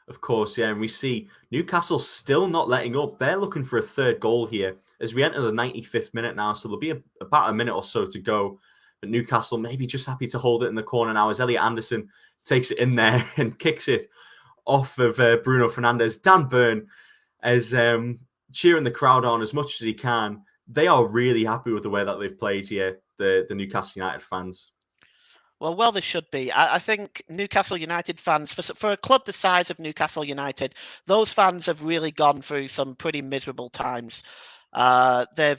Of course, yeah, and we see Newcastle still not letting up. They're looking for a third goal here as we enter the 95th minute now, so there'll be about a minute or so to go. But Newcastle maybe just happy to hold it in the corner now as Elliot Anderson takes it in there and kicks it off of Bruno Fernandes. Dan Byrne is cheering the crowd on as much as he can. They are really happy with the way that they've played here, the Newcastle United fans. Well, they should be. I think Newcastle United fans, for a club the size of Newcastle United, those fans have really gone through some pretty miserable times. They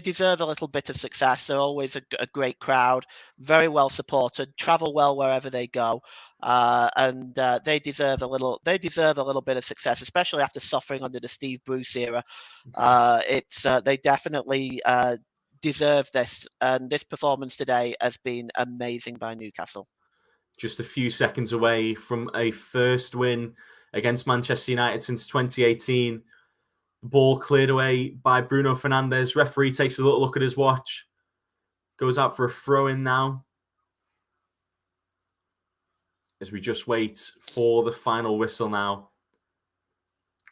deserve a little bit of success. They're always a great crowd, very well supported, travel well wherever they go, and they deserve a little bit of success, especially after suffering under the Steve Bruce era. They definitely deserve this, and this performance today has been amazing by Newcastle. Just a few seconds away from a first win against Manchester United since 2018. The ball cleared away by Bruno Fernandes. Referee takes a little look at his watch. Goes out for a throw-in now. As we just wait for the final whistle now.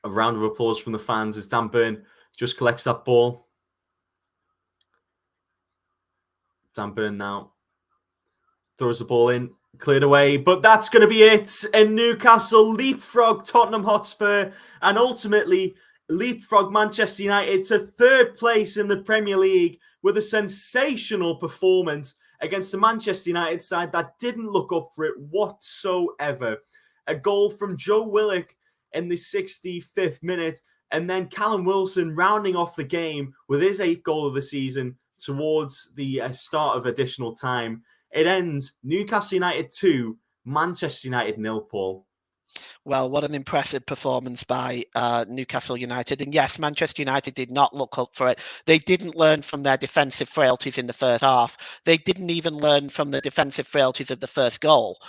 A round of applause from the fans as Dan Byrne just collects that ball. Dan Byrne now throws the ball in, cleared away, but that's going to be it. And Newcastle leapfrog Tottenham Hotspur and ultimately leapfrog Manchester United to third place in the Premier League with a sensational performance against the Manchester United side that didn't look up for it whatsoever. A goal from Joe Willock in the 65th minute, and then Callum Wilson rounding off the game with his 8th goal of the season towards the start of additional time. It ends Newcastle United 2, Manchester United 0, Paul. Well, what an impressive performance by Newcastle United. And yes, Manchester United did not look up for it. They didn't learn from their defensive frailties in the first half. They didn't even learn from the defensive frailties of the first goal.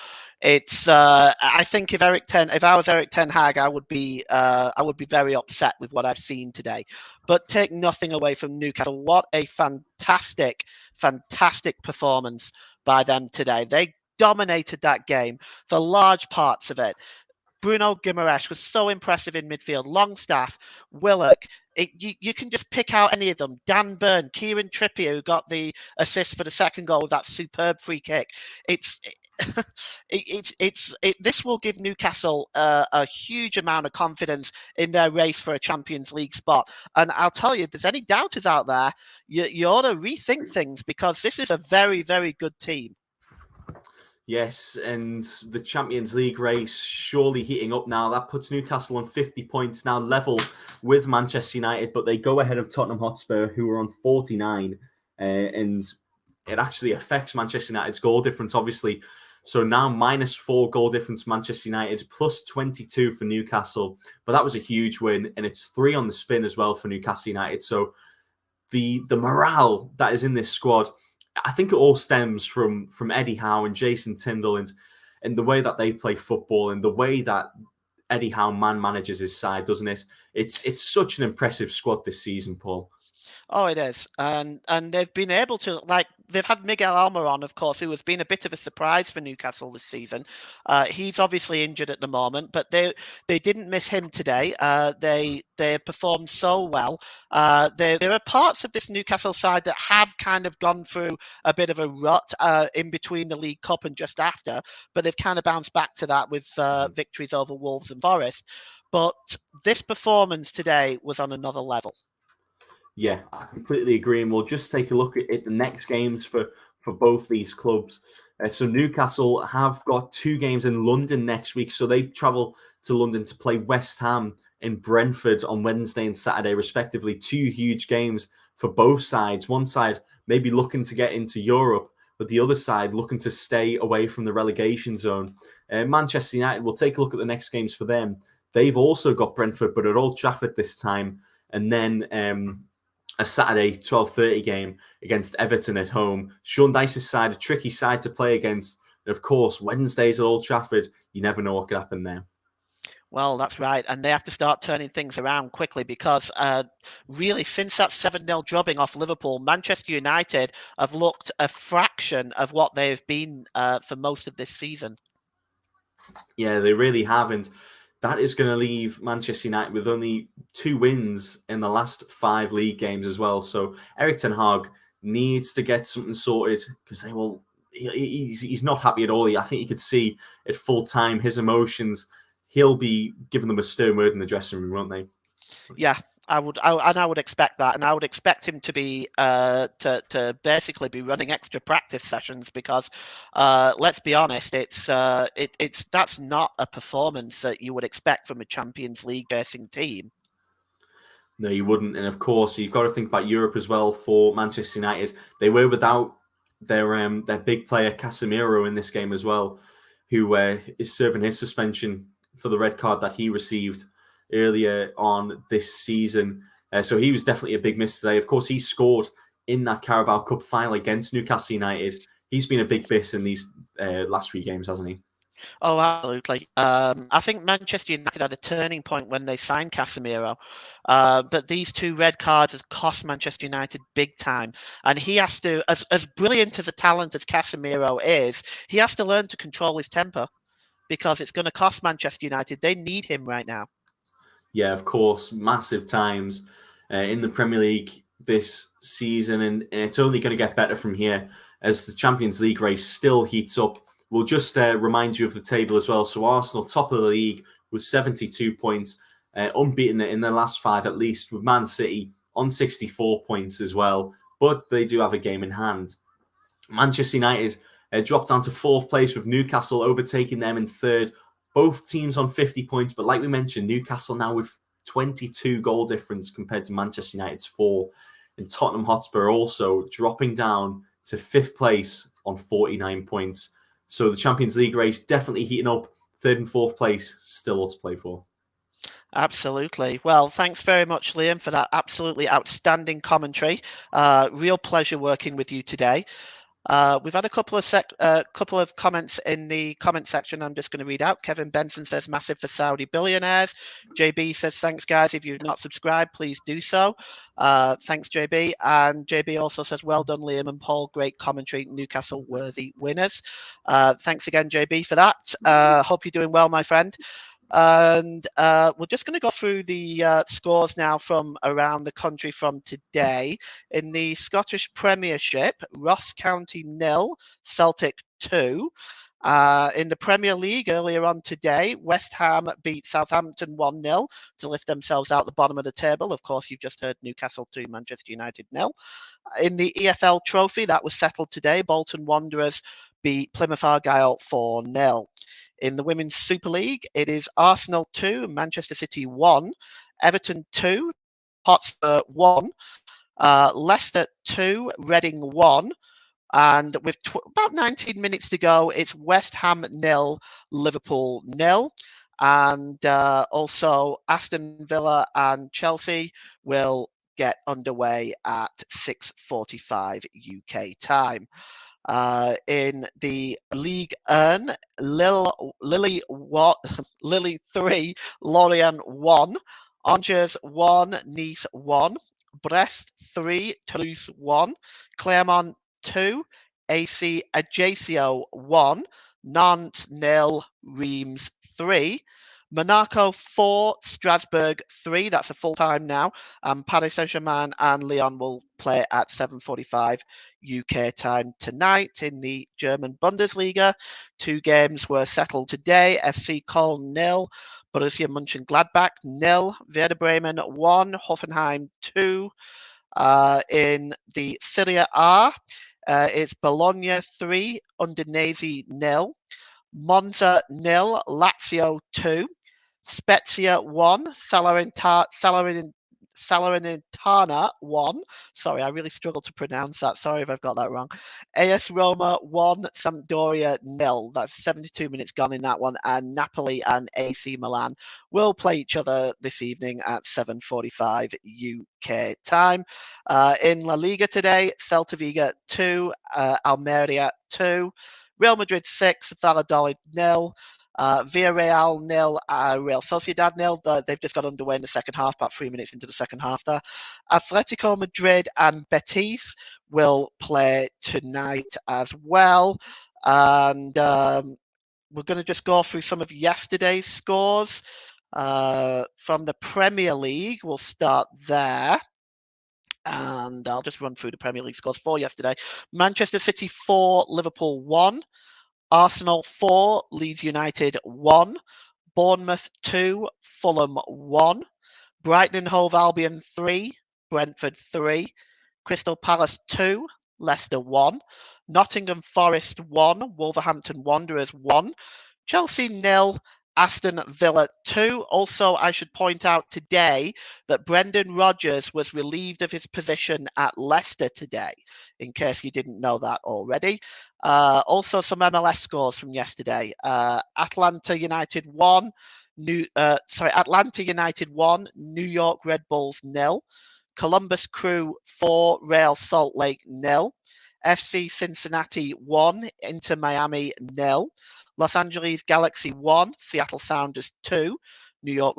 It's. I think if I was Eric Ten Hag, I would be very upset with what I've seen today. But take nothing away from Newcastle. What a fantastic performance by them today. They dominated that game for large parts of it. Bruno Guimaraes was so impressive in midfield. Longstaff, Willock, you can just pick out any of them. Dan Byrne, Kieran Trippier, who got the assist for the second goal with that superb free kick. This will give Newcastle a huge amount of confidence in their race for a Champions League spot. And I'll tell you, if there's any doubters out there, you ought to rethink things, because this is a very, very good team. Yes, and the Champions League race surely heating up now. That puts Newcastle on 50 points now, level with Manchester United, but they go ahead of Tottenham Hotspur, who are on 49, and it actually affects Manchester United's goal difference. Obviously, So now -4 goal difference Manchester United, +22 for Newcastle. But that was a huge win, and it's 3 on the spin as well for Newcastle United. So the morale that is in this squad, I think it all stems from Eddie Howe and Jason Tindall and the way that they play football and the way that Eddie Howe manages his side, doesn't it? It's such an impressive squad this season, Paul. Oh, it is, and they've been able to, like, they've had Miguel Almiron on, of course, who has been a bit of a surprise for Newcastle this season. He's obviously injured at the moment, but they didn't miss him today. They performed so well. There are parts of this Newcastle side that have kind of gone through a bit of a rut in between the League Cup and just after, but they've kind of bounced back to that with victories over Wolves and Forest. But this performance today was on another level. Yeah, I completely agree. And we'll just take a look at the next games for both these clubs. So Newcastle have got 2 games in London next week. So they travel to London to play West Ham and Brentford on Wednesday and Saturday, respectively. 2 huge games for both sides. One side maybe looking to get into Europe, but the other side looking to stay away from the relegation zone. Manchester United, we'll take a look at the next games for them. They've also got Brentford, but at Old Trafford this time. And then a Saturday 12:30 game against Everton at home. Sean Dyche's side, a tricky side to play against. And of course, Wednesdays at Old Trafford, you never know what could happen there. Well, that's right. And they have to start turning things around quickly because really, since that 7-0 drubbing off Liverpool, Manchester United have looked a fraction of what they've been for most of this season. Yeah, they really haven't. That is going to leave Manchester United with only 2 wins in the last 5 league games as well. So Erik ten Hag needs to get something sorted because they will. He's not happy at all. I think you could see at full time his emotions. He'll be giving them a stern word in the dressing room, won't they? Yeah, I would expect that, and I would expect him to be to basically be running extra practice sessions because let's be honest, it's that's not a performance that you would expect from a Champions League facing team. No, you wouldn't. And of course, you've got to think about Europe as well for Manchester United. They were without their big player Casemiro in this game as well, who is serving his suspension for the red card that he received earlier on this season. So he was definitely a big miss today. Of course, he scored in that Carabao Cup final against Newcastle United. He's been a big miss in these last 3 games, hasn't he? Oh, absolutely. I think Manchester United had a turning point when they signed Casemiro, but these 2 red cards has cost Manchester United big time. And he has to, as brilliant as a talent as Casemiro is, he has to learn to control his temper because it's going to cost Manchester United. They need him right now. Yeah, of course, massive times in the Premier League this season, and it's only going to get better from here as the Champions League race still heats up. We'll just remind you of the table as well. So Arsenal, top of the league with 72 points, unbeaten in their last 5 at least, with Man City on 64 points as well. But they do have a game in hand. Manchester United dropped down to 4th place with Newcastle overtaking them in 3rd. Both teams on 50 points, but like we mentioned, Newcastle now with 22 goal difference compared to Manchester United's 4. And Tottenham Hotspur also dropping down to 5th place on 49 points. So the Champions League race definitely heating up. 3rd and 4th place still all to play for. Absolutely. Well, thanks very much, Liam, for that absolutely outstanding commentary. Real pleasure working with you today. We've had a couple of comments in the comment section. I'm just going to read out. Kevin Benson says, massive for Saudi billionaires. JB says, thanks, guys. If you've not subscribed, please do so. Thanks, JB. And JB also says, well done, Liam and Paul. Great commentary. Newcastle worthy winners. Thanks again, JB, for that. Hope you're doing well, my friend. And we're just going to go through the scores now from around the country from today. In the Scottish Premiership, Ross County 0, Celtic 2. In the Premier League earlier on today, West Ham beat Southampton 1-0 to lift themselves out the bottom of the table. Of course, you've just heard Newcastle 2, Manchester United 0. In the EFL Trophy, that was settled today. Bolton Wanderers beat Plymouth Argyle 4-0. In the Women's Super League, it is Arsenal 2, Manchester City 1, Everton 2, Hotspur 1, Leicester 2, Reading 1, And with about 19 minutes to go, it's West Ham 0, Liverpool 0. And also Aston Villa and Chelsea will get underway at 6:45 UK time. In the League 1, Lily 3, Lorient 1, Angers 1, Nice 1, Brest 3, Toulouse 1, Clermont 2, AC Ajaccio 1, Nantes 0, Reims 3, Monaco 4, Strasbourg 3. That's a full time now. Paris Saint-Germain and Lyon will play at 7:45 UK time tonight. In the German Bundesliga, 2 games were settled today. FC Köln 0, Borussia Mönchengladbach 0, Werder Bremen 1, Hoffenheim 2. In the Serie A, it's Bologna 3, Udinese 0, Monza 0, Lazio 2, Spezia 1, Salernitana 1. Sorry, I really struggle to pronounce that. Sorry if I've got that wrong. AS Roma 1, Sampdoria 0. That's 72 minutes gone in that one. And Napoli and AC Milan will play each other this evening at 7:45 UK time. In La Liga today, Celta Vigo 2, Almeria 2, Real Madrid 6, Valladolid 0. Villarreal 0, Real Sociedad 0. They've just got underway in the second half, about 3 minutes into the second half there. Atletico Madrid and Betis will play tonight as well. And we're going to just go through some of yesterday's scores. From the Premier League, we'll start there. And I'll just run through the Premier League scores for yesterday. Manchester City 4, Liverpool 1. Arsenal 4, Leeds United 1, Bournemouth 2, Fulham 1, Brighton and Hove Albion 3, Brentford 3, Crystal Palace 2, Leicester 1, Nottingham Forest 1, Wolverhampton Wanderers 1, Chelsea 0, Aston Villa 2. Also, I should point out today that Brendan Rodgers was relieved of his position at Leicester today, in case you didn't know that already. Also, some MLS scores from yesterday. Atlanta United 1, Atlanta United 1, New York Red Bulls 0, Columbus Crew 4, Real Salt Lake 0, FC Cincinnati 1, Inter Miami 0, Los Angeles Galaxy 1, Seattle Sounders 2, New England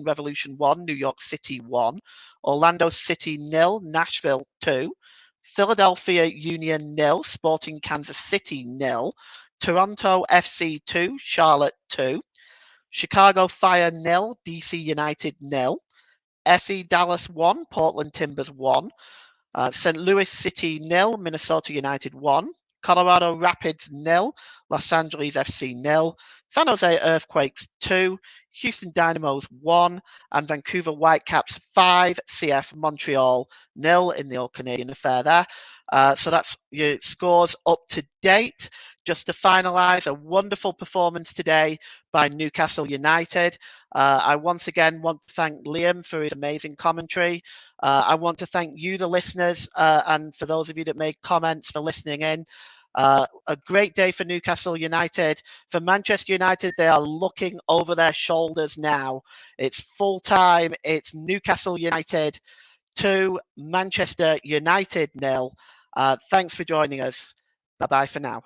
Revolution 1, New York City 1, Orlando City 0, Nashville 2, Philadelphia Union 0, Sporting Kansas City 0, Toronto FC 2, Charlotte 2, Chicago Fire 0, DC United 0, SC Dallas 1, Portland Timbers 1, St. Louis City 0, Minnesota United 1, Colorado Rapids 0, Los Angeles FC 0, San Jose Earthquakes 2, Houston Dynamos 1, and Vancouver Whitecaps 5, CF Montreal 0 in the All-Canadian affair there. So that's your scores up to date. Just to finalise, a wonderful performance today by Newcastle United. I once again want to thank Liam for his amazing commentary. I want to thank you, the listeners, and for those of you that made comments, for listening in. A great day for Newcastle United. For Manchester United, they are looking over their shoulders now. It's full time. It's Newcastle United 2, Manchester United 0. Thanks for joining us. Bye-bye for now.